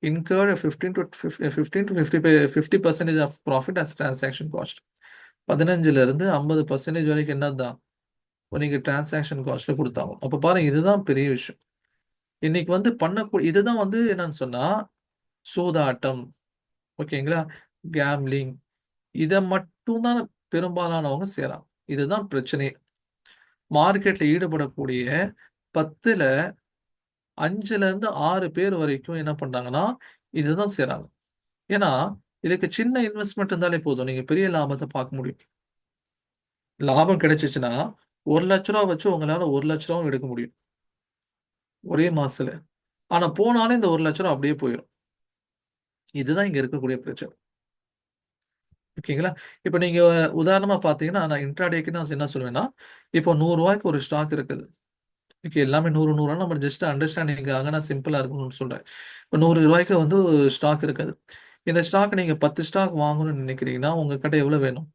incurred 15 to 50% of profit as transaction cost. 15ல இருந்து 50% வரைக்கும் என்னதான் நீங்க டிரான்சாக்ஷன் காஸ்ட்ல குடுத்தாகணும். அப்ப பாருங்க, இதுதான் பெரிய விஷயம். இன்னைக்கு வந்து இதுதான் வந்து என்னன்னு சொன்னா, சூதாட்டம், ஓகேங்களா? கேம்லிங், இத மட்டும் தான் பெரும்பாலானவங்க செய்றாங்க. இதுதான் பிரச்சனையே. மார்க்கெட்ல ஈடுபடக்கூடிய 10ல 5ல இருந்து 6 பேர் வரைக்கும் என்ன பண்றாங்கன்னா, இதுதான் செய்றாங்க. ஏன்னா, இதுக்கு சின்ன இன்வெஸ்ட்மென்ட் இருந்தாலே போதும். நீங்க பெரிய லாபத்த பார்க்க முடியும். லாபம் கிடைச்சுச்சுன்னா, ரூ. 1,00,000 வச்சு உங்களால ரூ. 1,00,000 எடுக்க முடியும். ஒரே மாசத்துல. ஆனா போனாலும் இந்த ரூ. 1,00,000 அப்படியே போயிரும். இதுதான் இங்க இருக்கக்கூடிய பிரச்சனை. ஓகேங்களா? இப்ப நீங்க உதாரணமா பார்த்தீங்கன்னா, நான் இன்ட்ராடேக்கு நான் என்ன சொல்லுவேன்னா, இப்போ ரூ. 100க்கு ஒரு ஸ்டாக் இருக்குது. ஓகே, எல்லாமே 100, 100 நம்ம ஜஸ்ட் அண்டர்ஸ்டாண்டிங்காக நான் சிம்பிளா இருக்கணும்னு சொல்றேன். இப்ப ரூ. 100க்கு வந்து ஸ்டாக் இருக்குது. இந்த ஸ்டாக் நீங்க 10 ஸ்டாக் வாங்கணும்னு நினைக்கிறீங்கன்னா, உங்ககிட்ட எவ்வளவு வேணும்?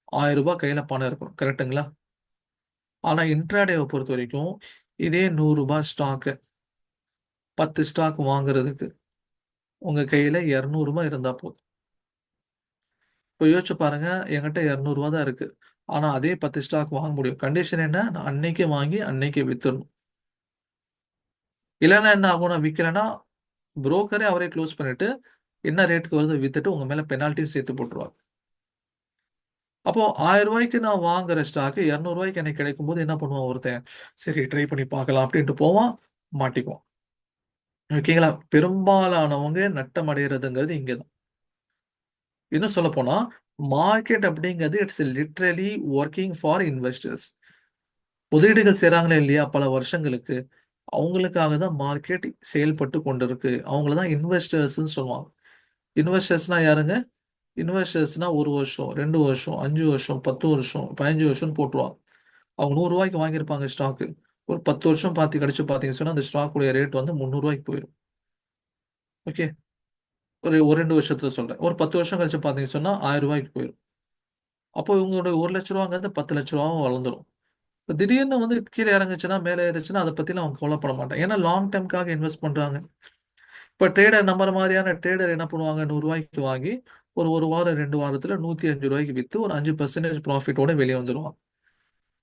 ரூ. 1000 கையில பணம் இருக்கணும். கரெக்ட்டுங்களா? ஆனா இன்ட்ராடேவ பொறுத்தவரைக்கும், இதே ரூ. 100 ஸ்டாக்க 10 ஸ்டாக் வாங்குறதுக்கு உங்க கையில ரூ. 200 இருந்தா போதும். இப்ப யோசிச்சு பாருங்க, என்கிட்ட ரூ. 200 தான் இருக்கு. ஆனா அதே 10 ஸ்டாக் வாங்க முடியும். கண்டிஷன் என்ன? நான் அன்னைக்கே வாங்கி அன்னைக்கே வித்துறணும். இல்லன்னா என்ன ஆகும்? நான் விக்கலன்னா, புரோக்கரே அவரே குளோஸ் பண்ணிட்டு, என்ன ரேட்க்கு வருதோ வித்துட்டு உங்க மேல பெனால்ட்டியும் சேர்த்து போட்டுருவாங்க. அப்போ 1000 ரூபாய்க்கு நான் வாங்குற ஸ்டாக் 200 ரூபாய்க்கு எனக்கு கிடைக்கும் போது என்ன பண்ணுவான் ஒருத்தன், சரி ட்ரை பண்ணி பார்க்கலாம் அப்படின்ட்டு போவான், மாட்டிக்குவான். ஓகேங்களா? பெரும்பாலானவங்க நட்டம் அடைகிறதுங்கிறது இங்கதான். இன்னும் சொல்ல போனா மார்க்கெட் அப்படிங்கிறது it's literally working for investors. முதலீடுகள் செய்றாங்களே இல்லையா பல வருஷங்களுக்கு, அவங்களுக்காக தான் மார்க்கெட் செயல்பட்டு கொண்டிருக்கு. அவங்கள தான் இன்வெஸ்டர்ஸ்ன்னு சொல்லுவாங்க. இன்வெஸ்டர்ஸ்னா யாருங்க? இன்வெஸ்டர்ஸ்னா 1 வருஷம், 2 வருஷம், 5 வருஷம், 10 வருஷம், 15 வருஷம்னு போட்டுருவாங்க. அவங்க 100 ரூபாய்க்கு வாங்கியிருப்பாங்க ஸ்டாக்கு. ஒரு 10 வருஷம் பார்த்து கழிச்சு பார்த்தீங்கன்னு சொன்னா, அந்த ஸ்டாக்குடைய ரேட் வந்து 300 ரூபாய்க்கு போயிரும். ஓகே. ஒரு 2 வருஷத்துல சொல்றேன். ஒரு 10 வருஷம் கழிச்சு பார்த்தீங்கன்னு சொன்னா, 1000 ரூபாய்க்கு போயிரும். அப்போ இவங்களோட 1,00,000 ரூபாங்கிறது 10,00,000 ரூபாவா வளர்ந்துரும். இப்ப திடீர்னு வந்து கீழ இறங்குச்சுன்னா, மேல ஏறுச்சுன்னா, அத பத்திலாம் அவங்க கவலைப்பட மாட்டாங்க. ஏன்னா லாங் டெர்ம்க்காக இன்வெஸ்ட் பண்றாங்க. இப்ப ட்ரேடர் நம்மள மாரியான ட்ரேடர் என்ன பண்ணுவாங்க? 100 ரூபாய்க்கு வாங்கி, ஒரு 1 வாரம், 2 வாரத்துல 105 ரூபாய்க்கு வித்து, ஒரு 5% ப்ராஃபிட்டோட வெளிய வந்துருவாங்க.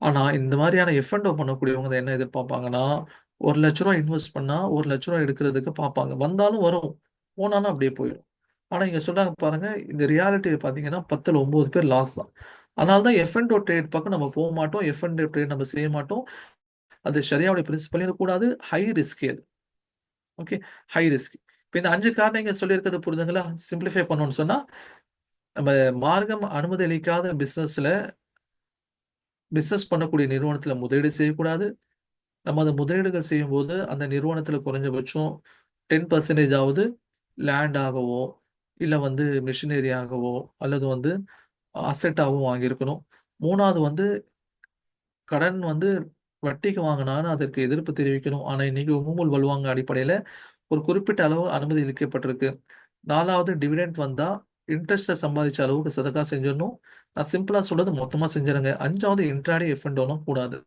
ஆனா, இந்த மாரியான எஃப் அண்ட் ஓ பண்ணக்கூடியவங்க என்ன எதிர்பார்ப்பாங்கன்னா, ரூ. 1,00,000 இன்வெஸ்ட் பண்ணா, ரூ. 1,00,000 எடுக்கிறதுக்கு பார்ப்பாங்க. வந்தாலும் வரும். போனாலும் அப்படியே போயிரும். ஆனா, இங்க சொல்றாங்க பாருங்க, இந்த ரியாலிட்டிய பார்த்தீங்கன்னா 10ல 9 பேர் லாஸ் தான். அதனால தான் எஃப் அண்ட் ஓ ட்ரேட் பக்கம் நம்ம போமாட்டோம். எஃப் அண்ட் ஓ ட்ரேட் நம்ம செய்ய மாட்டோம். அது ஷரியாவுடைய பிரின்சிபல் இருக்கக்கூடாது. ஹை ரிஸ்க் அது. ஓகே. High risk. இப்ப இந்த 5 காரணங்க சொல்லியிருக்கிறது புரிதுங்களா? சிம்ப்ளிஃபை பண்ணணும்னு சொன்னா, நம்ம மார்க்கம் அனுமதி அளிக்காத பிசினஸ் பண்ணக்கூடிய நிறுவனத்துல முதலீடு செய்யக்கூடாது. நம்ம அந்த முதலீடுகள் செய்யும்போது, அந்த நிறுவனத்துல குறைஞ்சபட்சம் 10% ஆவது லேண்ட் ஆகவோ, இல்ல வந்து மெஷினரி ஆகவோ, அல்லது வந்து அசெட்டாவும் வாங்கியிருக்கணும். 3வது வந்து கடன் வந்து வட்டிக்கு வாங்குனாலும் அதற்கு எதிர்ப்பு தெரிவிக்கணும். ஆனா, இன்னைக்கு உமுல் வலுவாங்க அடிப்படையில ஒரு குறிப்பிட்ட அளவு அனுமதி அளிக்கப்பட்டிருக்கு. 4வது டிவிடெண்ட் வந்தா இன்ட்ரெஸ்ட்ட சம்பாதிச்ச அளவுக்கு சதக்கா செஞ்சிரணும். நான் சிம்பிளா சொல்றது மொத்தமா செஞ்சிருங்க. 5வது இன்ட்ராடே எஃப் அண்ட் ஓலாம் கூடாது.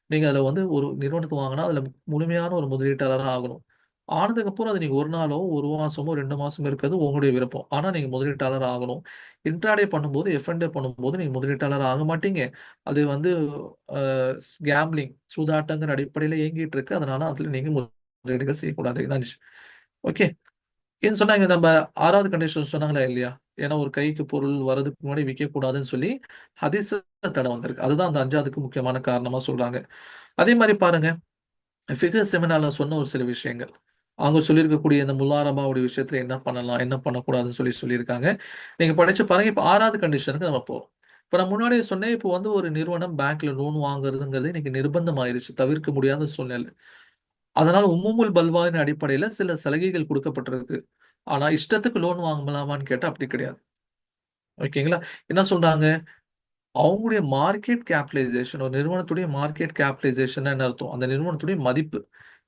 நீங்க அதுல வந்து ஒரு நிறுவனத்த வாங்குனா, அதுல முழுமையான ஒரு முதலீட்டாளரா ஆகணும். ஆனதுக்கப்புறம் அது நீங்க 1 நாளோ, 1 மாசமோ, 2 மாசமோ இருக்கிறது உங்களுடைய விருப்பம். ஆனா நீங்க முதலீட்டாளர் ஆகணும். இன்ட்ராடே பண்ணும்போது, எஃப் அண்ட் ஏ பண்ணும்போது நீங்க முதலீட்டாளர் ஆக மாட்டீங்க. அது வந்து அ கேம்பிளிங் சூதாட்டங்கிற அடிப்படையில இயங்கிட்டு இருக்கு. அதனால அதுல நீங்க முதலீடுகள் செய்யக்கூடாது. இதான் விஷயம். ஓகே. ஏன்னு சொன்னா, இங்க நம்ம 6வது கண்டிஷன் சொன்னாங்களா இல்லையா? ஏன்னா ஒரு கைக்கு பொருள் வரதுக்கு முன்னாடி விக்கக்கூடாதுன்னு சொல்லி ஹதீஸ்ல தடை வந்திருக்கு. அதுதான் அந்த 5வதுக்கு முக்கியமான காரணமா சொல்றாங்க. அதே மாரி பாருங்க, ஃபிகர் செமினார்ல சொன்ன ஒரு சில விஷயங்கள். அவங்க சொல்லியிருக்கக்கூடிய இந்த முலாரபாவுடைய விஷயத்துல என்ன பண்ணலாம், என்ன பண்ணக்கூடாதுன்னு சொல்லியிருக்காங்க. நீங்க படிச்சு பாருங்க. இப்ப 6வது கண்டிஷனுக்கு நம்ம போறோம். இப்ப நான் முன்னாடியே சொன்னேன், இப்போ வந்து ஒரு நிறுவனம் பேங்க்ல லோன் வாங்குறதுங்கிறது இன்னைக்கு நிர்பந்தம் ஆயிருச்சு. தவிர்க்க முடியாத சூழ்நிலை. அதனால உம்முல் பல்வாவின் அடிப்படையில சில சலுகைகள் குடுக்கப்பட்டிருக்கு. ஆனா இஷ்டத்துக்கு லோன் வாங்கலாமான்னு கேட்டா அப்படி கிடையாது. ஓகேங்களா? என்ன சொல்றாங்க? அவங்களுடைய மார்க்கெட் கேப்பிடலைசேஷன் ஒரு நிறுவனத்துடைய மார்க்கெட் கேப்பிடலைசேஷன்னா என்ன அர்த்தம்? அந்த நிறுவனத்துடைய மதிப்பு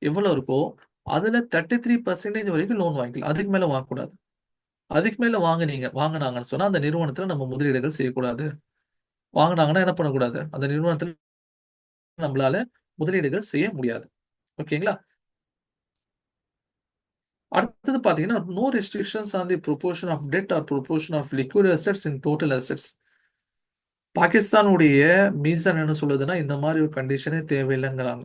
எவ்வளவு இருக்கோ, அதுல 33% வரைக்கும் லோன் வாங்கிக்கலாம். அதுக்கு மேல வாங்கக்கூடாது. அதுக்கு மேல வாங்குனாங்கன்னு சொன்னா, அந்த நிறுவனத்துல நம்ம முதலீடுகள் செய்யக்கூடாது. வாங்குனாங்கன்னா என்ன பண்ணக்கூடாது? அந்த நிறுவனத்துல நம்மளால முதலீடுகள் செய்ய முடியாது. ஓகேங்களா? அடுத்தது பார்த்தீங்கன்னா, no restrictions on the proportion of debt or proportion of liquid assets in total assets. பாகிஸ்தானுடைய மீசான் என்ன சொல்லுதுன்னா, இந்த மாரி ஒரு கண்டிஷனே தேவையில்லைங்கிறாங்க.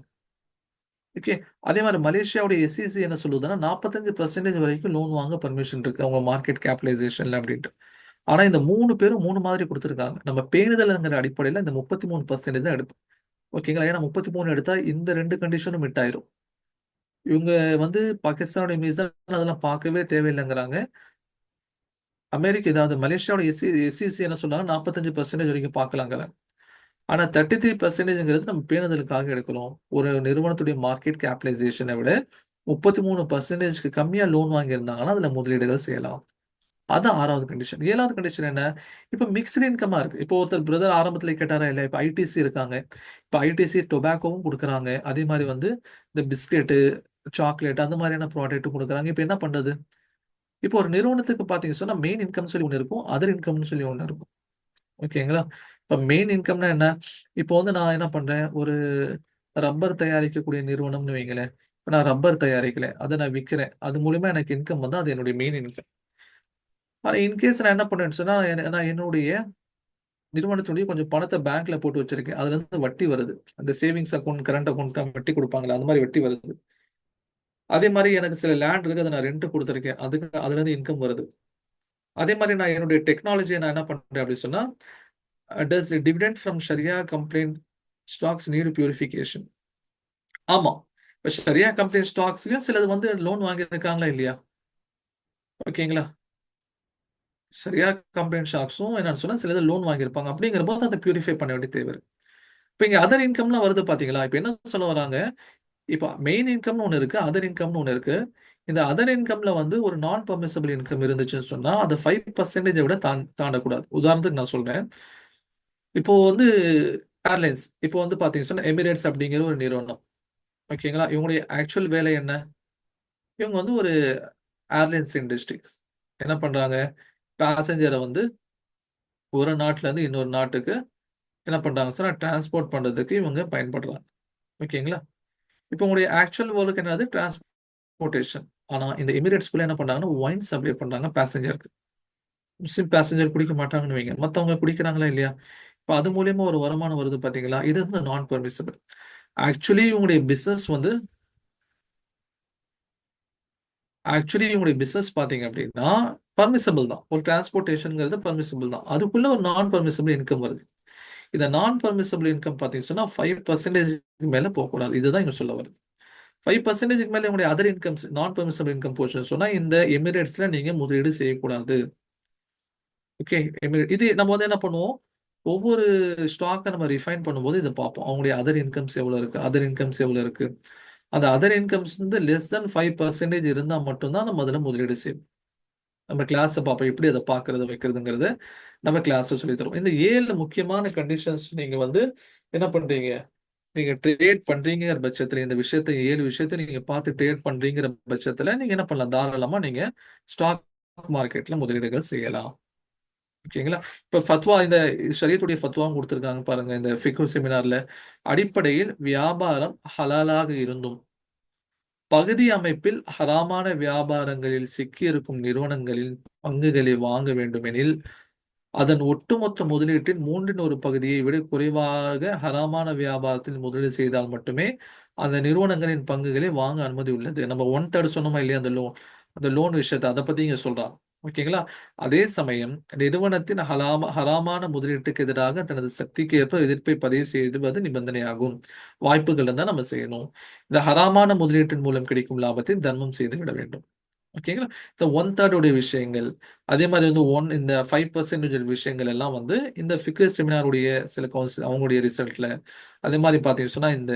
ஓகே. அதே மாரி மலேசியாவுடைய எஸ்இசி என்ன சொல்லுதுன்னா, 45% வரைக்கும் லோன் வாங்க பெர்மிஷன் இருக்கு. அவங்க மார்க்கெட் கேப்பிடலைசேஷன்ல அப்படின்ட்டு. ஆனா இந்த 3 பேரும் 3 மாதிரி குடுத்துருக்காங்க. நம்ம பேணுதல்ங்கிற அடிப்படையில இந்த 33% தான் எடுப்போம். ஓகேங்களா? ஏன்னா 33 எடுத்தா இந்த 2 கண்டிஷனும் மீட் ஆயிரும். இவங்க வந்து பாகிஸ்தானுடைய மீசான் அதெல்லாம் பார்க்கவே தேவையில்லைங்கிறாங்க. மலேசியாவோட எஸ்இசி என்ன சொல்றாங்க 45% வரைக்கும் பார்க்கலாங்கிறாங்க. ஆனா 33%ங்கிறது நம்ம பேணுதலுக்காக எடுக்கிறோம். ஒரு நிறுவனத்துடைய மார்க்கெட் கேபிடலைசேஷனை விட 33%க்கு கம்மியா லோன் வாங்கியிருந்தாங்கன்னா அதுல முதலீடுகள் செய்யலாம். அதான் 6வது கண்டிஷன். 7வது கண்டிஷன் என்ன? இப்ப மிக்ஸ்டு இன்கமா இருக்கு. இப்போ ஒருத்தர் பிரதர் ஆரம்பத்துல கேட்டாரா இல்லையா? இப்ப ஐடிசி இருக்காங்க. இப்ப ஐடிசி டொபாக்கோவும் குடுக்குறாங்க. அதே மாரி வந்து இந்த பிஸ்கெட்டு, சாக்லேட் அந்த மாதிரியான ப்ராடக்ட்டும் குடுக்குறாங்க. இப்ப என்ன பண்றது? இப்போ ஒரு நிறுவனத்துக்கு பார்த்தீங்கன்னு சொன்னா, மெயின் இன்கம்னு சொல்லி ஒண்ணு இருக்கும். அதர் இன்கம்னு சொல்லி ஒண்ணு இருக்கும். ஓகேங்களா? இப்ப மெயின் இன்கம்னா என்ன? இப்போ வந்து நான் என்ன பண்றேன், ஒரு ரப்பர் தயாரிக்கக்கூடிய நிறுவனம்னு வைங்களேன். இப்ப நான் ரப்பர் தயாரிக்கிறேன். அத நான் விக்கிறேன். அது மூலியமா எனக்கு இன்கம் வந்தா, அது என்னுடைய மெயின் இன்கம். ஆனா இன்கேஸ் நான் என்ன பண்ணேன்னு சொன்னா, நான் என்னுடைய நிறுவனத்துடைய கொஞ்சம் பணத்த பேங்க்ல போட்டு வச்சிருக்கேன். அதுலருந்து வட்டி வருது. அந்த சேவிங்ஸ் அக்கவுண்ட், கரண்ட் அக்கவுண்ட்லாம் வட்டி குடுப்பாங்கல்ல, அந்த மாரி வட்டி வருது. அதே மாரி எனக்கு சில லேண்ட் இருக்கு. அத நான் ரென்ட் குடுத்துருக்கேன். அதுலருந்து இன்கம் வருது. அதே மாரி நான் என்னுடைய டெக்னாலஜிய நான் என்ன பண்றேன் அப்படி சொன்னா, does dividend from sharia compliant stocks need purification? ஆமா. இப்போ ஷரியா கம்ப்ளைண்ட் ஸ்டாக்ஸ்லயும் சிலது வந்து லோன் வாங்கியிருக்காங்களா இல்லையா? ஓகேங்களா? ஷரியா கம்ப்ளைண்ட் ஸ்டாக்ஸும் என்னன்னு சொன்னா சிலது லோன் வாங்கியிருப்பாங்க. அப்படிங்கிற போது அதை பியூரிஃபை பண்ண வேண்டிய தேவை இருக்கு. இப்போ இங்க அதர் இன்கம்லாம் வருது பாத்தீங்களா? இப்போ என்ன சொல்ல வராங்க? இப்போ மெயின் இன்கம்னு ஒன்று இருக்கு, அதர் இன்கம்னு ஒன்று இருக்கு. இந்த அதர் இன்கம்ல வந்து ஒரு நான் பர்மிசபிள் இன்கம் இருந்துச்சுன்னு சொன்னா அது 5% விட தாண்டக்கூடாது. உதாரணத்துக்கு நான் சொல்றேன். இப்போ வந்து ஏர்லைன்ஸ் இப்போ வந்து பாத்தீங்கன்னா சொன்னா எமிரேட்ஸ் அப்படிங்கிற ஒரு நிறுவனம். ஓகேங்களா? இவங்களுடைய ஆக்சுவல் வேலை என்ன? இவங்க வந்து ஒரு ஏர்லைன்ஸ் இண்டஸ்ட்ரி. என்ன பண்றாங்க? பேசஞ்சரை வந்து ஒரு நாட்டுல இருந்து இன்னொரு நாட்டுக்கு என்ன பண்றாங்க சொன்னா டிரான்ஸ்போர்ட் பண்றதுக்கு இவங்க பயன்படுறாங்க. ஓகேங்களா? இப்போ உங்களுடைய ஆக்சுவல் ஒர்க் என்னது? டிரான்ஸ்போர்ட்டேஷன். ஆனா இந்த எமிரேட்ஸ்குள்ள என்ன பண்றாங்கன்னா ஒயின் சப்ளை பண்றாங்க பேசஞ்சருக்கு. முஸ்லிம் பேசஞ்சர் குடிக்க மாட்டாங்கன்னு வைங்க, மத்தவங்க குடிக்கிறாங்களா இல்லையா? இப்போ அது மூலியமா ஒரு வருமானம் வருது பாத்தீங்களா? இது வந்து நான் பெர்மிசிபிள். ஆக்சுவலி உங்களுடைய பிசினஸ் வந்து ஆக்சுவலி உங்களுடைய பிசினஸ் பாத்தீங்க அப்படின்னா பர்மிசபிள் தான். ஒரு டிரான்ஸ்போர்ட்டேஷன்ங்கிறது பர்மிசபிள் தான். அதுக்குள்ள ஒரு நான் பர்மிசபிள் இன்கம் வருது. இந்த நான் பர்மிசபிள் இன்கம் பாத்தீங்கன்னா சொன்னா 5% மேல போகக்கூடாது. இதுதான் இங்க சொல்ல வருது. 5% மேல உங்களுடைய அதர் இன்கம்ஸ் நான் பெர்மிசபிள் இன்கம் போச்சுன்னு சொன்னா இந்த எமிரேட்ஸ்ல நீங்க முதலீடு செய்யக்கூடாது. ஓகே. இது நம்ம வந்து என்ன பண்ணுவோம்? ஒவ்வொரு ஸ்டாக்கை நம்ம ரிஃபைன் பண்ணும்போது இதை பார்ப்போம். அவங்களுடைய அதர் இன்கம்ஸ் எவ்வளவு இருக்கு, அதர் இன்கம்ஸ் எவ்வளவு இருக்கு. அந்த அதர் இன்கம்ஸ் வந்து லெஸ் தென் 5% இருந்தா மட்டும்தான் நம்ம அதுல முதலீடு செய்வோம். நம்ம கிளாஸை பார்ப்போம், எப்படி அதை பார்க்கறது வைக்கிறதுங்கிறது நம்ம கிளாஸை சொல்லி தருவோம். இந்த 7 முக்கியமான கண்டிஷன்ஸ் நீங்க வந்து என்ன பண்றீங்க? நீங்க ட்ரேட் பண்றீங்கிற பட்சத்துல இந்த விஷயத்தை 7 விஷயத்தை நீங்க பார்த்து ட்ரேட் பண்றீங்கிற பட்சத்துல நீங்க என்ன பண்ணலாம்? தாராளமா நீங்க ஸ்டாக் மார்க்கெட்ல முதலீடுகள் செய்யலாம். ஓகேங்களா? இப்ப ஃபத்வா இந்த ஷரியத்துடைய ஃபத்வாவும் கொடுத்திருக்காங்க பாருங்க இந்த ஃபிக்ஹ் செமினார்ல. அடிப்படையில் வியாபாரம் ஹலாலாக இருந்தும் பகுதி அமைப்பில் ஹராமான வியாபாரங்களில் சிக்கியிருக்கும் நிறுவனங்களின் பங்குகளை வாங்க வேண்டுமெனில் அதன் ஒட்டுமொத்த முதலீட்டின் மூன்றின் ஒரு பகுதியை விட குறைவாக ஹராமான வியாபாரத்தில் முதலீடு செய்தால் மட்டுமே அந்த நிறுவனங்களின் பங்குகளை வாங்க அனுமதி உள்ளது. நம்ம ஒன் தேர்ட் சொன்னோமா இல்லையா? அந்த லோன் விஷயத்தை அதை பத்தி இங்க சொல்றான். ஓகேங்களா? அதே சமயம் நிறுவனத்தின் ஹராமான முதலீட்டுக்கு எதிராக தனது சக்திக்கு ஏற்ப எதிர்ப்பை பதிவு செய்வது நிபந்தனையாகும். வாய்ப்புகள் இருந்தால் நம்ம செய்யணும். இந்த ஹராமான முதலீட்டின் மூலம் கிடைக்கும் லாபத்தை தர்மம் செய்து விட வேண்டும். ஓகேங்களா? இந்த ஒன் தேர்ட் உடைய விஷயங்கள், அதே மாதிரி வந்து இந்த 5% விஷயங்கள் எல்லாம் வந்து இந்த ஃபிக்ர் செமினாருடைய சில கவுன்சில் அவங்களுடைய ரிசல்ட்ல அதே மாதிரி பார்த்தீங்கன்னு சொன்னா இந்த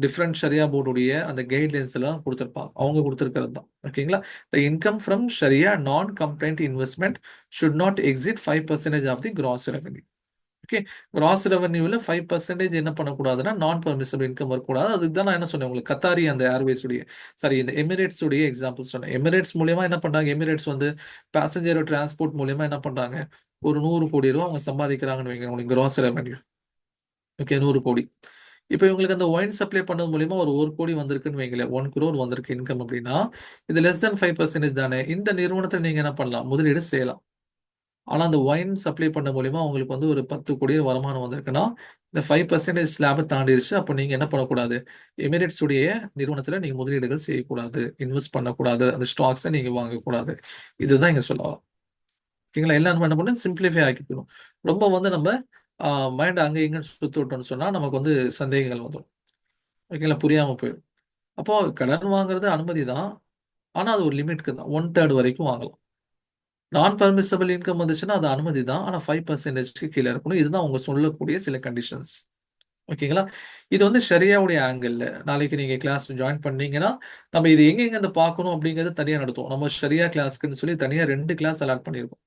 டிஃப்ரெண்ட் ஷரியா போர்டுடைய அந்த கைட்லைன்ஸ் எல்லாம் கொடுத்துருப்பாங்க. அவங்க கொடுத்துருக்கிறது தான். ஓகேங்களா? The income from sharia non compliant investment should not exceed 5% of the gross revenue. Okay. Gross ரெவன்யூல 5% என்ன பண்ணக்கூடாதுன்னா நான் பர்மிசபிள் இன்கம் வரக்கூடாது. அதுக்கு தான் நான் என்ன சொன்னேன் உங்களுக்கு, கத்தாரி அந்த ஏர்வேஸ் உடைய சாரி இந்த எமிரேட்ஸ் உடைய எக்ஸாம்பிள் சொன்னேன். எமிரேட்ஸ் மூலியமா என்ன பண்றாங்க? எமிரேட்ஸ் வந்து பேசஞ்சர் டிரான்ஸ்போர்ட் மூலியமா என்ன பண்றாங்க? ஒரு 100 கோடி ரூபா அவங்க சம்பாதிக்கிறாங்கன்னு வைங்க, உங்களுக்கு கிராஸ் ரெவன்யூ. ஓகே, 100 கோடி. இப்போ இவங்களுக்கு அந்த ஒயின் சப்ளை பண்ணது மூலியமா ஒரு கோடி வந்திருக்குன்னு வைங்களேன், 1 crore வந்திருக்கு இன்கம் அப்படின்னா இது லெஸ் தென் 5% தானே. இந்த நிறுவனத்தை நீங்க என்ன பண்ணலாம்? முதலீடு செய்யலாம். ஆனா அந்த ஒயின் சப்ளை பண்ண மூலியமா உங்களுக்கு வந்து ஒரு 10 கோடி வருமானம் வந்திருக்குன்னா இந்த 5% ஸ்லாபை தாண்டிடுச்சு. அப்போ நீங்க என்ன பண்ணக்கூடாது? எமிரேட்ஸ் உடைய நிறுவனத்துல நீங்க முதலீடுகள் செய்யக்கூடாது, இன்வெஸ்ட் பண்ணக்கூடாது, அந்த ஸ்டாக்ஸை நீங்க வாங்கக்கூடாது. இதுதான் இங்க சொல்ல வரோம். ஓகேங்களா? எல்லாம் நம்ம என்ன பண்ணணும்? சிம்பிளிஃபை ஆக்கிக்கணும். ரொம்ப வந்து நம்ம மைண்ட் அங்க இங்கன்னு சுத்தி விட்டோம்னு சொன்னா நமக்கு வந்து சந்தேகங்கள் வந்துடும். ஓகேங்களா? புரியாம போயிடும். அப்போ கடன் வாங்குறது அனுமதி தான். ஆனா அது ஒரு லிமிட்க்கு தான். ஒன் தேர்ட் வரைக்கும் வாங்கலாம். நான் பர்மிசபிள் இன்கம் வந்துச்சுன்னா அது அனுமதி தான். ஆனா 5%க்கு கீழே இருக்கணும். இதுதான் அவங்க சொல்லக்கூடிய சில கண்டிஷன்ஸ். ஓகேங்களா? இது வந்து ஷரியாவுடைய ஆங்கிள். நாளைக்கு நீங்க கிளாஸ் ஜாயின் பண்ணீங்கன்னா நம்ம இது எங்க எங்க இருந்து பார்க்கணும் அப்படிங்கறது தனியா நடத்துவோம். நம்ம ஷரியா கிளாஸ்க்குன்னு சொல்லி தனியா 2 கிளாஸ் அலாட் பண்ணியிருக்கோம்.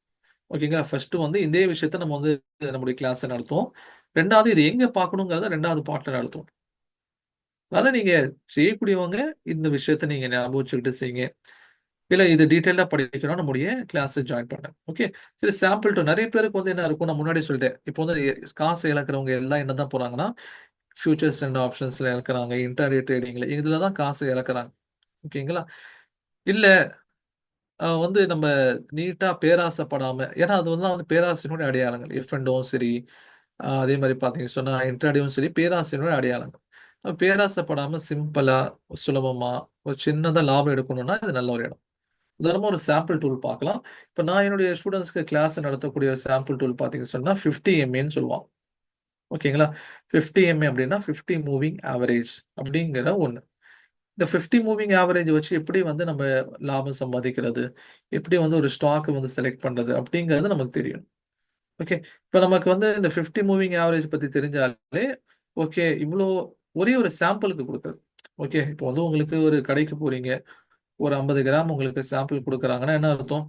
ஓகேங்களா? ஃபர்ஸ்ட் வந்து இதே விஷயத்த நம்ம வந்து நம்முடைய கிளாஸ் நடத்துவோம். 2வது இது எங்க பார்க்கணுங்கிறத 2வது பார்ட்ல நடத்துவோம். அதனால நீங்க செய்யக்கூடியவங்க இந்த விஷயத்த நீங்க ஞாபகம் வச்சுக்கிட்டு செய்யுங்க. இல்ல இது டீட்டெயிலா படிக்கணும் நம்முடைய கிளாஸ் ஜாயின் பண்ண. ஓகே. சரி, சாம்பிள் டூ நிறைய பேருக்கு வந்து என்ன இருக்கும், நான் முன்னாடி சொல்லிட்டேன். இப்போ வந்து காசு இழக்கிறவங்க எல்லாம் என்னதான் போறாங்கன்னா ஃபியூச்சர்ஸ் அண்ட் ஆப்ஷன்ஸ்ல இழக்கிறாங்க, இன்டர்டே ட்ரேடிங்ல இதுல தான் காசு இழக்கிறாங்க. ஓகேங்களா? இல்ல வந்து நம்ம நீட்டா பேராசைப்படாம, ஏன்னா அது வந்து பேராசையினுடைய அடையாளங்கள். எஃப் அண்டும் சரி, அதே மாதிரி பார்த்தீங்கன்னு சொன்னா இன்ட்ராடேவும் சரி பேராசையினுடைய அடையாளங்கள். நம்ம பேராசைப்படாம சிம்பிளா சுலபமா ஒரு சின்னதா லாபம் எடுக்கணும்னா இது நல்ல ஒரு இடம். உதாரணமா ஒரு சாம்பிள் டூல் பார்க்கலாம். இப்போ நான் என்னுடைய ஸ்டூடெண்ட்ஸ்க்கு கிளாஸ் நடத்தக்கூடிய சாம்பிள் டூல் பார்த்தீங்கன்னு சொன்னா 50 எம்ஏன்னு சொல்லுவாங்க. ஓகேங்களா? 50 எம்ஏ அப்படின்னா 50 மூவிங் ஆவரேஜ் அப்படிங்கிற ஒண்ணு. இந்த 50 மூவிங் ஆவரேஜ் வச்சு எப்படி வந்து நம்ம லாபம் சம்பாதிக்கிறது, எப்படி வந்து ஒரு ஸ்டாக் வந்து செலக்ட் பண்றது அப்படிங்கிறது நமக்கு தெரியும். ஓகே. இப்போ நமக்கு வந்து இந்த 50 மூவிங் ஆவரேஜ் பத்தி தெரிஞ்சாலே, ஓகே இவ்வளோ ஒரே ஒரு சாம்பிளுக்கு கொடுக்குறது. ஓகே. இப்போ வந்து உங்களுக்கு ஒரு கடைக்கு போறீங்க. ஒரு 50 கிராம் உங்களுக்கு சாம்பிள் குடுக்குறாங்கன்னா என்ன அர்த்தம்?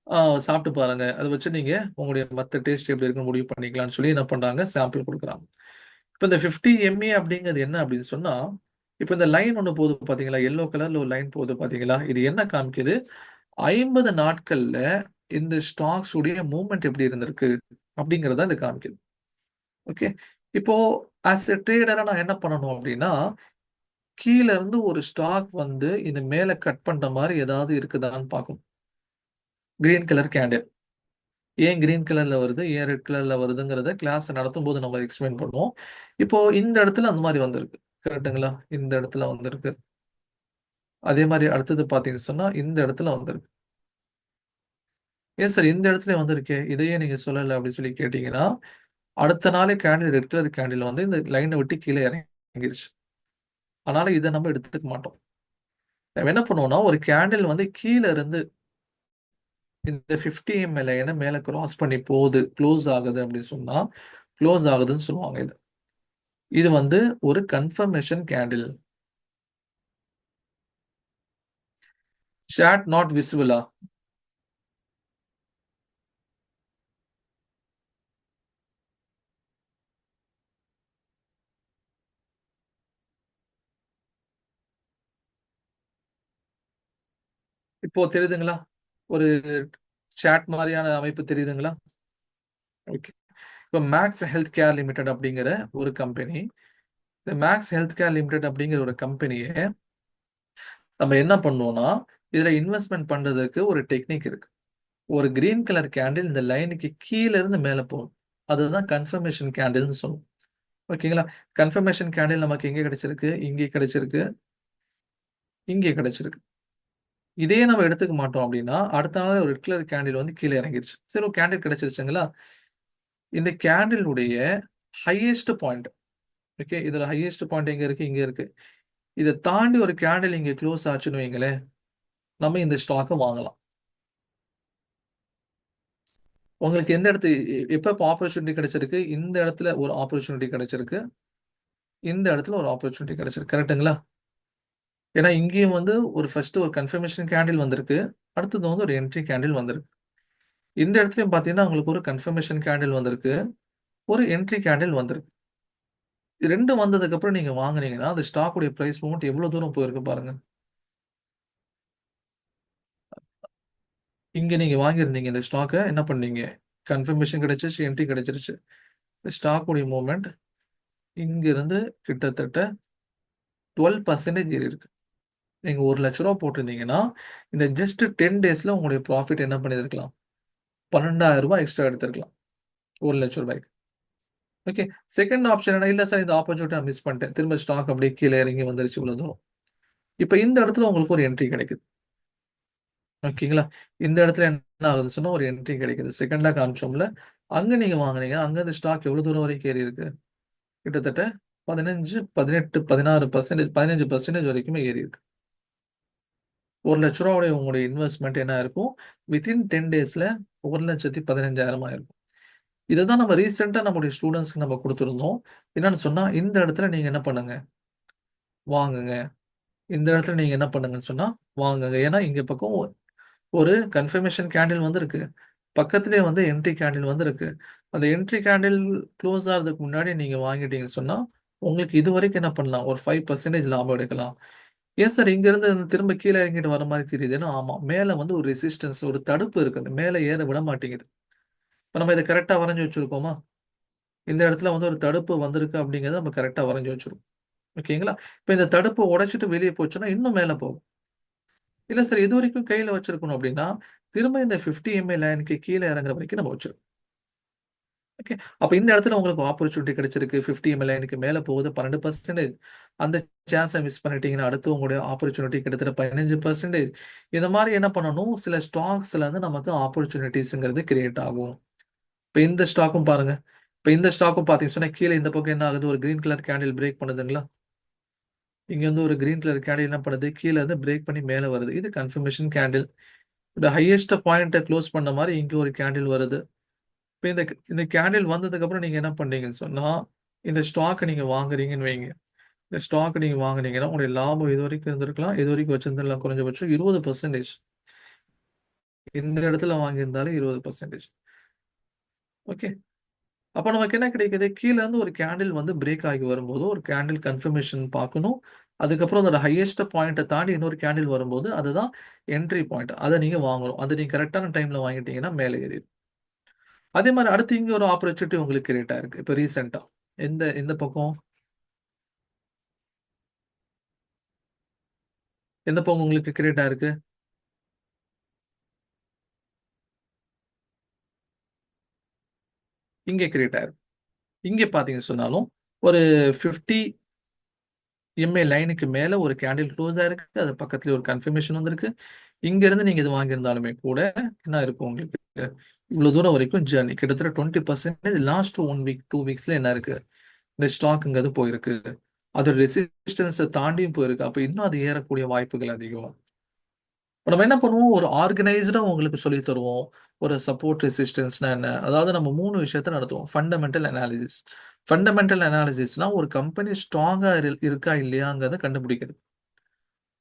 ஆ சாப்பிட்டு பாருங்க. அத வச்சு நீங்க உங்களுடைய மத்த டேஸ்ட் எப்படி இருக்குன்னு முடிவு பண்ணிக்கலாம்னு சொல்லி என்ன பண்றாங்க? சாம்பிள் குடுக்குறாங்க. இப்ப இந்த 50 எம்ஏ அப்படிங்கிறது என்ன அப்படின்னு சொன்னா, இப்ப இந்த லைன் ஒண்ணு போகுது பார்த்தீங்களா? எல்லோ கலர்ல ஒரு லைன் போகுது பார்த்தீங்களா? இது என்ன காமிக்குது? 50 நாட்கள்ல இந்த ஸ்டாக்ஸ் உடைய மூவ்மெண்ட் எப்படி இருந்திருக்கு? அப்படிங்கிறத இது காமிக்குது. ஓகே. இப்போ ஆஸ் எ ட்ரேடரா நான் என்ன பண்ணணும் அப்படின்னா, கீழ இருந்து ஒரு ஸ்டாக் வந்து இது மேல கட் பண்ற மாரி ஏதாவது இருக்குதான்னு பார்க்கணும். Green colour candle. ஏன் கிரீன் கலர்ல வருது? ஏன் ரெட் கலர்ல வருதுங்கிறத கிளாஸ் நடத்தும்போது நம்ம எக்ஸ்பிளைன் பண்ணுவோம். இப்போ இந்த இடத்துல அந்த மாரி வந்திருக்கு. கரெக்ட்டுங்களா? இந்த இடத்துல வந்திருக்கு. அதே மாரி அடுத்தது பார்த்தீங்கன்னு சொன்னா, இந்த இடத்துல வந்திருக்கு. ஏன் சார் இந்த இடத்துலயே வந்திருக்கே! இத ஏன் நீங்க சொல்லல? அப்படின்னு சொல்லி கேட்டீங்கன்னா, அடுத்த நாளே கேண்டில் ரெட் கலர் கேண்டில் வந்து இந்த லைன விட்டு கீழ இறங்கிருச்சு. அதனால இத நம்ம எடுத்துக்க மாட்டோம். நம்ம என்ன பண்ணுவோம்னா, ஒரு கேண்டில் வந்து கீழ இருந்து இந்த 50 எம் லைன மேல கிராஸ் பண்ணி போகுது, குளோஸ் ஆகுது அப்படின்னு சொன்னா, குளோஸ் ஆகுதுன்னு சொல்லுவாங்க இத. இது வந்து ஒரு கன்ஃபர்மேஷன் கேண்டில். சாட் நாட் விசிபிளா? இப்போ தெரியுதுங்களா? ஒரு சாட் மாரியான அமைப்பு தெரியுதுங்களா? ஓகே. இப்போ மேக்ஸ் ஹெல்த் கேர் லிமிடெட் அப்படிங்கிற ஒரு கம்பெனி. இந்த மேக்ஸ் ஹெல்த் கேர் லிமிடெட் அப்படிங்கிற ஒரு கம்பெனிய நம்ம என்ன பண்ணுவோம்னா, இதுல இன்வெஸ்ட்மென்ட் பண்றதுக்கு ஒரு டெக்னிக் இருக்கு. ஒரு கிரீன் கலர் கேண்டில் இந்த லைனுக்கு கீழ இருந்து மேல போகும். அதுதான் கன்ஃபர்மேஷன் கேண்டில்னு சொல்லுவோம். ஓகேங்களா? கன்ஃபர்மேஷன் கேண்டில் நமக்கு எங்க கிடைச்சிருக்கு? இங்கே கிடைச்சிருக்கு. இங்கே கிடைச்சிருக்கு. இதே நம்ம எடுத்துக்க மாட்டோம் அப்படின்னா, அடுத்த நாள் ஒரு ரெட் கலர் கேண்டில் வந்து கீழ இறங்கிருச்சு. சரி ஒரு கேண்டில் கிடைச்சிருச்சுங்களா? இந்த கேண்டில் உடைய ஹையஸ்ட் பாயிண்ட் ஓகே. இதுல ஹையஸ்ட் பாயிண்ட் எங்க இருக்கு? இங்க இருக்கு. இத தாண்டி ஒரு கேண்டில் இங்க குளோஸ் ஆச்சுன்னு வைங்களேன், நம்ம இந்த ஸ்டாக்க வாங்கலாம். உங்களுக்கு எந்த இடத்து எப்ப ஆப்பர்ச்சுனிட்டி கிடைச்சிருக்கு? இந்த இடத்துல ஒரு ஆப்பர்ச்சுனிட்டி கிடைச்சிருக்கு. இந்த இடத்துல ஒரு ஆப்பர்ச்சுனிட்டி கிடைச்சிருக்கு. கரெக்ட்டுங்களா? ஏன்னா இங்கேயும் வந்து ஒரு ஃபர்ஸ்ட் ஒரு கன்ஃபர்மேஷன் கேண்டில் வந்திருக்கு. அடுத்தது வந்து ஒரு என்ட்ரி கேண்டில் வந்திருக்கு. இந்த இடத்துலயும் பார்த்தீங்கன்னா, உங்களுக்கு ஒரு கன்ஃபர்மேஷன் கேண்டில் வந்திருக்கு. ஒரு என்ட்ரி கேண்டில் வந்திருக்கு. 2 வந்ததுக்கப்புறம் நீங்க வாங்குனீங்கன்னா, அந்த ஸ்டாக் உடைய பிரைஸ் மூவ்மெண்ட் எவ்வளோ தூரம் போயிருக்கு பாருங்க. இங்க நீங்க வாங்கியிருந்தீங்க இந்த ஸ்டாக்க என்ன பண்ணீங்க? கன்ஃபர்மேஷன் கிடைச்சிருச்சு, என்ட்ரி கிடைச்சிருச்சு. ஸ்டாக் உடைய மூவ்மெண்ட் இங்கிருந்து கிட்டத்தட்ட 12% ஏறியிருக்கு. நீங்க ரூ. 1,00,000 போட்டிருந்தீங்கன்னா, இந்த ஜஸ்ட் 10 டேஸ்ல உங்களுடைய ப்ராஃபிட் என்ன பண்ணியிருக்கலாம்? ரூ. 12,000 எக்ஸ்ட்ரா எடுத்திருக்கலாம். ரூ. 1,00,000. ஓகே. செகண்ட் ஆப்ஷன் என்ன? இல்ல சார் இந்த ஆப்பர்ச்சுனிட்டி நான் மிஸ் பண்ணிட்டேன். திரும்ப ஸ்டாக் அப்படியே கீழ இறங்கி வந்துருச்சு இவ்வளோ தூரம். இப்ப இந்த இடத்துல உங்களுக்கு ஒரு என்ட்ரி கிடைக்குது. ஓகேங்களா? இந்த இடத்துல என்ன ஆகுதுன்னு சொன்னா ஒரு என்ட்ரி கிடைக்குது. செகண்டா காமிச்சோம்ல, அங்க நீங்க வாங்குனீங்க. அங்க இந்த ஸ்டாக் எவ்வளோ தூரம் வரைக்கும் ஏறியிருக்கு? கிட்டத்தட்ட 15, 18, 16% 15% வரைக்குமே ஏறியிருக்கு. ரூ. 1,00,000 உடைய உங்களுடைய இன்வெஸ்ட்மென்ட் என்ன ஆயிருக்கும்? வித்தின் 10 டேஸ்ல 1,15,000 ஆயிருக்கும். இததான் நம்ம ரீசென்ட்டா நம்முடைய ஸ்டூடண்ட்ஸ்க்கு நம்ம குடுத்திருந்தோம். என்னன்னு சொன்னா, இந்த இடத்துல நீங்க என்ன பண்ணுங்க? வாங்குங்க. இந்த இடத்துல நீங்க என்ன பண்ணுங்கன்னு சொன்னா, வாங்குங்க. ஏன்னா, இங்க பக்கம் ஒரு கன்ஃபர்மேஷன் கேண்டில் வந்திருக்கு. பக்கத்திலேயே வந்து என்ட்ரி கேண்டில் வந்திருக்கு. அந்த என்ட்ரி கேண்டில் குளோஸ் ஆகுறதுக்கு முன்னாடி நீங்க வாங்கிட்டீங்கன்னு சொன்னா, உங்களுக்கு இதுவரைக்கும் என்ன பண்ணலாம்? ஒரு 5% லாபம் எடுக்கலாம். ஏன் சார் இங்கருந்து திரும்ப கீழ இறங்கிட்டு வர மாரி தெரியுதுன்னா, ஆமா. மேல வந்து ஒரு ரெசிஸ்டன்ஸ் ஒரு தடுப்பு இருக்குது. மேல ஏற விட மாட்டேங்குது. இப்ப நம்ம இத கரெக்ட்டா வரைஞ்சு வச்சிருக்கோமா? இந்த இடத்துல வந்து ஒரு தடுப்பு வந்திருக்கு அப்படிங்கிறத நம்ம கரெக்ட்டா வரைஞ்சு வச்சிருக்கோம். ஓகேங்களா? இப்ப இந்த தடுப்ப உடைச்சுட்டு வெளிய போச்சுன்னா, இன்னும் மேல போகும். இல்ல சார் இதுவரைக்கும் கையில வச்சிருக்கணும் அப்படின்னா, திரும்ப இந்த 50 எம்ஏ லைனுக்கு கீழ இறங்குற வரைக்கும் நம்ம வச்சிருக்கணும். ஓகே. அப்ப இந்த இடத்துல உங்களுக்கு ஆப்பர்ச்சுனிட்டி கிடைச்சிருக்கு. 50 மில்லியனுக்கு மேல போகுது. 12% அந்த சான்ஸ மிஸ் பண்ணிட்டீங்கன்னா, அடுத்து உங்களுடைய ஆப்பர்ச்சுனிட்டி கிட்டத்தட்ட 15%. இந்த மாரி என்ன பண்ணணும், சில ஸ்டாக்ஸ்ல இருந்து நமக்கு ஆப்பர்ச்சுனிட்டீஸ்ங்கிறது கிரியேட் ஆகும். இப்ப இந்த ஸ்டாக்கும் பாருங்க. இப்ப இந்த ஸ்டாக்கும் பார்த்தீங்கன்னு சொன்னா, கீழ இந்த பக்கம் என்ன ஆகுது, ஒரு கிரீன் கலர் கேண்டில் பிரேக் பண்ணுதுங்களா? இங்க வந்து ஒரு கிரீன் கலர் கேண்டில் என்ன பண்ணுது, கீழ இருந்து பிரேக் பண்ணி மேல வருது. இது கன்ஃபர்மேஷன் கேண்டில். இந்த ஹையஸ்ட் பாயிண்ட்ட க்ளோஸ் பண்ண மாரி இங்க ஒரு கேண்டில் வருது. இப்ப இந்த கேண்டில் வந்ததுக்கு அப்புறம் நீங்க என்ன பண்றீங்கன்னு சொன்னா, இந்த ஸ்டாக்க நீங்க வாங்குறீங்கன்னு வைங்க. இந்த ஸ்டாக் நீங்க வாங்குனீங்கன்னா, உங்களுடைய லாபம் இதுவரைக்கும் இருந்திருக்கலாம். இதுவரைக்கும் வச்சிருந்திருக்கலாம் குறைஞ்சபட்சம் 20%. இந்த இடத்துல வாங்கியிருந்தாலும் 20%. ஓகே. அப்ப நமக்கு என்ன கிடைக்குது? கீழ இருந்து ஒரு கேண்டில் வந்து பிரேக் ஆகி வரும்போது, ஒரு கேண்டில் கன்ஃபர்மேஷன் பார்க்கணும். அதுக்கப்புறம் அதோட ஹையஸ்ட் பாயிண்ட்ட தாண்டி இன்னொரு கேண்டில் வரும்போது, அதுதான் என்ட்ரி பாயிண்ட். அத நீங்க வாங்கணும். அத நீங்க கரெக்ட்டான டைம்ல வாங்கிட்டீங்கன்னா மேல ஏறிரும். அதே மாரி அடுத்து இங்க ஒரு ஆப்பர்ச்சுனிட்டி உங்களுக்கு கிரியேட் ஆயிருக்கு. இப்ப ரீசென்ட்டா. எந்த எந்த பக்கம்? எந்த பக்கம் உங்களுக்கு கிரியேட் ஆயிருக்கு? இங்க கிரியேட் ஆயிருக்கு. இங்க பார்த்தீங்கன்னு சொன்னாலும், ஒரு 50 எம்ஏ லைனுக்கு மேல ஒரு கேண்டில் க்ளோஸ் ஆயிருக்கு. அது பக்கத்துலயே ஒரு கன்ஃபர்மேஷன் வந்திருக்கு. இங்க இருந்து நீங்க இது வாங்கியிருந்தாலுமே கூட என்ன இருக்கும் உங்களுக்கு? இவ்வளவு தூரம் வரைக்கும் ஜர்னி கிட்டத்தட்ட 20% லாஸ்ட் 1 வீக், 2 வீக்ஸ்ல என்ன இருக்கு? இந்த ஸ்டாக்ங்கிறது போயிருக்கு. அதோட ரெசிஸ்டன்ஸ தாண்டியும் போயிருக்கு. அப்ப இன்னும் அது ஏறக்கூடிய வாய்ப்புகள் அதிகம். இப்ப நம்ம என்ன பண்ணுவோம்? ஒரு ஆர்கனைஸ்டா உங்களுக்கு சொல்லி தருவோம். ஒரு சப்போர்ட் ரெசிஸ்டன்ஸ்னா என்ன? அதாவது நம்ம 3 விஷயத்த நடத்துவோம். Fundamental analysis. ஃபண்டமெண்டல் அனாலிசிஸ்னா ஒரு கம்பெனி ஸ்ட்ராங்கா இருக்கா இல்லையாங்கிறத கண்டுபிடிக்கிறது.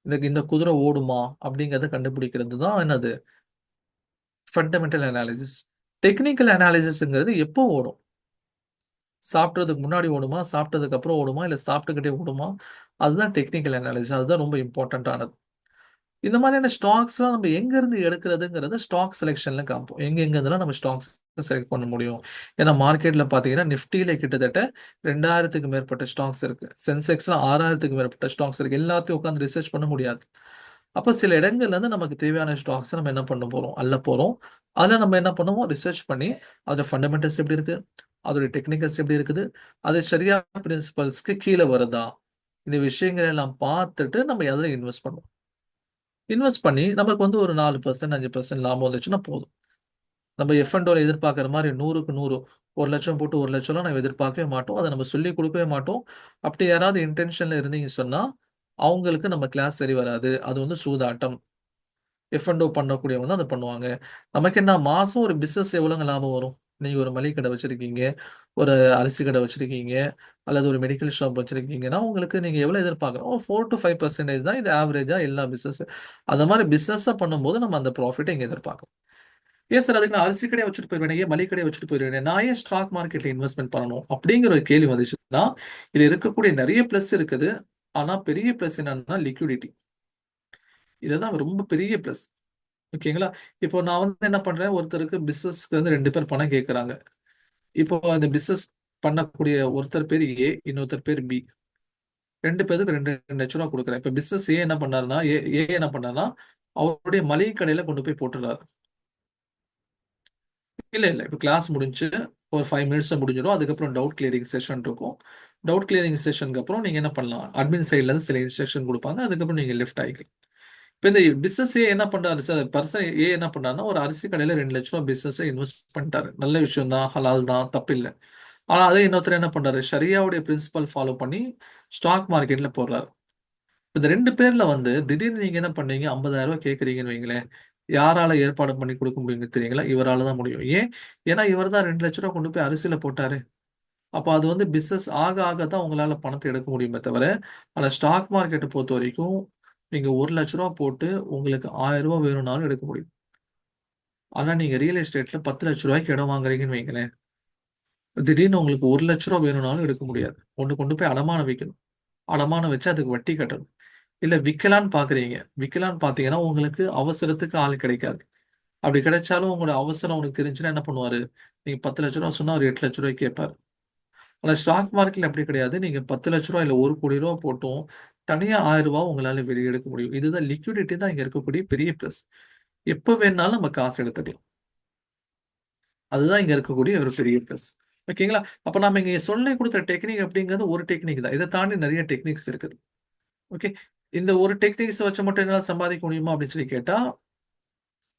இந்த இந்த குதிரை ஓடுமா? அப்படிங்கிறத கண்டுபிடிக்கிறது தான் என்னது? Fundamental analysis. டெக்னிக்கல் அனாலிசிஸ்ங்கிறது எப்போ ஓடும்? சாப்பிட்டதுக்கு முன்னாடி ஓடுமா? சாப்பிட்டதுக்கு அப்புறம் ஓடுமா? இல்ல சாப்பிட்டுக்கிட்டே ஓடுமா? அதுதான் டெக்னிக்கல் அனாலிசிஸ். அதுதான் ரொம்ப இம்பார்ட்டன்ட் ஆனது. இந்த மாதிரியான ஸ்டாக்ஸ்லாம் நம்ம எங்கேருந்து எடுக்கிறதுங்கிறத ஸ்டாக் செலெக்ஷன்ல காமிப்போம். எங்கெங்கலாம் நம்ம ஸ்டாக்ஸ் செலக்ட் பண்ண முடியும். ஏன்னா மார்க்கெட்ல பார்த்தீங்கன்னா, நிஃப்டில கிட்டத்தட்ட 2000க்கு மேற்பட்ட ஸ்டாக்ஸ் இருக்கு. சென்செக்ஸ்ல 6000க்கு மேற்பட்ட ஸ்டாக்ஸ் இருக்கு. எல்லாத்தையும் உட்கார்ந்து ரிசர்ச் பண்ண முடியாது. அப்ப சில இடங்கள்ல இருந்து நமக்கு தேவையான ஸ்டாக்ஸ நம்ம என்ன பண்ண போறோம்? அள்ள போறோம். அதுல நம்ம என்ன பண்ணுவோம்? ரிசர்ச் பண்ணி அதோட ஃபண்டமெண்டல்ஸ் எப்படி இருக்கு? அதோட டெக்னிக்கல்ஸ் எப்படி இருக்குது? அது சரியான பிரின்சிபல்ஸ்க்கு கீழ வருதா? இந்த விஷயங்கள எல்லாம் பார்த்துட்டு நம்ம அதுல இன்வெஸ்ட் பண்ணுவோம். இன்வெஸ்ட் பண்ணி நமக்கு வந்து ஒரு 4% 5% லாபம் வந்துச்சுன்னா போதும். நம்ம எஃப் அண்ட் ஓல எதிர்பார்க்குற மாரி 100க்கு 100 1,00,000 போட்டு 1,00,000லாம் நம்ம எதிர்பார்க்கவே மாட்டோம். அத நம்ம சொல்லிக் குடுக்கவே மாட்டோம். அப்படி யாராவது இன்டென்ஷன்ல இருந்தீங்கன்னு சொன்னா, அவங்களுக்கு நம்ம கிளாஸ் சரி வராது. அது வந்து சூதாட்டம். எஃப் அண்ட் ஓ பண்ணக்கூடியவங்க தான் அத பண்ணுவாங்க. நமக்கு என்ன மாசம் ஒரு பிசினஸ் எவ்வளோங்க லாபம் வரும்? நீங்க ஒரு மளிகை கடை வச்சிருக்கீங்க, ஒரு அரிசி கடை வச்சிருக்கீங்க, அல்லது ஒரு மெடிக்கல் ஷாப் வச்சிருக்கீங்கன்னா, உங்களுக்கு நீங்க எவ்வளோ எதிர்பார்க்கணும்? ஒரு 4 டூ 5% தான் இது ஆவரேஜா எல்லா பிசினஸ். அந்த மாரி பிசினஸா பண்ணும்போது நம்ம அந்த ப்ராஃபிட்ட இங்க எதிர்பார்க்கணும். ஏன் சார் அதுக்கு நான் அரிசி கடைய வச்சுட்டு போயிருவேனே, ஏன் மளிகை கடைய வச்சுட்டு போயிருவேனே, நான் ஏன் ஸ்டாக் மார்க்கெட்ல இன்வெஸ்ட்மென்ட் பண்ணணும்? அப்படிங்கிற ஒரு கேள்வி வந்துச்சுன்னா, இதுல இருக்கக்கூடிய நெறைய பிளஸ் இருக்குது. ஆனா பெரிய பிளஸ் என்னன்னா லிக்விடிட்டி. இதுதான் ரொம்ப பெரிய பிளஸ். ஓகேங்களா? இப்போ நான் வந்து என்ன பண்றேன், ஒருத்தருக்கு பிசினஸ்க்கு வந்து 2 பேர் பணம் கேட்கறாங்க. இப்போ அந்த பிசினஸ் பண்ணக்கூடிய ஒருத்தர் பேரு ஏ, இன்னொருத்தர் பேரு பி. 2 பேருக்கு 2, 2 லட்சம் ரூபாய் குடுக்குறேன். இப்ப பிசினஸ் ஏ என்ன பண்ணாருன்னா, ஏ என்ன பண்ணாருன்னா, அவருடைய மளிகை கடையில கொண்டு போய் போட்டுறாரு. இல்ல. இப்ப கிளாஸ் முடிஞ்சுச்சு. ஒரு 5 மினிட்ஸ்ல முடிஞ்சிரும். அதுக்கப்புறம் டவுட் கிளியரிங் செஷன் இருக்கும். டவுட் கிளியரிங் செஷனுக்கு அப்புறம் நீங்க என்ன பண்ணலாம், அட்மின் சைட்ல இருந்து சில இன்ஸ்ட்ரக்ஷன் குடுப்பாங்க. அதுக்கப்புறம் நீங்க லெஃப்ட் ஆயிக்கலாம். இப்ப இந்த பிசினஸ் ஏ என்ன பண்றாரு சார், பர்சன் ஏ என்ன பண்றாருன்னா, ஒரு அரிசி கடையில 2,00,000 பிசினஸ் இன்வெஸ்ட் பண்ணிட்டாரு. நல்ல விஷயம் தான், ஹலால் தான், தப்பில்ல. ஆனா அதே இன்னொருத்தர் என்ன பண்றாரு, ஷரியாவுடைய பிரின்சிபல் ஃபாலோ பண்ணி ஸ்டாக் மார்க்கெட்ல போடுறாரு. இந்த 2 பேர்ல வந்து திடீர்னு நீங்க என்ன பண்ணீங்க, ரூ. 50,000 கேட்கிறீங்கன்னு வைங்களேன். யாரால ஏற்பாடு பண்ணி குடுக்க முடியுங்க தெரியுங்களா? இவரால தான் முடியும். ஏன்? ஏன்னா இவர் தான் ரூ. 2,00,000 கொண்டு போய் அரிசியில போட்டாரு. அப்ப அது வந்து பிசினஸ் ஆக ஆக தான் உங்களால பணத்த எடுக்க முடியுமே தவிர, ஆனா ஸ்டாக் மார்க்கெட்ட பொறுத்தவரைக்கும், நீங்க ரூ. 1,00,000 போட்டு உங்களுக்கு ரூ. 1000 வேணும்னாலும் எடுக்க முடியும். ஆனா நீங்க ரியல் எஸ்டேட்ல ரூ. 10,00,000க்கு இடம் வாங்குறீங்கன்னு வைங்களேன், திடீர்னு உங்களுக்கு ரூ. 1,00,000 வேணும்னாலும் எடுக்க முடியாது. ஒண்ணு கொண்டு போய் அடமானம் வைக்கணும். அடமானம் வச்சு அதுக்கு வட்டி கட்டணும். இல்ல விக்கலான்னு பார்க்குறீங்க. விக்கலான்னு பார்த்தீங்கன்னா, உங்களுக்கு அவசரத்துக்கு ஆள் கிடைக்காது. அப்படி கிடைச்சாலும் உங்களோட அவசரம் அவனுக்கு தெரிஞ்சுன்னா என்ன பண்ணுவாரு? நீங்க ரூ. 10,00,000 சொன்னா அவரு ரூ. 8,00,000 கேட்பாரு. ஆனா ஸ்டாக் மார்க்கெட்ல அப்படி கிடையாது. நீங்க ரூ. 10,00,000 இல்ல ரூ. 1,00,00,000 போட்டும், தனியா ரூ. 1000 உங்களால வெளிய எடுக்க முடியும். இதுதான் லிக்விடிட்டி தான் இங்க இருக்கக்கூடிய பெரிய பிளஸ். எப்ப வேணாலும் நம்ம காசு எடுத்துக்கலாம். அதுதான் இங்க இருக்கக்கூடிய ஒரு பெரிய பிளஸ். ஓகேங்களா? அப்ப நாம இங்க சொல்லிக் குடுத்த டெக்னிக் அப்படிங்கிறது ஒரு டெக்னிக் தான். இத தாண்டி நெறைய டெக்னிக்ஸ் இருக்குது. ஓகே. இந்த ஒரு டெக்னிக்ஸ வச்சு மட்டும் என்னால சம்பாதிக்க முடியுமா அப்படின்னு சொல்லி கேட்டா,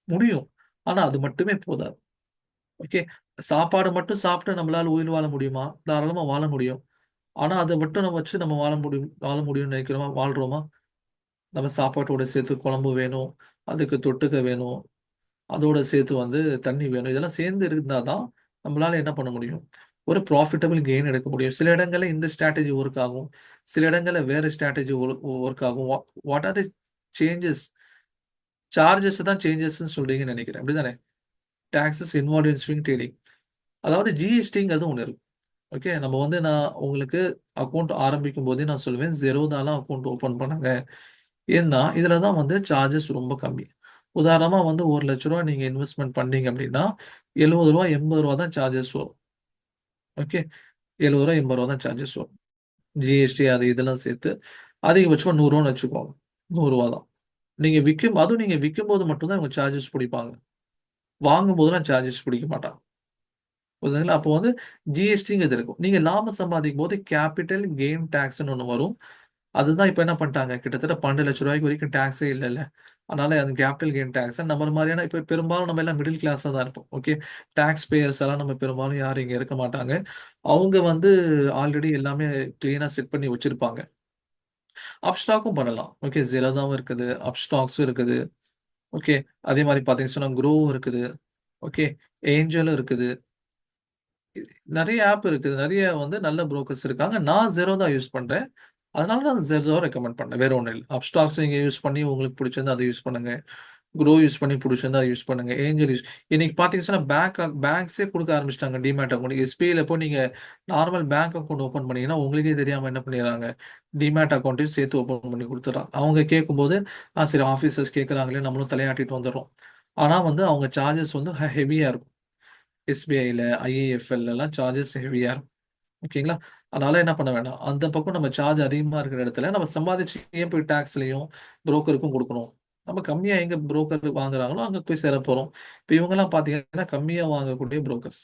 முடியும். ஆனா அது மட்டுமே போதாது. ஓகே. சாப்பாடு மட்டும் சாப்பிட்டு நம்மளால உயிர் வாழ முடியுமா? தாராளமா வாழ முடியும். ஆனா அத மட்டும் நம்ம வச்சு நம்ம வாழ முடியும்னு நெனைக்கிறோமா? வாழ்றோமா? நம்ம சாப்பாட்டோட சேர்த்து குழம்பு வேணும். அதுக்கு தொட்டுக்க வேணும். அதோட சேர்த்து வந்து தண்ணி வேணும். இதெல்லாம் சேர்ந்து இருந்தா தான் நம்மளால என்ன பண்ண முடியும்? ஒரு ப்ராஃபிட்டபிள் கெயின் எடுக்க முடியும். சில இடங்கள்ல இந்த ஸ்ட்ராட்டஜி ஒர்க் ஆகும். சில இடங்கள்ல வேற ஸ்ட்ராட்டஜி ஒர்க் ஆகும். What are the changes? Charges தான் சேஞ்சஸ்ன்னு சொல்றீங்கன்னு நெனைக்கிறேன். அப்படிதானே? டாக்ஸஸ் இன்வால்வ்ட் இன் ஸ்விங் ட்ரேடிங். அதாவது ஜிஎஸ்டிங்கிறது ஒண்ணு இருக்கு. ஓகே. நம்ம வந்து நான் உங்களுக்கு அக்கவுண்ட் ஆரம்பிக்கும்போதே நான் சொல்லுவேன், Zerodhaலாம் அக்கவுண்ட் ஓப்பன் பண்ணுங்க. ஏன்னா, இதுல தான் வந்து சார்ஜஸ் ரொம்ப கம்மி. உதாரணமா வந்து ரூ. 1,00,000 நீங்க இன்வெஸ்ட்மென்ட் பண்ணீங்க அப்படின்னா, ரூ. 70 ரூ. 80 தான் சார்ஜஸ் வரும். ஓகே. ரூ. 70 ரூ. 80 தான் சார்ஜஸ் வரும். ஜிஎஸ்டி அது இதெல்லாம் சேர்த்து அதிகபட்சமா ரூ. 100ன்னு வச்சுக்கோங்க. ரூ. 100 தான். அதுவும் நீங்க விக்கும்போது மட்டும் தான் இவங்க சார்ஜஸ் புடிப்பாங்க. வாங்கும்போதெல்லாம் சார்ஜஸ் புடிக்க மாட்டாங்க. புரியுதுங்களா? அப்போ வந்து ஜிஎஸ்டிங்கிறது இருக்கும். நீங்க லாபம் சம்பாதிக்கும்போது கேப்பிட்டல் கெயின் டாக்ஸ்ன்னு ஒண்ணு வரும். அதுதான் இப்ப என்ன பண்ணிட்டாங்க, கிட்டத்தட்ட ரூ. 12,00,000 வரைக்கும் டாக்ஸே இல்லல்ல. அதனால அது கேப்பிட்டல் கெயின் டாக்ஸ் நம்மள மாரியான இப்ப பெரும்பாலும் நம்ம எல்லாம் மிடில் கிளாஸ்ல தான் இருப்போம். ஓகே. டாக்ஸ் பேயர்ஸ் எல்லாம் நம்ம பெரும்பாலும் யாரும் இங்க இருக்க மாட்டாங்க. அவங்க வந்து ஆல்ரெடி எல்லாமே கிளீனா செட் பண்ணி வச்சிருப்பாங்க. அப்ஸ்டாக்கும் பண்ணலாம். ஓகே. Zerodhaவும் இருக்குது. அப்ஸ்டாக்ஸும் இருக்குது. ஓகே. அதே மாரி பார்த்தீங்கன்னு சொன்னா Growவும் இருக்குது. ஓகே. ஏஞ்சலும் இருக்குது. நெறைய ஆப் இருக்குது. நெறைய வந்து நல்ல புரோக்கர்ஸ் இருக்காங்க. நான் Zerodha யூஸ் பண்றேன். அதனால நான் Zerodha ரெக்கமெண்ட் பண்ணேன். வேற ஒண்ணும் இல்ல. அப்ஸ்டாக்ஸ் நீங்க யூஸ் பண்ணி உங்களுக்கு புடிச்சிருந்தா அத யூஸ் பண்ணுங்க. Grow யூஸ் பண்ணி புடிச்சிருந்தா அத யூஸ் பண்ணுங்க. ஏஞ்சல் யூஸ் இன்னைக்கு பார்த்தீங்கன்னா பேங்க்ஸே குடுக்க ஆரம்பிச்சுட்டாங்க டிமேட் அக்கவுண்ட். எஸ்பிஐல போய் நீங்க நார்மல் பேங்க் அக்கவுண்ட் ஓப்பன் பண்ணீங்கன்னா, உங்களுக்கே தெரியாம என்ன பண்ணிடுறாங்க, டிமேட் அக்கவுண்ட்டையும் சேர்த்து ஓப்பன் பண்ணி குடுத்துடுறாங்க. அவங்க கேட்கும்போது, சரி ஆஃபீசர்ஸ் கேட்கறாங்களே நம்மளும் தலையாட்டிட்டு வந்துர்றோம். ஆனா வந்து அவங்க சார்ஜஸ் வந்து ஹெவியா இருக்கும். எஸ்பிஐல, ஐஏஎஃப்எல்லாம் சார்ஜஸ் ஹெவியா இருக்கும். ஓகேங்களா? அதனால என்ன பண்ண வேண்டாம். அந்த பக்கம் நம்ம சார்ஜ் அதிகமா இருக்கிற இடத்துல நம்ம சம்பாதிச்சு ஏன் போய் டாக்ஸ்லயும், புரோக்கருக்கும் குடுக்கணும். நம்ம கம்மியா எங்க புரோக்கர் வாங்குறாங்களோ, அங்க போய் சேர போறோம். இப்ப இவங்கலாம் பார்த்தீங்கன்னா, கம்மியா வாங்கக்கூடிய புரோக்கர்ஸ்.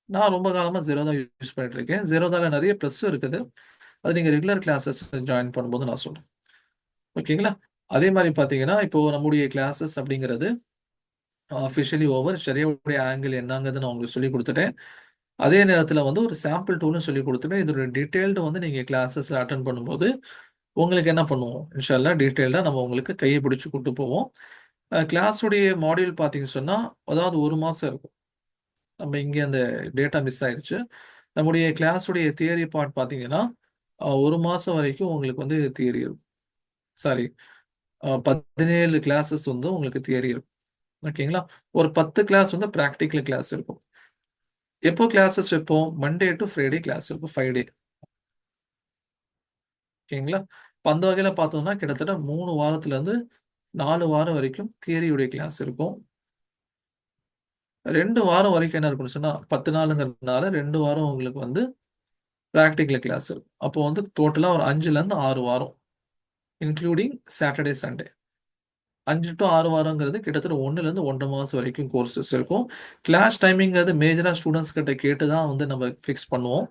நான் ரொம்ப காலமா Zerodha யூஸ் பண்ணிட்டு இருக்கேன். Zerodhaல நெறைய ப்ளஸும் இருக்குது. அது நீங்க ரெகுலர் கிளாஸஸ் ஜாயின் பண்ணும்போது நான் சொல்றேன். ஓகேங்களா? அதே மாரி பார்த்தீங்கன்னா, இப்போ நம்முடைய கிளாஸஸ் அப்படிங்கிறது அஃபிஷியலி ஓவர். ஷரியாவுடைய ஆங்கிள் என்னங்கிறத நான் உங்களுக்கு சொல்லிக் குடுத்துட்டேன். அதே நேரத்தில வந்து ஒரு சாம்பிள் டூலும் சொல்லிக் குடுத்துட்டேன். இதோட டீட்டெயில்டு வந்து நீங்க கிளாஸஸ்ல அட்டெண்ட் பண்ணும்போது, உங்களுக்கு என்ன பண்ணுவோம், இன்ஷா அல்லாஹ் டீட்டெயில்டா நம்ம உங்களுக்கு கைய பிடிச்சு கூட்டு போவோம். கிளாஸுடைய மாடியூல் பார்த்தீங்கன்னு சொன்னா, அதாவது 1 மாசம் இருக்கும். நம்ம இங்க அந்த டேட்டா மிஸ் ஆயிருச்சு. நம்முடைய கிளாஸுடைய தியரி பார்ட் பார்த்தீங்கன்னா, 1 மாசம் வரைக்கும் உங்களுக்கு வந்து தியரி இருக்கும். சாரி 17 கிளாஸஸ் வந்து உங்களுக்கு தியரி இருக்கும். ஓகேங்களா? ஒரு 10 கிளாஸ் வந்து பிராக்டிகல் கிளாஸ் இருக்கும். எப்போ கிளாஸஸ் வைப்போம்? மண்டே டூ ஃப்ரைடே கிளாஸ் இருக்கும். 5 டே. ஓகேங்களா? இப்ப அந்த வகையில பார்த்தோம்னா, கிட்டத்தட்ட 3 வாரத்திலருந்து 4 வாரம் வரைக்கும் தியரியுடைய கிளாஸ் இருக்கும். 2 வாரம் வரைக்கும் என்ன இருக்கும்னு சொன்னா, 10 நாளுங்கிறதுனால 2 வாரம் உங்களுக்கு வந்து பிராக்டிகல் கிளாஸ் இருக்கும். அப்போ வந்து டோட்டலா ஒரு 5லருந்து 6 வாரம். Including Saturday, Sunday. 5 டூ 6 வாரங்கிறது கிட்டத்தட்ட 1லருந்து 1 1/2 மாசம் வரைக்கும் கோர்சஸ் இருக்கும். கிளாஸ் டைமிங்கிறது மேஜரா ஸ்டூடண்ட்ஸ் கிட்ட கேட்டு தான் வந்து நம்ம ஃபிக்ஸ் பண்ணுவோம்.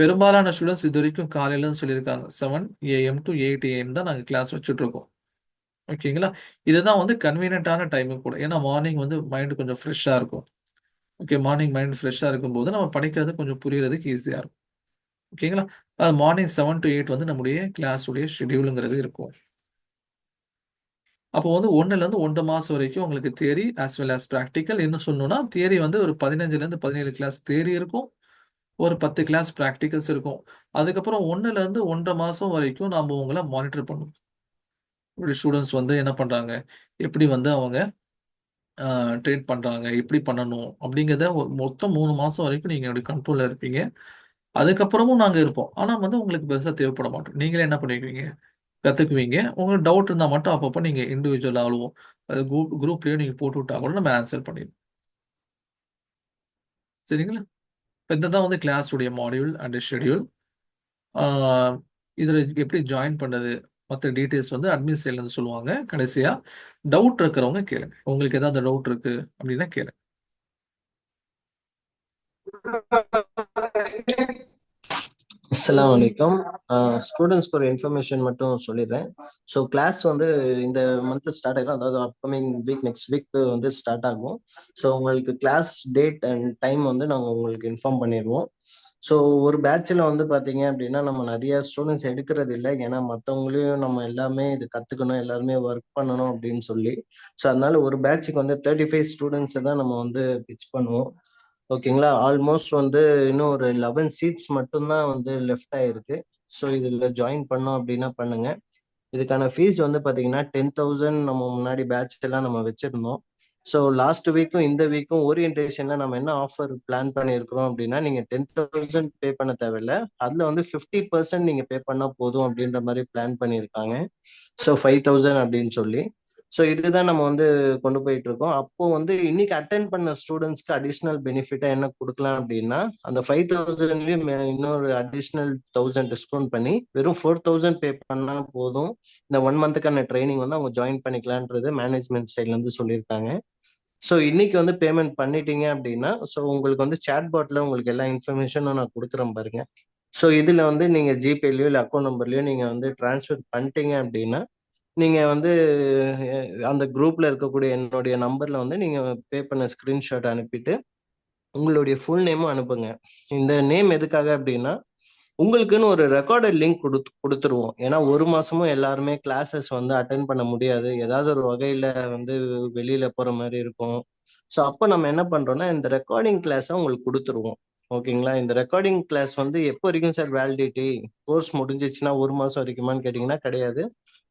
பெரும்பாலான ஸ்டூடண்ட்ஸ் இதுவரைக்கும் காலையிலன்னு சொல்லியிருக்காங்க. 7 ஏஎம் டூ 8 ஏஎம் தான் நாங்க கிளாஸ் வச்சுட்டுருக்கோம். ஓகேங்களா? இதுதான் வந்து கன்வீனியன்ட்டான டைமும் கூட. ஏன்னா மார்னிங் வந்து மைண்ட் கொஞ்சம் ஃப்ரெஷ்ஷா இருக்கும். ஓகே. மார்னிங் மைண்ட் ஃப்ரெஷ்ஷா இருக்கும்போது நம்ம படிக்கிறது கொஞ்சம் புரியறதுக்கு ஈஸியா இருக்கும். ஓகேங்களா? மார்னிங் 7 டூ 8 வந்து நம்முடைய கிளாஸ் உடைய ஷெட்யூல்ங்கிறது இருக்கும். அப்போ வந்து 1லருந்து 1 1/2 மாசம் வரைக்கும் உங்களுக்கு theory as well as practical. இன்னும் சொல்லணும்னா, தியரி வந்து ஒரு 15லருந்து 17 கிளாஸ் தியரி இருக்கும். ஒரு 10 கிளாஸ் பிராக்டிகல்ஸ் இருக்கும். அதுக்கப்புறம் 1லருந்து 1 1/2 மாசம் வரைக்கும் நாம உங்கள மானிட்டர் பண்ணுவோம். உங்களுடைய ஸ்டூடண்ட்ஸ் வந்து என்ன பண்றாங்க? எப்படி வந்து அவங்க ட்ரேட் பண்றாங்க? எப்படி பண்ணணும்? அப்படிங்கிறத ஒரு மொத்தம் 3 மாசம் வரைக்கும் நீங்க என்னுடைய கண்ட்ரோல்ல இருப்பீங்க. அதுக்கப்புறமும் நாங்க இருப்போம். ஆனா வந்து உங்களுக்கு பெருசா தேவைப்பட மாட்டோம். நீங்களே என்ன பண்ணிக்குவீங்க? கத்துக்குவீங்க. உங்களுக்கு டவுட் இருந்தா மட்டும் அப்பப்போ நீங்க இண்டிவிஜுவலாவோ, அது குரூப்லயோ நீங்க போட்டு விட்டா கூட நம்ம ஆன்சர் பண்ணிருவோம். சரிங்களா? இப்ப இதுதான் வந்து கிளாஸ் உடைய மாடியூல் அண்ட் ஷெட்யூல். ஆ இதுல எப்படி ஜாயின் பண்றது? மத்த டீட்டெயில்ஸ் வந்து அட்மின் சைட்ல இருந்து சொல்லுவாங்க. கடைசியா டவுட் இருக்கிறவங்க கேளுங்க. உங்களுக்கு ஏதாவது டவுட் இருக்கு அப்படின்னா கேளுங்க. அஸ்ஸலாமு அலைக்கும். ஸ்டூடெண்ட்ஸ்க்கு ஒரு இன்ஃபர்மேஷன் மட்டும் சொல்லிடுறேன். ஸோ கிளாஸ் வந்து இந்த மந்த் ஸ்டார்ட் ஆகிடும், அதாவது அப்கமிங் வீக் நெக்ஸ்ட் வீக் வந்து ஸ்டார்ட் ஆகும். ஸோ உங்களுக்கு கிளாஸ் டேட் அண்ட் டைம் வந்து நாங்கள் உங்களுக்கு இன்ஃபார்ம் பண்ணிடுவோம். ஸோ ஒரு பேட்சில் வந்து பார்த்தீங்க அப்படின்னா நம்ம நிறைய ஸ்டூடெண்ட்ஸ் எடுக்கிறது இல்லை, ஏன்னா மற்றவங்களையும் நம்ம எல்லாமே இது கற்றுக்கணும், எல்லாருமே ஒர்க் பண்ணணும் அப்படின்னு சொல்லி. ஸோ அதனால ஒரு பேட்சுக்கு வந்து 35 ஸ்டூடெண்ட்ஸை தான் நம்ம வந்து பிச் பண்ணுவோம். ஓகேங்களா? ஆல்மோஸ்ட் வந்து இன்னும் ஒரு 11 சீட்ஸ் மட்டும்தான் வந்து லெஃப்ட் ஆயிருக்கு. ஸோ இதில் ஜாயின் பண்ணோம் அப்படின்னா பண்ணுங்க. இதுக்கான ஃபீஸ் வந்து பார்த்தீங்கன்னா 10,000 நம்ம முன்னாடி பேட்ச் எல்லாம் நம்ம வச்சிருந்தோம். ஸோ லாஸ்ட் வீக்கும் இந்த வீக்கும் ஓரியன்டேஷன்ல நம்ம என்ன ஆஃபர் பிளான் பண்ணியிருக்கிறோம் அப்படின்னா, நீங்க 10,000 பே பண்ண தேவையில்ல. அதுல வந்து 50% நீங்க பே பண்ணா போதும் அப்படின்ற மாதிரி பிளான் பண்ணியிருக்காங்க. ஸோ 5,000 அப்படின்னு சொல்லி. ஸோ இதுதான் நம்ம வந்து கொண்டு போயிட்டு இருக்கோம். அப்போ வந்து இன்னைக்கு அட்டென்ட் பண்ண ஸ்டூடெண்ட்ஸ்க்கு அடிஷ்னல் பெனிஃபிட்டா என்ன கொடுக்கலாம் அப்படின்னா, அந்த 5,000லயும் இன்னொரு அடிஷ்னல் 1,000 டிஸ்கவுண்ட் பண்ணி வெறும் 4,000 பே பண்ணா போதும். இந்த 1 மந்த்துக்கான ட்ரைனிங் வந்து அவங்க ஜாயின் பண்ணிக்கலான்றது மேனேஜ்மெண்ட் சைட்ல இருந்து சொல்லியிருக்காங்க. ஸோ இன்னைக்கு வந்து பேமெண்ட் பண்ணிட்டீங்க அப்படின்னா, ஸோ உங்களுக்கு வந்து சேட் பாட்ல உங்களுக்கு எல்லா இன்ஃபர்மேஷனும் நான் கொடுக்குறேன் பாருங்க. ஸோ இதுல வந்து நீங்க ஜிபேலயோ இல்லை அக்கௌண்ட் நம்பர்லயோ நீங்க வந்து டிரான்ஸ்ஃபர் பண்ணிட்டீங்க அப்படின்னா, நீங்க வந்து அந்த குரூப்ல இருக்கக்கூடிய என்னுடைய நம்பர்ல வந்து நீங்க பே பண்ண ஸ்கிரீன்ஷாட் அனுப்பிட்டு உங்களுடைய ஃபுல் நேமும் அனுப்புங்க. இந்த நேம் எதுக்காக அப்படின்னா, உங்களுக்குன்னு ஒரு ரெக்கார்டட் லிங்க் கொடுத்துருவோம். ஏன்னா ஒரு மாசமும் எல்லாருமே கிளாஸஸ் வந்து அட்டென்ட் பண்ண முடியாது, ஏதாவது ஒரு வகையில வந்து வெளியில போற மாதிரி இருக்கும். ஸோ அப்போ நம்ம என்ன பண்றோம்னா, இந்த ரெக்கார்டிங் கிளாஸை உங்களுக்கு கொடுத்துருவோம். ஓகேங்களா? இந்த ரெக்கார்டிங் கிளாஸ் வந்து எப்போ வரைக்கும் சார் வேலிடிட்டி? கோர்ஸ் முடிஞ்சிச்சுன்னா ஒரு மாசம் வரைக்குமான்னு கேட்டீங்கன்னா கிடையாது.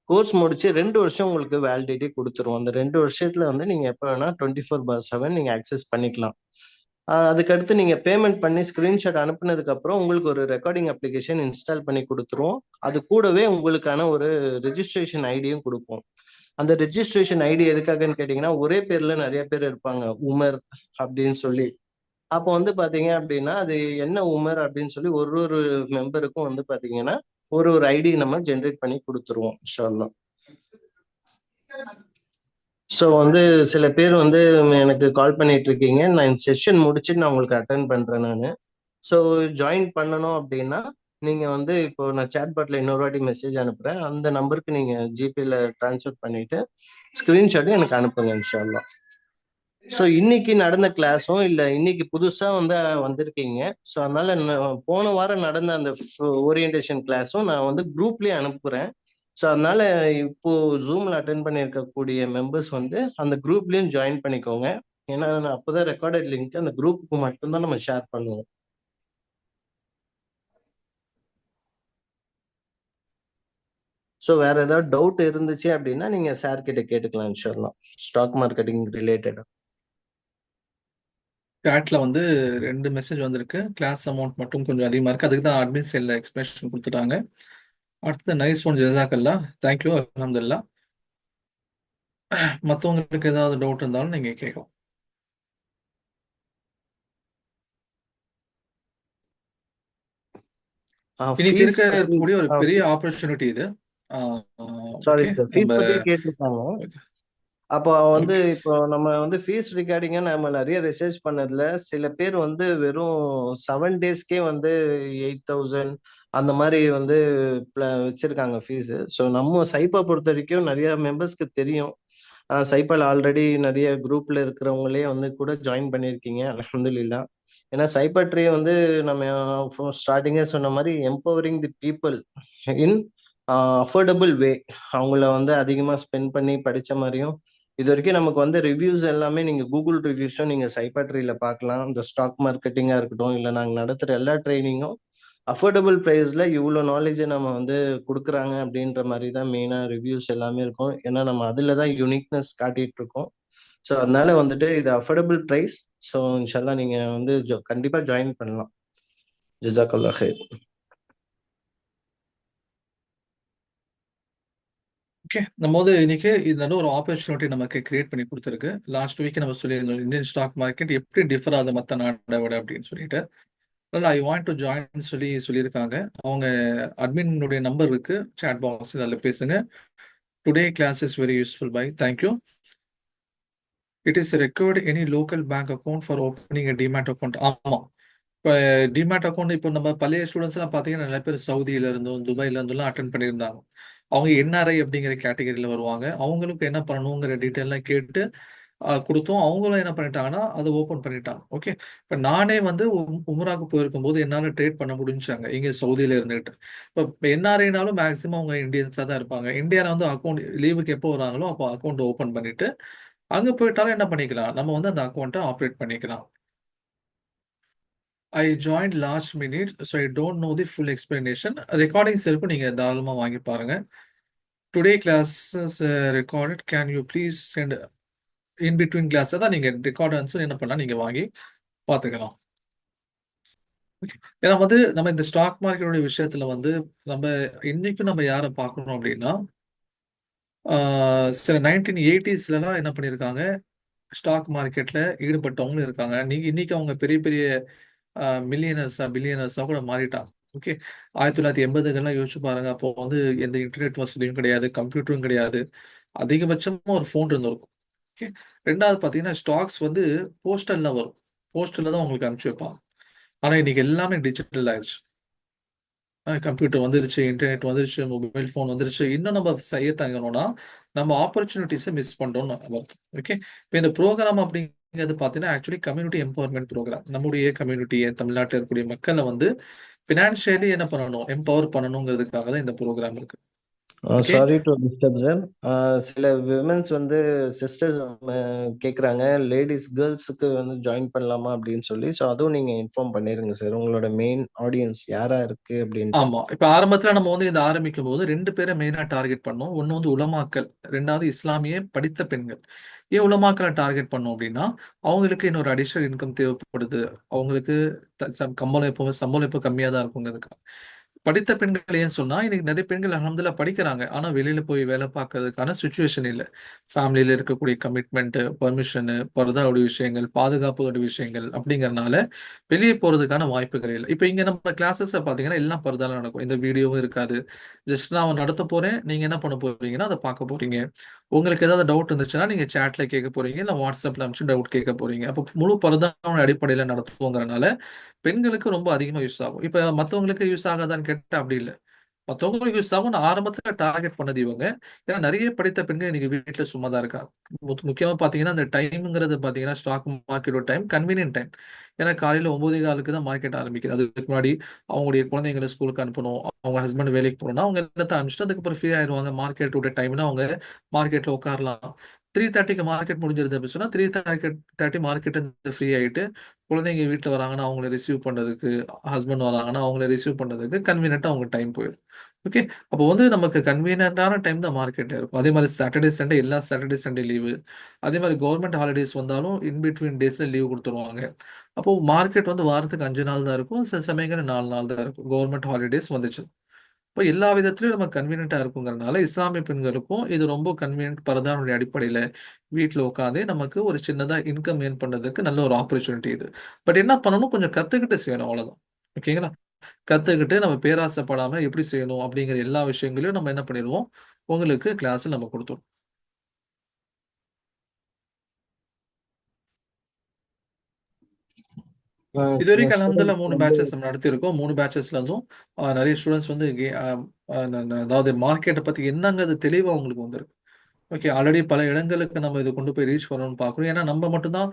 கோர்ஸ் முடிச்சு 2 வருஷம் உங்களுக்கு வேலிடிட்டி கொடுத்துருவோம். அந்த 2 வருஷத்துல வந்து நீங்க எப்போ வேணா 24/7 நீங்க அக்சஸ் பண்ணிக்கலாம். அதுக்கடுத்து நீங்க பேமெண்ட் பண்ணி ஸ்கிரீன்ஷாட் அனுப்புனதுக்கு அப்புறம் உங்களுக்கு ஒரு ரெக்கார்டிங் அப்ளிகேஷன் இன்ஸ்டால் பண்ணி கொடுத்துருவோம். அது கூடவே உங்களுக்கான ஒரு ரெஜிஸ்ட்ரேஷன் ஐடியும் கொடுப்போம். அந்த ரெஜிஸ்ட்ரேஷன் ஐடி எதுக்காகன்னு கேட்டீங்கன்னா, ஒரே பேர்ல நிறைய பேர் இருப்பாங்க, உமர் அப்படின்னு சொல்லி. அப்போ வந்து பாத்தீங்க அப்படின்னா, அது என்ன உமர் அப்படின்னு சொல்லி ஒரு ஒரு மெம்பருக்கும் வந்து பாத்தீங்கன்னா ஒரு ஒரு ஐடி நம்ம ஜென்ரேட் பண்ணி கொடுத்துருவோம் இன்ஷா அல்லாஹ். ஸோ வந்து சில பேர் வந்து எனக்கு கால் பண்ணிட்டு இருக்கீங்க, நான் இந்த செஷன் முடிச்சுட்டு நான் உங்களுக்கு அட்டன் பண்றேன் நான். ஸோ ஜாயின் பண்ணணும் அப்படின்னா நீங்க வந்து இப்போ நான் சேட் பாட்ல இன்னொரு வாட்டி மெசேஜ் அனுப்புறேன், அந்த நம்பருக்கு நீங்க ஜிபேல ட்ரான்ஸ்ஃபர் பண்ணிட்டு ஸ்கிரீன்ஷாட்டும் எனக்கு அனுப்புங்க இன்ஷா அல்லாஹ். ஸோ இன்னைக்கு நடந்த கிளாஸும் இல்லை, இன்னைக்கு புதுசா வந்து வந்திருக்கீங்க. ஸோ அதனால போன வாரம் நடந்த அந்த ஓரியன்டேஷன் கிளாஸும் நான் வந்து குரூப்லயே அனுப்புறேன். ஸோ அதனால இப்போ ஜூம்ல அட்டன் பண்ணியிருக்கக்கூடிய மெம்பர்ஸ் வந்து அந்த குரூப்லயும் ஜாயின் பண்ணிக்கோங்க. ஏன்னா அப்போதான் ரெக்கார்டட் லிங்க் அந்த குரூப்புக்கு மட்டும்தான் நம்ம ஷேர் பண்ணுவோம். ஸோ வேற ஏதாவது டவுட் இருந்துச்சு அப்படின்னா நீங்க சார் கிட்ட கேட்டுக்கலாம் இன்ஷால்லாம், ஸ்டாக் மார்க்கெட்டிங் ரிலேட்டடா. சாட்ல வந்து 2 மெசேஜ் வந்திருக்கு. கிளாஸ் அமௌண்ட் மட்டும் கொஞ்சம் அதிகமாக இருக்கு, அதுக்கு தான் அட்மின் சைடில் எக்ஸ்பிளேஷன் கொடுத்துட்டாங்க. அடுத்தது நைஸ் ஒன், ஜெசாக்கல்லா, தேங்க்யூ, அல்ஹம்துலில்லாஹ். மற்றவங்களுக்கு ஏதாவது டவுட் இருந்தாலும் நீங்க கேட்கலாம். இன்னைக்கு ஃபீஸ் பத்தி இருக்கக்கூடிய ஒரு பெரிய ஆப்பர்ச்சுனிட்டி இது. சாரி ஓகே, சார், நம்ம ஃபீஸ் பத்தி கேட்டிருக்காங்க. ஓகே அப்போ வந்து ஓகே இப்போ நம்ம வந்து ஃபீஸ் ரிகார்டிங்கா நம்ம நிறைய ரிசர்ச் பண்ணதுல சில பேர் வந்து வெறும் 7 டேஸ்க்கே வந்து 8,000 அந்த மாதிரி வந்து வச்சிருக்காங்க ஃபீஸ். ஸோ நம்ம சைப்பா பொறுத்த வரைக்கும் நிறைய மெம்பர்ஸ்க்கு தெரியும். சைப்பால ஆல்ரெடி நிறைய குரூப்ல இருக்கிறவங்களே வந்து கூட ஜாயின் பண்ணியிருக்கீங்க, அல்ஹம்துலில்லாஹ். ஏன்னா சைபர் ட்ரீ வந்து நம்ம ஸ்டார்டிங்கே சொன்ன மாதிரி empowering the people in affordable way. அவங்கள வந்து அதிகமா ஸ்பெண்ட் பண்ணி படிச்ச மாதிரியும், இது வரைக்கும் நமக்கு வந்து ரிவ்யூஸ் எல்லாமே நீங்க கூகுள் ரிவ்யூஸும் நீங்க சைபாட்ரியில பார்க்கலாம். இந்த ஸ்டாக் மார்க்கெட்டிங்கா இருக்கட்டும், இல்லை நாங்க நடத்துற எல்லா ட்ரைனிங்கும் அஃபோர்டபுள் ப்ரைஸ்ல இவ்வளோ நாலேஜை நம்ம வந்து கொடுக்குறாங்க அப்படின்ற மாதிரி தான் மெயினா ரிவ்யூஸ் எல்லாமே இருக்கும். ஏன்னா நம்ம அதுல தான் யூனிக்னஸ் காட்டிட்டு இருக்கோம். ஸோ அதனால வந்துட்டு இது அஃபோர்டபுள் ப்ரைஸ். ஸோ இன்ஷால்லா நீங்க வந்து கண்டிப்பா ஜாயின் பண்ணலாம். ஜிசாக்கல்லா ஹைர். ஓகே. நம்ம வந்து இன்னைக்கு இது நல்ல ஒரு ஆப்பர்ச்சுனிட்டி நமக்கு கிரியேட் பண்ணி கொடுத்துருக்கு. லாஸ்ட் வீக் நம்ம சொல்லியிருந்தோம் இந்தியன் ஸ்டாக் மார்க்கெட் எப்படி டிஃபர் ஆகுது மற்ற நாட்டை விட அப்படின்னு சொல்லிட்டு. அதனால ஐ வாண்ட் டு ஜாயின் சொல்லியிருக்காங்க. அவங்க அட்மினுடைய நம்பர் இருக்கு சேட் பாக்ஸ், அதில் பேசுங்க. Today class is very useful bye, thank you. It is required any local bank account for opening demat account. ஆமாம், இப்போ டிமேட் அக்கௌண்ட் இப்போ நம்ம பழைய ஸ்டூடெண்ட்ஸ் எல்லாம் பார்த்தீங்கன்னா நிறைய பேர் சவுதியில இருந்தும் துபாயில இருந்தும் அட்டன் பண்ணியிருந்தாங்க. அவங்க என்ஆர்ஐ அப்படிங்கிற கேட்டகரியில வருவாங்க. அவங்களுக்கு என்ன பண்ணணுங்கிற டீட்டெயிலாம் கேட்டு கொடுத்தோம். அவங்களும் என்ன பண்ணிட்டாங்கன்னா அதை ஓப்பன் பண்ணிட்டாங்க. ஓகே. இப்போ நானே வந்து உம்ராக்கு போயிருக்கும் போது என்னால் ட்ரேட் பண்ண முடிஞ்சாங்க இங்கே சவுதியில இருந்துகிட்டு. இப்போ என்ஆர்ஐனாலும் மேக்ஸிமம் அவங்க இந்தியன்ஸாக தான் இருப்பாங்க. இந்தியாவில் வந்து அக்கௌண்ட் லீவுக்கு எப்போ வராங்களோ அப்போ அக்கௌண்ட் ஓப்பன் பண்ணிட்டு அங்கே போயிட்டாலும் என்ன பண்ணிக்கலாம், நம்ம வந்து அந்த அக்கௌண்ட்டை ஆப்ரேட் பண்ணிக்கலாம். I join last minute so I don't know the full explanation. Recordings இருக்கும், நீங்கள் தாராளமாக வாங்கி பாருங்க. Today classes recorded, can you please send in between class தான் நீங்கள் ரெக்கார்டன்ஸும் என்ன பண்ணலாம், நீங்கள் வாங்கி பார்த்துக்கலாம். ஏன்னா வந்து நம்ம இந்த ஸ்டாக் மார்க்கெட்டோட விஷயத்துல வந்து நம்ம இன்னைக்கும் நம்ம யாரை பார்க்கணும் அப்படின்னா சில 1980ஸ்லாம் என்ன பண்ணியிருக்காங்க, ஸ்டாக் மார்க்கெட்ல ஈடுபட்டவங்களும் இருக்காங்க. நீங்க இன்னைக்கு அவங்க பெரிய பெரிய மில்லியனர்ஸா பில்லியனர்ஸா கூட மாறிட்டாங்க. ஓகே. 1980கள்லாம் யோசிச்சு பாருங்க. அப்போ வந்து எந்த இன்டர்நெட் வசதியும் கிடையாது, கம்ப்யூட்டரும் கிடையாது. அதிகபட்சமா ஒரு ஃபோன் இருந்திருக்கும். ஓகே. ரெண்டாவது பார்த்தீங்கன்னா ஸ்டாக்ஸ் வந்து போஸ்டல்ல வரும். போஸ்டல்ல தான் உங்களுக்கு அனுப்பிச்சு வைப்பாங்க. ஆனா இன்னைக்கு எல்லாமே டிஜிட்டல் ஆயிடுச்சு. கம்ப்யூட்டர் வந்துருச்சு, இன்டர்நெட் வந்துருச்சு, மொபைல் ஃபோன் வந்துருச்சு. இன்னும் நம்ம செய்ய தங்கணும்னா நம்ம ஆப்பர்ச்சுனிட்டிஸை மிஸ் பண்றோம்னு அர்த்தம். ஓகே. இப்போ இந்த ப்ரோக்ராம் அப்படிங்கிறது பார்த்தீங்கன்னா ஆக்சுவலி கம்யூனிட்டி எம்பவர்மெண்ட் ப்ரோக்ராம். நம்முடைய கம்யூனிட்டியை தமிழ்நாட்டில் இருக்கக்கூடிய மக்களை வந்து ஃபினான்ஷியலி என்ன பண்ணணும், எம்பவர் பண்ணணுங்கிறதுக்காக தான் இந்த ப்ரோக்ராம் இருக்கு. Okay. Sorry to disturb sir. சில விமென்ஸ் வந்து சிஸ்டர்ஸ் கேட்குறாங்க, லேடிஸ் கேர்ள்ஸுக்கு வந்து ஜாயின் பண்ணலாமா அப்படின்னு சொல்லி. ஸோ அதுவும் நீங்கள் இன்ஃபார்ம் பண்ணிடுங்க சார், உங்களோட மெயின் ஆடியன்ஸ் யாரா இருக்கு அப்படின்ட்டு. ஆமா. இப்ப ஆரம்பத்துல நம்ம வந்து இத ஆரம்பிக்கும்போது 2 பேர மெயினா டார்கெட் பண்ணோம். ஒண்ணு வந்து உலமாக்கள், 2வது இஸ்லாமிய படித்த பெண்கள். ஏன் உலமாக்கள டார்கெட் பண்ணோம் அப்டின்னா, அவங்களுக்கு இன்னொரு அடிஷனல் இன்கம் தேவைப்படுது. அவங்களுக்கு கம்பளம் எப்பவுமே சம்பளம் எப்பவும் கம்மியா தான் இருக்குங்கிறதுக்காக. படித்த பெண்கள் ஏன் சொன்னா, இன்னைக்கு நெறைய பெண்கள் அல்ஹம்துலில்லாஹ் படிக்கிறாங்க. ஆனா வெளியில போய் வேலை பார்க்கறதுக்கான சிச்சுவேஷன் இல்ல. ஃபேமிலில இருக்கக்கூடிய கமிட்மெண்ட், பெர்மிஷன், பர்தாவுடைய விஷயங்கள், பாதுகாப்புடைய விஷயங்கள் அப்படிங்கறனால வெளியே போறதுக்கான வாய்ப்புகள் இல்லை. இப்போ இங்க நம்ம கிளாஸஸ்ல பாத்தீங்கன்னா எல்லாம் பரதால நடக்கும். இந்த வீடியோவும் இருக்காது. ஜஸ்ட் நான் நடத்த போறேன். நீங்க என்ன பண்ண போறீங்கன்னா அதை பார்க்க போறீங்க. உங்களுக்கு ஏதாவது டவுட் இருந்துச்சுன்னா நீங்க சாட்ல கேட்க போறீங்க, இல்ல வாட்ஸ்அப்ல அனுப்பிச்சு டவுட் கேட்க போறீங்க. அப்போ முழு பரதான அடிப்படையில நடத்துவோங்கறனால பெண்களுக்கு ரொம்ப அதிகமா யூஸ் ஆகும். இப்ப மத்தவங்களுக்கு யூஸ் ஆகாதான்னு கேட்டா அப்படி இல்ல. மத்தவங்களுக்கு யூஸ் ஆகும். நான் ஆரம்பத்துல டார்கெட் பண்ணது இவங்க. ஏன்னா நிறைய படித்த பெண்கள் இன்னைக்கு வீட்டுல சும்மா தான் இருக்காங்க. முக்கியமா பாத்தீங்கன்னா அந்த டைம்ங்கிறது பாத்தீங்கன்னா ஸ்டாக் மார்க்கெட்டோட டைம் கன்வீனியன்ட் டைம். ஏன்னா காலையில 9:15 தான் மார்க்கெட் ஆரம்பிக்குது. அதுக்கு முன்னாடி அவங்களுடைய குழந்தைங்களை ஸ்கூலுக்கு அனுப்பணும், அவங்க ஹஸ்பண்ட் வேலைக்கு போகணும்னா அவங்க எல்லாத்தையும் அனுப்பிச்சிட்டு அதுக்கப்புறம் ஃப்ரீ ஆயிடுவாங்க. மார்க்கெட்டோட டைம்னா அவங்க மார்க்கெட்ல உட்காரலாம். 3:30க்கு மார்க்கெட் முடிஞ்சிருது அப்படின்னு சொன்னா 3:30 மார்க்கெட் ஃப்ரீ ஆயிட்டு குழந்தைங்க வீட்டில் வராங்கன்னா அவங்கள ரிசீவ் பண்றதுக்கு, ஹஸ்பண்ட் வராங்கன்னா அவங்கள ரிசீவ் பண்றதுக்கு கன்வீனியன்ட்டா அவங்க டைம் போயிடும். ஓகே. அப்போ வந்து நமக்கு கன்வீனியன்ட்டான டைம் தான் மார்க்கெட் இருக்கும். அதே மாதிரி சாட்டர்டே சண்டே எல்லா சாட்டர்டே சண்டே லீவு. அதே மாதிரி கவர்மெண்ட் ஹாலிடேஸ் வந்தாலும் இன் பிட்வீன் டேஸ்ல லீவ் கொடுத்துருவாங்க. அப்போ மார்க்கெட் வந்து வாரத்துக்கு 5 நாள் தான் இருக்கும். சில சமயங்கள் 4 நாள் தான் இருக்கும் கவர்மெண்ட் ஹாலிடேஸ் வந்துச்சு. இப்போ எல்லா விதத்திலயும் நம்ம கன்வீனியன்ட்டா இருக்குங்கிறனால இஸ்லாமிய பெண்களுக்கும் இது ரொம்ப கன்வீனியன்ட். பரதானுடைய அடிப்படையில வீட்டில் உட்காந்தே நமக்கு ஒரு சின்னதா இன்கம் ஏர்ன் பண்றதுக்கு நல்ல ஒரு ஆப்பர்ச்சுனிட்டி இது. பட் என்ன பண்ணணும், கொஞ்சம் கத்துக்கிட்டு செய்யணும், அவ்வளவுதான். ஓகேங்களா? கத்துக்கிட்டு நம்ம பேராசைப்படாம எப்படி செய்யணும் அப்படிங்கிற எல்லா விஷயங்களையும் நம்ம என்ன பண்ணிடுவோம், உங்களுக்கு கிளாஸ் நம்ம கொடுத்துருவோம். இது வரைக்கும் அல்ஹம்துலில்லாஹ் ஸ்டூடெண்ட்ஸ் 3 வந்து பேட்சஸ் நம்ம நடத்தியிருக்கோம். 3 பேட்சஸ்ல இருந்தும் நிறைய ஸ்டூடெண்ட்ஸ் வந்து அதாவது மார்க்கெட்டை பத்தி என்னங்கிறது தெளிவா அவங்களுக்கு வந்திருக்கு. ஓகே. ஆல்ரெடி பல இடங்களுக்கு நம்ம இதை கொண்டு போய் ரீச் பண்ணணும்னு பார்க்கணும். ஏன்னா நம்ம மட்டும்தான்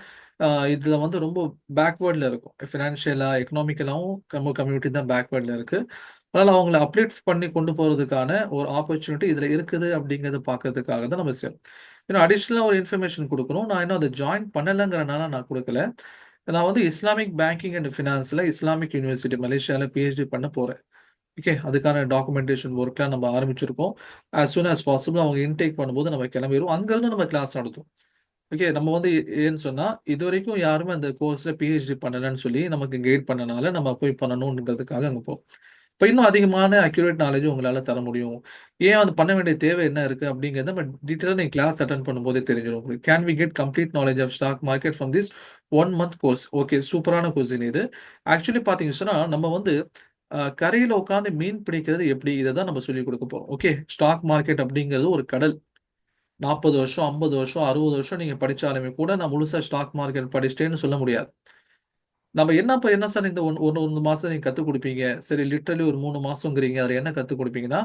இதுல வந்து ரொம்ப பேக்வேர்ட்ல இருக்கும். ஃபினான்ஷியலா எக்கனாமிக்கலாவும் நம்ம கம்யூனிட்டி தான் பேக்வேர்ட்ல இருக்கு. அதனால அவங்களை அப்டேட் பண்ணி கொண்டு போறதுக்கான ஒரு ஆப்பர்ச்சுனிட்டி இதுல இருக்குது அப்படிங்கறத பார்க்கறதுக்காக தான் நம்ம செய்யணும். இன்னும் அடிஷ்னலா ஒரு இன்ஃபர்மேஷன் கொடுக்கணும். நான் இன்னும் அதை ஜாயின் பண்ணலைங்கிறனால நான் கொடுக்கல. நான் வந்து இஸ்லாமிக் பேங்கிங் அண்ட் ஃபினான்ஸ்ல இஸ்லாமிக் யூனிவர்சிட்டி மலேசியால பிஹெச்டி பண்ண போறேன். ஓகே. அதுக்கான டாக்குமெண்டேஷன் ஒர்க்லாம் நம்ம ஆரம்பிச்சிருக்கோம். as soon as possible அவங்க இன்டேக் பண்ணும்போது நம்ம கிளம்பிடுவோம். அங்கிருந்து நம்ம கிளாஸ் நடத்துவோம். ஓகே. நம்ம வந்து ஏன்னு சொன்னா இது வரைக்கும் யாருமே அந்த கோர்ஸ்ல பிஹெச்டி பண்ணலன்னு சொல்லி நமக்கு கைட் பண்ணனால நம்ம போய் பண்ணணுன்றதுக்காக அங்க போவோம். இப்போ இன்னும் அதிகமான அக்யூரேட் நாலேஜ் உங்களால தர முடியும். ஏன் அது பண்ண வேண்டிய தேவை என்ன இருக்கு அப்படிங்கிறத நம்ம டீட்டெயிலாக நீங்க கிளாஸ் அட்டன் பண்ணும்போதே தெரிஞ்சிடும் உங்களுக்கு. Can we get complete knowledge of stock market from this 1 month course? Okay. சூப்பரான கொஸ்டின் இது. ஆக்சுவலி பாத்தீங்கன்னு சொன்னா நம்ம வந்து கரையில உட்காந்து மீன் பிடிக்கிறது எப்படி, இதை தான் நம்ம சொல்லிக் கொடுக்க போறோம். ஓகே. ஸ்டாக் மார்க்கெட் அப்படிங்கிறது ஒரு கடல். 40 வருஷம், 50 வருஷம், 60 வருஷம் நீங்க படிச்சாலுமே கூட நான் முழுசா ஸ்டாக் மார்க்கெட் படிச்சிட்டேன்னு சொல்ல முடியாது. நம்ம என்ன சார் இந்த ஒன்று மாசம் நீங்க கத்துக் கொடுப்பீங்க, சரி லிட்டரலி ஒரு 3 மாசங்கிறீங்க, அதுல என்ன கத்துக் கொடுப்பீங்கன்னா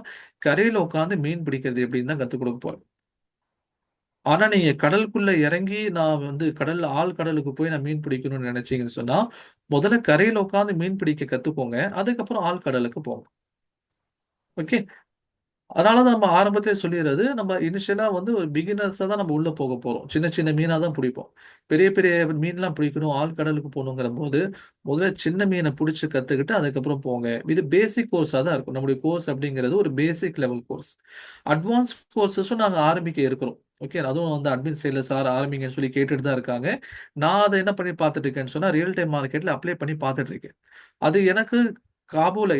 கரையில உட்காந்து மீன் பிடிக்கிறது எப்படின்னு தான் கத்துக் கொடுக்க போறேன். ஆனா நீங்க கடலுக்குள்ள இறங்கி நான் வந்து கடலுக்கு போய் நான் மீன் பிடிக்கணும்னு நினைச்சீங்கன்னு சொன்னா முதல்ல கரையில உட்காந்து மீன் பிடிக்க கத்துக்கோங்க, அதுக்கப்புறம் கடலுக்கு போங்க. ஓகே. அதனால தான் நம்ம ஆரம்பத்திலே சொல்லிடுறது, நம்ம இனிஷியலா வந்து ஒரு பிகினர்ஸா தான் நம்ம உள்ள போக போறோம். சின்ன சின்ன மீனா தான் பிடிப்போம். பெரிய பெரிய மீன்லாம் பிடிக்கணும், கடலுக்கு போகணுங்கிற போது, முதல்ல சின்ன மீன புடிச்சு கத்துக்கிட்டு அதுக்கப்புறம் போங்க. இது பேசிக் கோர்ஸா தான் இருக்கும். நம்முடைய கோர்ஸ் அப்படிங்கிறது ஒரு பேசிக் லெவல் கோர்ஸ். அட்வான்ஸ் கோர்ஸஸும் நாங்க ஆரம்பிக்க இருக்கிறோம். ஓகே. அதுவும் வந்து அட்மின் சைட்ல சார் ஆரம்பிங்கன்னு சொல்லி கேட்டுட்டு தான் இருக்காங்க. நான் அத என்ன பண்ணி பார்த்துட்டு இருக்கேன்னு சொன்னா, ரியல் டைம் மார்க்கெட்ல அப்ளை பண்ணி பார்த்துட்டு இருக்கேன். அது எனக்கு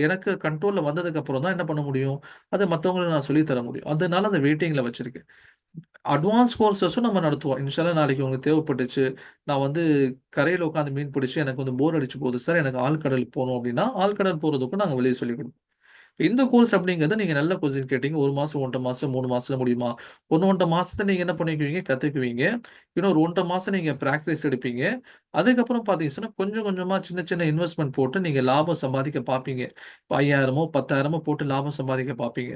எனக்கு கண்ட்ரோல்ல வந்ததுக்கு அப்புறம் தான் என்ன பண்ண முடியும்? அது மத்தவங்களுக்கு நான் சொல்லி தர முடியும். அதனால அந்த வெயிட்டிங்ல வச்சிருக்கேன். அட்வான்ஸ் கோர்ஸஸும் நம்ம நடத்துவோம். இன்ஷால்லா நாளைக்கு உங்களுக்கு தேவைப்பட்டுச்சு, நான் வந்து கரையில உட்காந்து மீன் பிடிச்சு எனக்கு வந்து போர் அடிச்சு போகுது சார், எனக்கு ஆழ்கடலுக்கு போணும் அப்படின்னா, ஆழ்கடல் போறதுக்கும் நாங்க வெளிய சொல்லிக் குடுப்போம். இந்த கோர்ஸ் அப்படிங்கிறது நீங்க நல்ல கொஸ்டின் கேட்டீங்க. 1 மாசம், 1 1/2 மாசம், 3 மாசத்துல முடியுமா? 1 1/2 மாசத்துல நீங்க என்ன பண்ணிக்குவீங்க? கத்துக்குவீங்க. இன்னொரு 1 1/2 மாசம் நீங்க பிராக்டிஸ் எடுப்பீங்க. அதுக்கப்புறம் பார்த்தீங்கன்னா, கொஞ்சம் கொஞ்சமா சின்ன சின்ன இன்வெஸ்ட்மென்ட் போட்டு நீங்க லாபம் சம்பாதிக்க பார்ப்பீங்க. இப்ப 5000மோ, 10,000மோ போட்டு லாபம் சம்பாதிக்க பார்ப்பீங்க.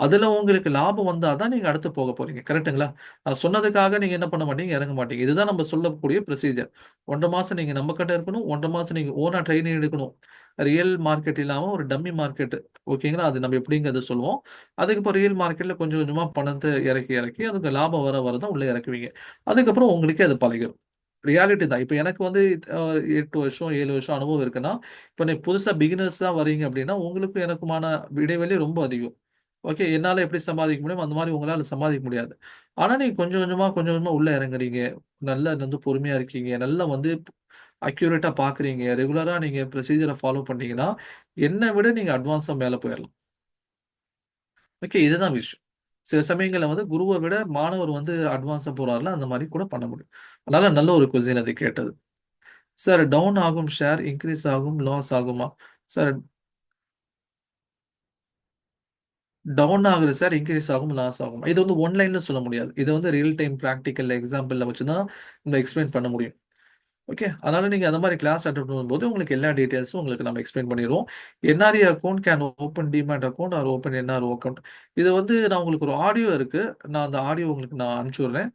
அதுல உங்களுக்கு லாபம் வந்தா தான் நீங்க அடுத்து போக போறீங்க. கரெக்ட்டுங்களா? நான் சொன்னதுக்காக நீங்க என்ன பண்ண மாட்டீங்க, இறங்க மாட்டீங்க. இதுதான் நம்ம சொல்லக்கூடிய ப்ரொசீஜர். 1 1/2 மாசம் நீங்க நம்ம கிட்ட இருக்கணும். 1 1/2 மாசம் நீங்க ஓனா ட்ரெய்னிங் எடுக்கணும். ரியல் மார்க்கெட் இல்லாம ஒரு டம்மி மார்க்கெட். ஓகேங்களா? அது நம்ம எப்படிங்கிறத சொல்லுவோம். அதுக்கப்புறம் ரியல் மார்க்கெட்ல கொஞ்சம் கொஞ்சமா பணத்த இறக்கி இறக்கி அதுக்கு லாபம் வர தான் உள்ள இறக்குவீங்க. அதுக்கப்புறம் உங்களுக்கே அது பழகிரும். ரியாலிட்டி தான். இப்ப எனக்கு வந்து அ 8 வருஷம், 7 வருஷம் அனுபவம் இருக்குன்னா, இப்ப நீ புதுசா பிகினர்ஸா வரீங்க அப்படின்னா, உங்களுக்கும் எனக்குமான இடைவெளி ரொம்ப அதிகம். ஓகே. என்னால எப்படி சம்பாதிக்க முடியுமோ, அந்த மாரி உங்களால சம்பாதிக்க முடியாது. ஆனா நீங்க கொஞ்சம் கொஞ்சமா உள்ள இறங்குறீங்க. நல்லா வந்து பொறுமையா இருக்கீங்க. நல்லா வந்து அக்யூரேட்டா பார்க்குறீங்க. ரெகுலரா நீங்க ப்ரொசீஜர ஃபாலோ பண்ணீங்கன்னா, என்ன விட நீங்க அட்வான்ஸா மேல போயிரலாம். ஓகே. இதுதான் விஷயம். சில சமயங்கள்ல வந்து குருவ விட மாணவர் வந்து அட்வான்ஸா போறார்ல, அந்த மாரி கூட பண்ண முடியும். அதனால நல்ல ஒரு கொஸ்டின் அது கேட்டது. சார் டவுன் ஆகும் ஷேர் இன்கிரீஸ் ஆகும், லாஸ் ஆகுமா? சார் டவுன் ஆகுது சார், இன்கிரீஸ் ஆகும், லாஸ் ஆகுமா? இது வந்து ஒன் லைன்ல சொல்ல முடியாது. இது வந்து ரியல் டைம் பிராக்டிகல் எக்ஸாம்பிள்ல வச்சு தான் நம்ம எக்ஸ்பிளைன் பண்ண முடியும். ஓகே. அதனால நீங்க அந்த மாரி கிளாஸ் அட்டெண்ட் பண்ணும்போது உங்களுக்கு எல்லா டீட்டெயில்ஸும் உங்களுக்கு நம்ம எக்ஸ்பிளைன் பண்ணிருவோம். NRE account can open demat account R open NRO account. இது வந்து நான் உங்களுக்கு ஒரு ஆடியோ இருக்கு. நான் அந்த ஆடியோ உங்களுக்கு நான் அனுப்பிச்சு விடுறேன்.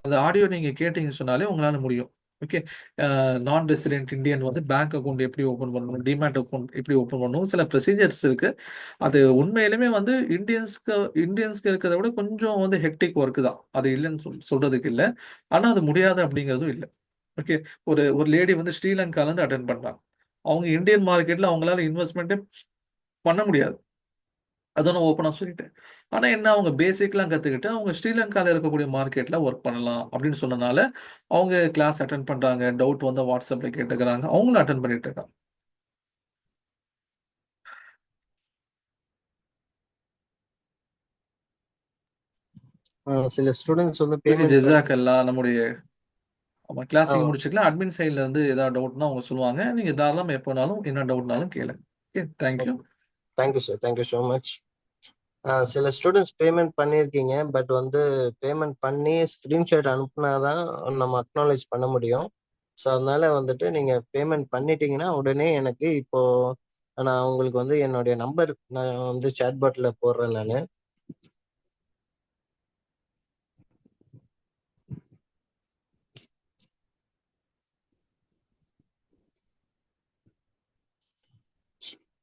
அந்த ஆடியோ நீங்க கேட்டீங்கன்னு சொன்னாலே உங்களால முடியும். ஓகே. நான் ரெசிடென்ட் இந்தியன் வந்து பேங்க் அக்கவுண்ட் எப்படி ஓப்பன் பண்ணணும், டிமேட் அக்கவுண்ட் எப்படி ஓப்பன் பண்ணணும், சில ப்ரொசீஜர்ஸ் இருக்கு. அது உண்மையிலுமே வந்து இந்தியன்ஸ்க்கு இருக்கிறத விட கொஞ்சம் வந்து ஹெக்டிக் ஒர்க் தான். அது இல்லன்னு சொல்றதுக்கு இல்ல. ஆனா அது முடியாது அப்படிங்கிறதும் இல்ல. ஓகே. ஒரு ஒரு லேடி வந்து ஸ்ரீலங்கால இருந்து அட்டெண்ட் பண்றாங்க. அவங்க இந்தியன் மார்க்கெட்ல அவங்களால இன்வெஸ்ட்மென்ட்டே பண்ண முடியாது. அத நான் ஓப்பனா சொல்லிட்டேன். ஆனா என்ன அவங்க பேசிக்லாம் கத்துக்கிட்டு, அவங்க ஸ்ரீலங்கால இருக்கக்கூடிய மார்க்கெட்ல ஒர்க் பண்ணலாம் அப்படின்னு சொன்னனால, அவங்க கிளாஸ் அட்டெண்ட் பண்றாங்க. டவுட் வந்தா WhatsAppல கேட்டுக்கிறாங்க. அவங்களும் அட்டெண்ட் பண்ணிட்டு இருக்காங்க. சில ஸ்டூடெண்ட்ஸ் வந்து ஓகே. பேமெண்ட் பண்ணி ஜஸாக்கல்லா. நம்முடைய ஆமா கிளாஸ் இங்க முடிச்சுக்கலாம். அட்மின் சைட்ல இருந்து ஏதாவது டவுட்னா அவங்க சொல்லுவாங்க. நீங்க தாராளமா எப்ப வேணாலும் என்ன டவுட்னாலும் கேளுங்க. Okay. Thank you. Okay. Thank you sir, thank you so much. சில ஸ்டூடெண்ட்ஸ் பேமெண்ட் பண்ணியிருக்கீங்க, பட் வந்து பேமெண்ட் பண்ணி ஸ்க்ரீன்ஷாட் அனுப்புனாதான் நம்ம அக்னாலேஜ் பண்ண முடியும். ஸோ அதனால வந்துட்டு நீங்க பேமெண்ட் பண்ணிட்டீங்கன்னா உடனே எனக்கு இப்போ நான் உங்களுக்கு வந்து என்னுடைய நம்பர் நான் வந்து சேட் பாட்ல போடுறேன் நான்.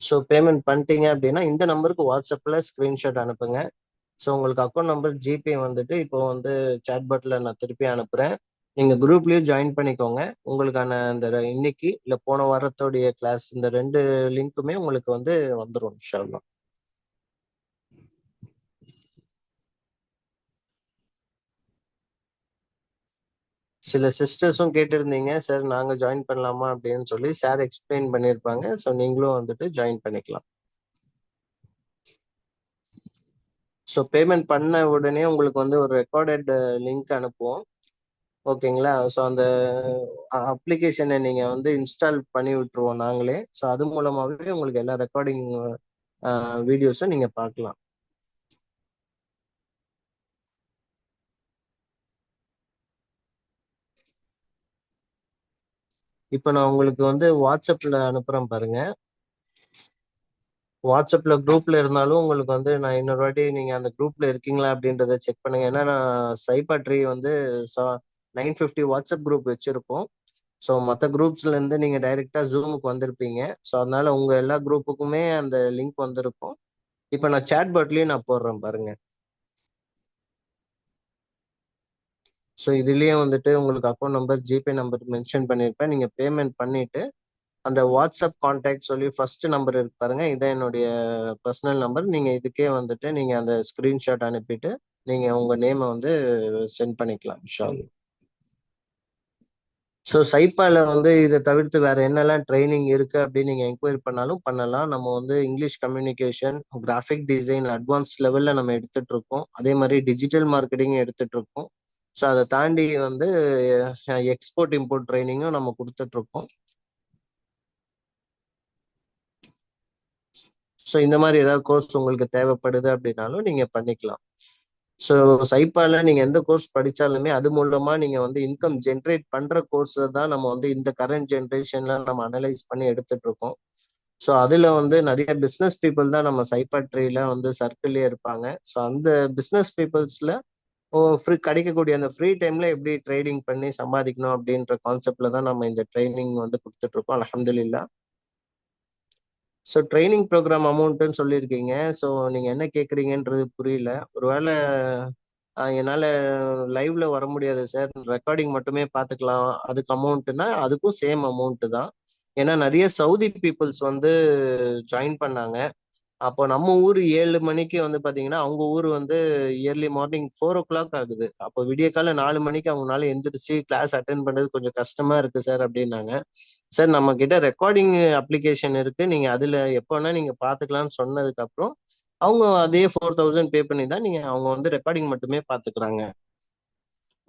ஸோ பேமெண்ட் பண்ணிட்டீங்க அப்படின்னா இந்த நம்பருக்கு வாட்ஸ்அப்பில் ஸ்க்ரீன்ஷாட் அனுப்புங்க. ஸோ உங்களுக்கு அக்கௌண்ட் நம்பர் ஜிபே வந்துட்டு இப்போ வந்து சாட்பாட்டில் நான் திருப்பி அனுப்புகிறேன். நீங்கள் குரூப்லேயும் ஜாயின் பண்ணிக்கோங்க. உங்களுக்கான இந்த இன்னைக்கு இல்லை போன வாரத்தோடைய கிளாஸ் இந்த 2 லிங்க்குமே உங்களுக்கு வந்து வந்துடும் இன்ஷா அல்லாஹ். சில சிஸ்டர்ஸும் கேட்டிருந்தீங்க சார் நாங்கள் ஜாயின் பண்ணலாமா அப்படின்னு சொல்லி சார் எக்ஸ்பிளைன் பண்ணியிருப்பாங்க. ஸோ நீங்களும் வந்துட்டு ஜாயின் பண்ணிக்கலாம். ஸோ பேமெண்ட் பண்ண உடனே உங்களுக்கு வந்து ஒரு ரெக்கார்டட் லிங்க் அனுப்புவோம். ஓகேங்களா? ஸோ அந்த அப்ளிகேஷனை நீங்க வந்து இன்ஸ்டால் பண்ணி விட்டுருவோம் நாங்களே. ஸோ அது மூலமாவே உங்களுக்கு எல்லா ரெக்கார்டிங் வீடியோஸும் நீங்க பார்க்கலாம். இப்போ நான் உங்களுக்கு வந்து வாட்ஸ்அப்ல அனுப்புறேன் பாருங்க. வாட்ஸ்அப்ல குரூப்ல இருந்தாலும் உங்களுக்கு வந்து நான் இன்னொரு வாட்டி நீங்க அந்த குரூப்ல இருக்கீங்களா அப்படின்றத செக் பண்ணுங்க. ஏன்னா நான் சைபாட்ரி வந்து 950 வாட்ஸ்அப் குரூப் வச்சிருப்போம். ஸோ மற்ற குரூப்ஸ்ல இருந்து நீங்க டைரெக்டா ஜூமுக்கு வந்திருப்பீங்க. ஸோ அதனால உங்க எல்லா குரூப்புக்குமே அந்த லிங்க் வந்திருக்கும். இப்போ நான் சேட் பாட்லயும் நான் போடுறேன் பாருங்க. ஸோ இதுலயே வந்துட்டு உங்களுக்கு account number, GPay number mention பண்ணியிருப்பேன். நீங்க பேமெண்ட் பண்ணிட்டு அந்த வாட்ஸ்அப் கான்டாக்ட் சொல்லி ஃபர்ஸ்ட் நம்பர் இருக்கு பாருங்க. இதான் என்னுடைய பர்சனல் நம்பர். நீங்க இதுக்கே வந்துட்டு நீங்க அந்த ஸ்கிரீன்ஷாட் அனுப்பிட்டு நீங்க உங்க நேமை வந்து சென்ட் பண்ணிக்கலாம் இன்ஷா அல்லாஹ். ஸோ சைப்பால வந்து இதை தவிர்த்து வேற என்னெல்லாம் ட்ரைனிங் இருக்கு அப்படின்னு நீங்க என்கொயரி பண்ணாலும் பண்ணலாம். நம்ம வந்து English communication, graphic design advance லெவல்ல நம்ம எடுத்துட்டு இருக்கோம். அதே மாதிரி டிஜிட்டல் மார்க்கெட்டிங் எடுத்துட்டு இருக்கோம். ஸோ அதை தாண்டி வந்து எக்ஸ்போர்ட் இம்போர்ட் ட்ரைனிங்கும் நம்ம கொடுத்துட்டு இருக்கோம். ஸோ இந்த மாதிரி ஏதாவது கோர்ஸ் உங்களுக்கு தேவைப்படுது அப்படின்னாலும் நீங்க பண்ணிக்கலாம். ஸோ சைப்பால நீங்க எந்த கோர்ஸ் படிச்சாலுமே அது மூலமா நீங்க வந்து இன்கம் ஜென்ரேட் பண்ற கோர்ஸ் தான் நம்ம வந்து இந்த கரண்ட் ஜென்ரேஷன்ல நம்ம அனலைஸ் பண்ணி எடுத்துட்டு இருக்கோம். ஸோ அதுல வந்து நிறைய பிஸ்னஸ் பீப்புள் தான் நம்ம சைப்பாட்ரியில வந்து சர்க்கிள்லயே இருப்பாங்க. ஸோ அந்த பிஸ்னஸ் பீப்புள்ஸ்ல ஃப்ரீ கிடைக்கக்கூடிய அந்த ஃப்ரீ டைம்ல எப்படி ட்ரேடிங் பண்ணி சம்பாதிக்கணும் அப்படின்ற கான்செப்ட்ல தான் நம்ம இந்த ட்ரைனிங் வந்து கொடுத்துட்டு இருக்கோம். அல்ஹம்துலில்லாஹ். ஸோ ட்ரைனிங் ப்ரோக்ராம் அமௌண்ட்டுன்னு சொல்லியிருக்கீங்க. ஸோ நீங்க என்ன கேட்குறீங்கன்றது புரியல. ஒருவேளை என்னால் லைவ்ல வர முடியாது சார், ரெக்கார்டிங் மட்டுமே பார்த்துக்கலாம், அதுக்கு அமௌண்ட்டுனா அதுக்கும் சேம் அமௌண்ட்டு தான். ஏன்னா நிறைய சவுதி பீப்புள்ஸ் வந்து ஜாயின் பண்ணாங்க. அப்போ நம்ம ஊர் 7 மணிக்கு வந்து பாத்தீங்கன்னா அவங்க ஊர் வந்து இயர்லி மார்னிங் 4 o'clock ஆகுது. அப்போ விடிய காலை 4 மணிக்கு அவங்களால எந்திரிச்சு கிளாஸ் அட்டன் பண்றது கொஞ்சம் கஷ்டமா இருக்கு சார் அப்படின்னாங்க. சார் நம்ம கிட்ட ரெக்கார்டிங் அப்ளிகேஷன் இருக்கு, நீங்க அதுல எப்போ வேணா நீங்க பாத்துக்கலாம்னு சொன்னதுக்கு அப்புறம் அவங்க அதே 4000 பே பண்ணி தான் நீங்க அவங்க வந்து ரெக்கார்டிங் மட்டுமே பாத்துக்கிறாங்க.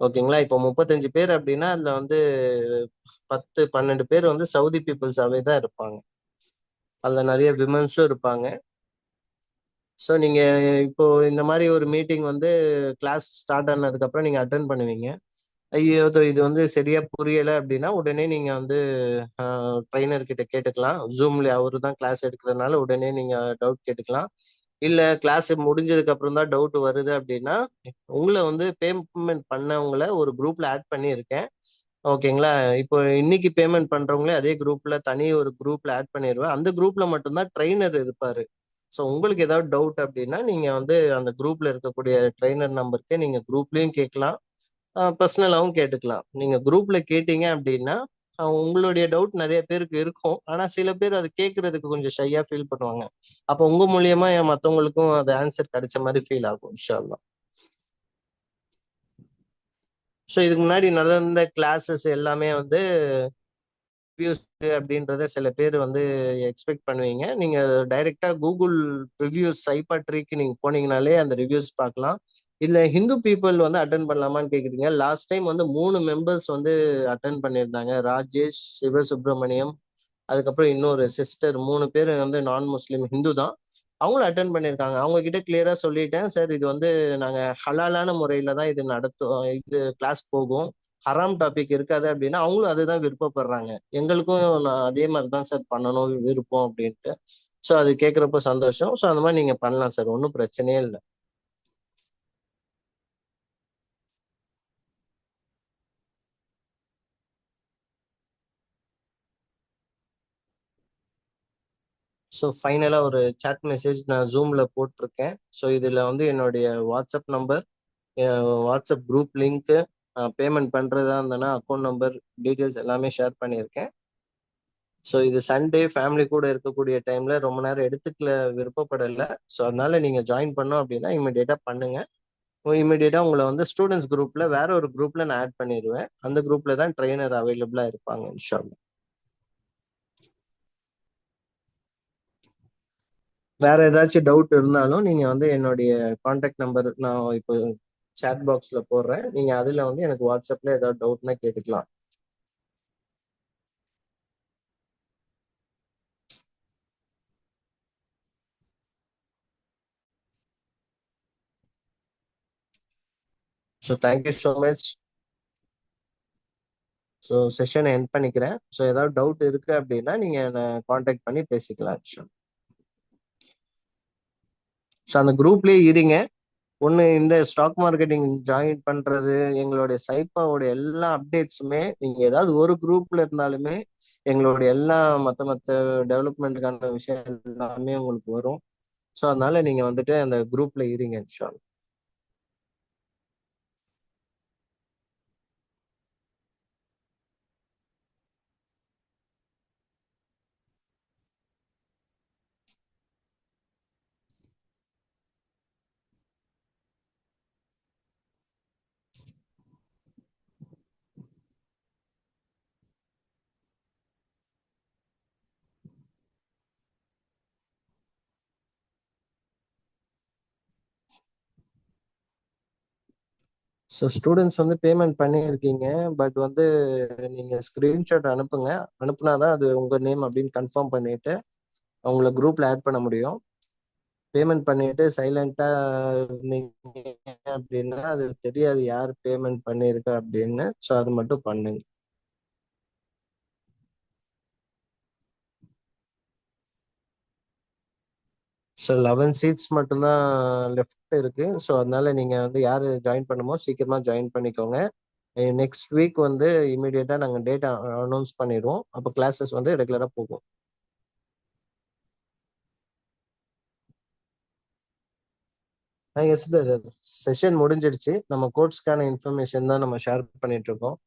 ஓகேங்களா? இப்போ 35 பேர் அப்படின்னா அதுல வந்து 10 12 பேர் வந்து சவுதி பீப்புள்ஸாவே தான் இருப்பாங்க. அதுல நிறைய விமன்ஸும் இருப்பாங்க. ஸோ நீங்க இப்போ இந்த மாதிரி ஒரு மீட்டிங் வந்து கிளாஸ் ஸ்டார்ட் ஆனதுக்கு அப்புறம் நீங்க அட்டன் பண்ணுவீங்க. ஐயோ இது வந்து சரியா புரியல அப்படின்னா உடனே நீங்க வந்து ட்ரைனர் கிட்ட கேட்டுக்கலாம். ஜூம்ல அவரு தான் கிளாஸ் எடுக்கிறதுனால உடனே நீங்க டவுட் கேட்டுக்கலாம். இல்ல கிளாஸ் முடிஞ்சதுக்கு அப்புறம் தான் டவுட் வருது அப்படின்னா உங்களை வந்து பேமெண்ட் பண்ணவங்கள ஒரு குரூப்ல ஆட் பண்ணி இருக்கேன். ஓகேங்களா? இப்போ இன்னைக்கு பேமெண்ட் பண்றவங்களே அதே குரூப்ல தனி ஒரு குரூப்ல ஆட் பண்ணிடுவேன். அந்த குரூப்ல மட்டும்தான் ட்ரெயினர் இருப்பாரு. ஸோ உங்களுக்கு ஏதாவது டவுட் அப்படின்னா நீங்க வந்து அந்த குரூப்ல இருக்கக்கூடிய ட்ரெயினர் நம்பருக்கு நீங்க குரூப்லயும் கேட்கலாம், பர்சனலாவும் கேட்டுக்கலாம். நீங்க குரூப்ல கேட்டீங்க அப்படின்னா உங்களுடைய டவுட் நிறைய பேருக்கு இருக்கும். ஆனா சில பேர் அது கேட்கறதுக்கு கொஞ்சம் ஷையா ஃபீல் பண்ணுவாங்க. அப்போ உங்க மூலியமா மத்தவங்களுக்கும் அது ஆன்சர் கிடைச்ச மாதிரி ஃபீல் ஆகும் இன்ஷா அல்லாஹ். ஸோ இதுக்கு முன்னாடி நடந்த கிளாஸஸ் எல்லாமே வந்து ரிவ்யூஸ் அப்படின்றத சில பேர் வந்து எக்ஸ்பெக்ட் பண்ணுவீங்க. நீங்க டைரெக்டா கூகுள் ரிவ்யூஸ் சைபாட்ரிக்கு நீங்க போனீங்கனாலே அந்த ரிவ்யூஸ் பார்க்கலாம். இல்ல ஹிந்து பீப்புள் வந்து அட்டன் பண்ணலாமான்னு கேக்குறீங்க. லாஸ்ட் டைம் வந்து 3 மெம்பர்ஸ் வந்து அட்டன் பண்ணியிருந்தாங்க. ராஜேஷ், சிவசுப்பிரமணியம், அதுக்கப்புறம் இன்னொரு சிஸ்டர். 3 பேர் வந்து நான் முஸ்லீம் ஹிந்து தான். அவங்களும் அட்டன் பண்ணியிருக்காங்க. அவங்க கிட்ட கிளியரா சொல்லிட்டேன், சார் இது வந்து நாங்க ஹலாலான முறையில தான் இது இது கிளாஸ் போகும். ஹராம் டாபிக் இருக்காது அப்படின்னா அவங்களும் அதுதான் விருப்பப்படுறாங்க. எங்களுக்கும் நான் அதே மாதிரி தான் சார் பண்ணணும் விருப்பம் அப்படின்ட்டு. ஸோ அது கேட்குறப்ப சந்தோஷம். ஸோ அந்த மாதிரி நீங்க பண்ணலாம் சார், ஒன்றும் பிரச்சனையே இல்லை. ஸோ ஃபைனலாக ஒரு சாட் மெசேஜ் நான் ஜூமில் போட்டிருக்கேன். ஸோ இதில் வந்து என்னுடைய WhatsApp number, WhatsApp group link, payment பண்ணுறதா இருந்தேன்னா அக்கௌண்ட் நம்பர் டீட்டெயில்ஸ் எல்லாமே ஷேர் பண்ணியிருக்கேன். ஸோ இது சண்டே ஃபேமிலி கூட இருக்கக்கூடிய டைம்ல ரொம்ப நேரம் எடுத்துக்கல விருப்பப்படலை. ஸோ அதனால நீங்கள் ஜாயின் பண்ணோம் அப்படின்னா இமிடியேட்டாக பண்ணுங்க. இமிடியேட்டாக உங்களை வந்து ஸ்டூடெண்ட்ஸ் குரூப்ல வேற ஒரு குரூப்ல நான் ஆட் பண்ணிடுவேன். அந்த குரூப்ல தான் ட்ரெயினர் அவைலபிளா இருப்பாங்க இன்ஷா அல்லாஹ். வேற ஏதாச்சும் டவுட் இருந்தாலும் நீங்க வந்து என்னுடைய கான்டாக்ட் நம்பர் நான் இப்போ சாட் பாக்ஸ்ல போடுறேன். நீங்க அதுல வந்து எனக்கு வாட்ஸ்அப்ல ஏதாவது டவுட்னா கேட்டுக்கலாம். So thank you so much. So செஷனை எண்ட் பண்ணிக்கிறேன். ஸோ ஏதாவது டவுட் இருக்கு அப்படின்னா நீங்க என்னை காண்டாக்ட் பண்ணி பேசிக்கலாம். ஸோ அந்த குரூப்லயே இருங்க. ஒன்று, இந்த ஸ்டாக் மார்க்கெட்டிங் ஜாயின் பண்றது, எங்களுடைய சைப்பாவோட எல்லா அப்டேட்ஸுமே நீங்க ஏதாவது ஒரு குரூப்ல இருந்தாலுமே எங்களுடைய எல்லா மற்ற மற்ற டெவலப்மெண்ட்டுக்கான விஷயம் எல்லாமே உங்களுக்கு வரும். ஸோ அதனால நீங்க வந்துட்டு அந்த குரூப்ல இருங்க இன்ஷா அல்லாஹ். ஸோ ஸ்டூடெண்ட்ஸ் வந்து பேமெண்ட் பண்ணியிருக்கீங்க. பட் வந்து நீங்க ஸ்கிரீன்ஷாட் அனுப்புங்க. அனுப்புனாதான் அது உங்க நேம் அப்படின்னு கன்ஃபார்ம் பண்ணிட்டு அவங்கள குரூப்ல ஆட் பண்ண முடியும். பேமெண்ட் பண்ணிட்டு சைலண்டா இருந்தீங்க அப்படின்னா அது தெரியாது யார் பேமெண்ட் பண்ணியிருக்கா அப்படின்னு. ஸோ அது மட்டும் பண்ணுங்க. ஸோ 11 சீட்ஸ் மட்டும்தான் லெஃப்ட் இருக்கு. ஸோ அதனால நீங்க வந்து யாரு ஜாயின் பண்ணுமோ சீக்கிரமா ஜாயின் பண்ணிக்கோங்க. நெக்ஸ்ட் வீக் வந்து இமீடியட்டா நாங்கள் டேட் அனௌன்ஸ் பண்ணிடுவோம். அப்போ கிளாஸஸ் வந்து ரெகுலரா போகும். எஸ் பிரதர், செஷன் முடிஞ்சிடுச்சு. நம்ம கோர்ஸ்க்கான இன்ஃபர்மேஷன் தான் நம்ம ஷேர் பண்ணிட்டு இருக்கோம்.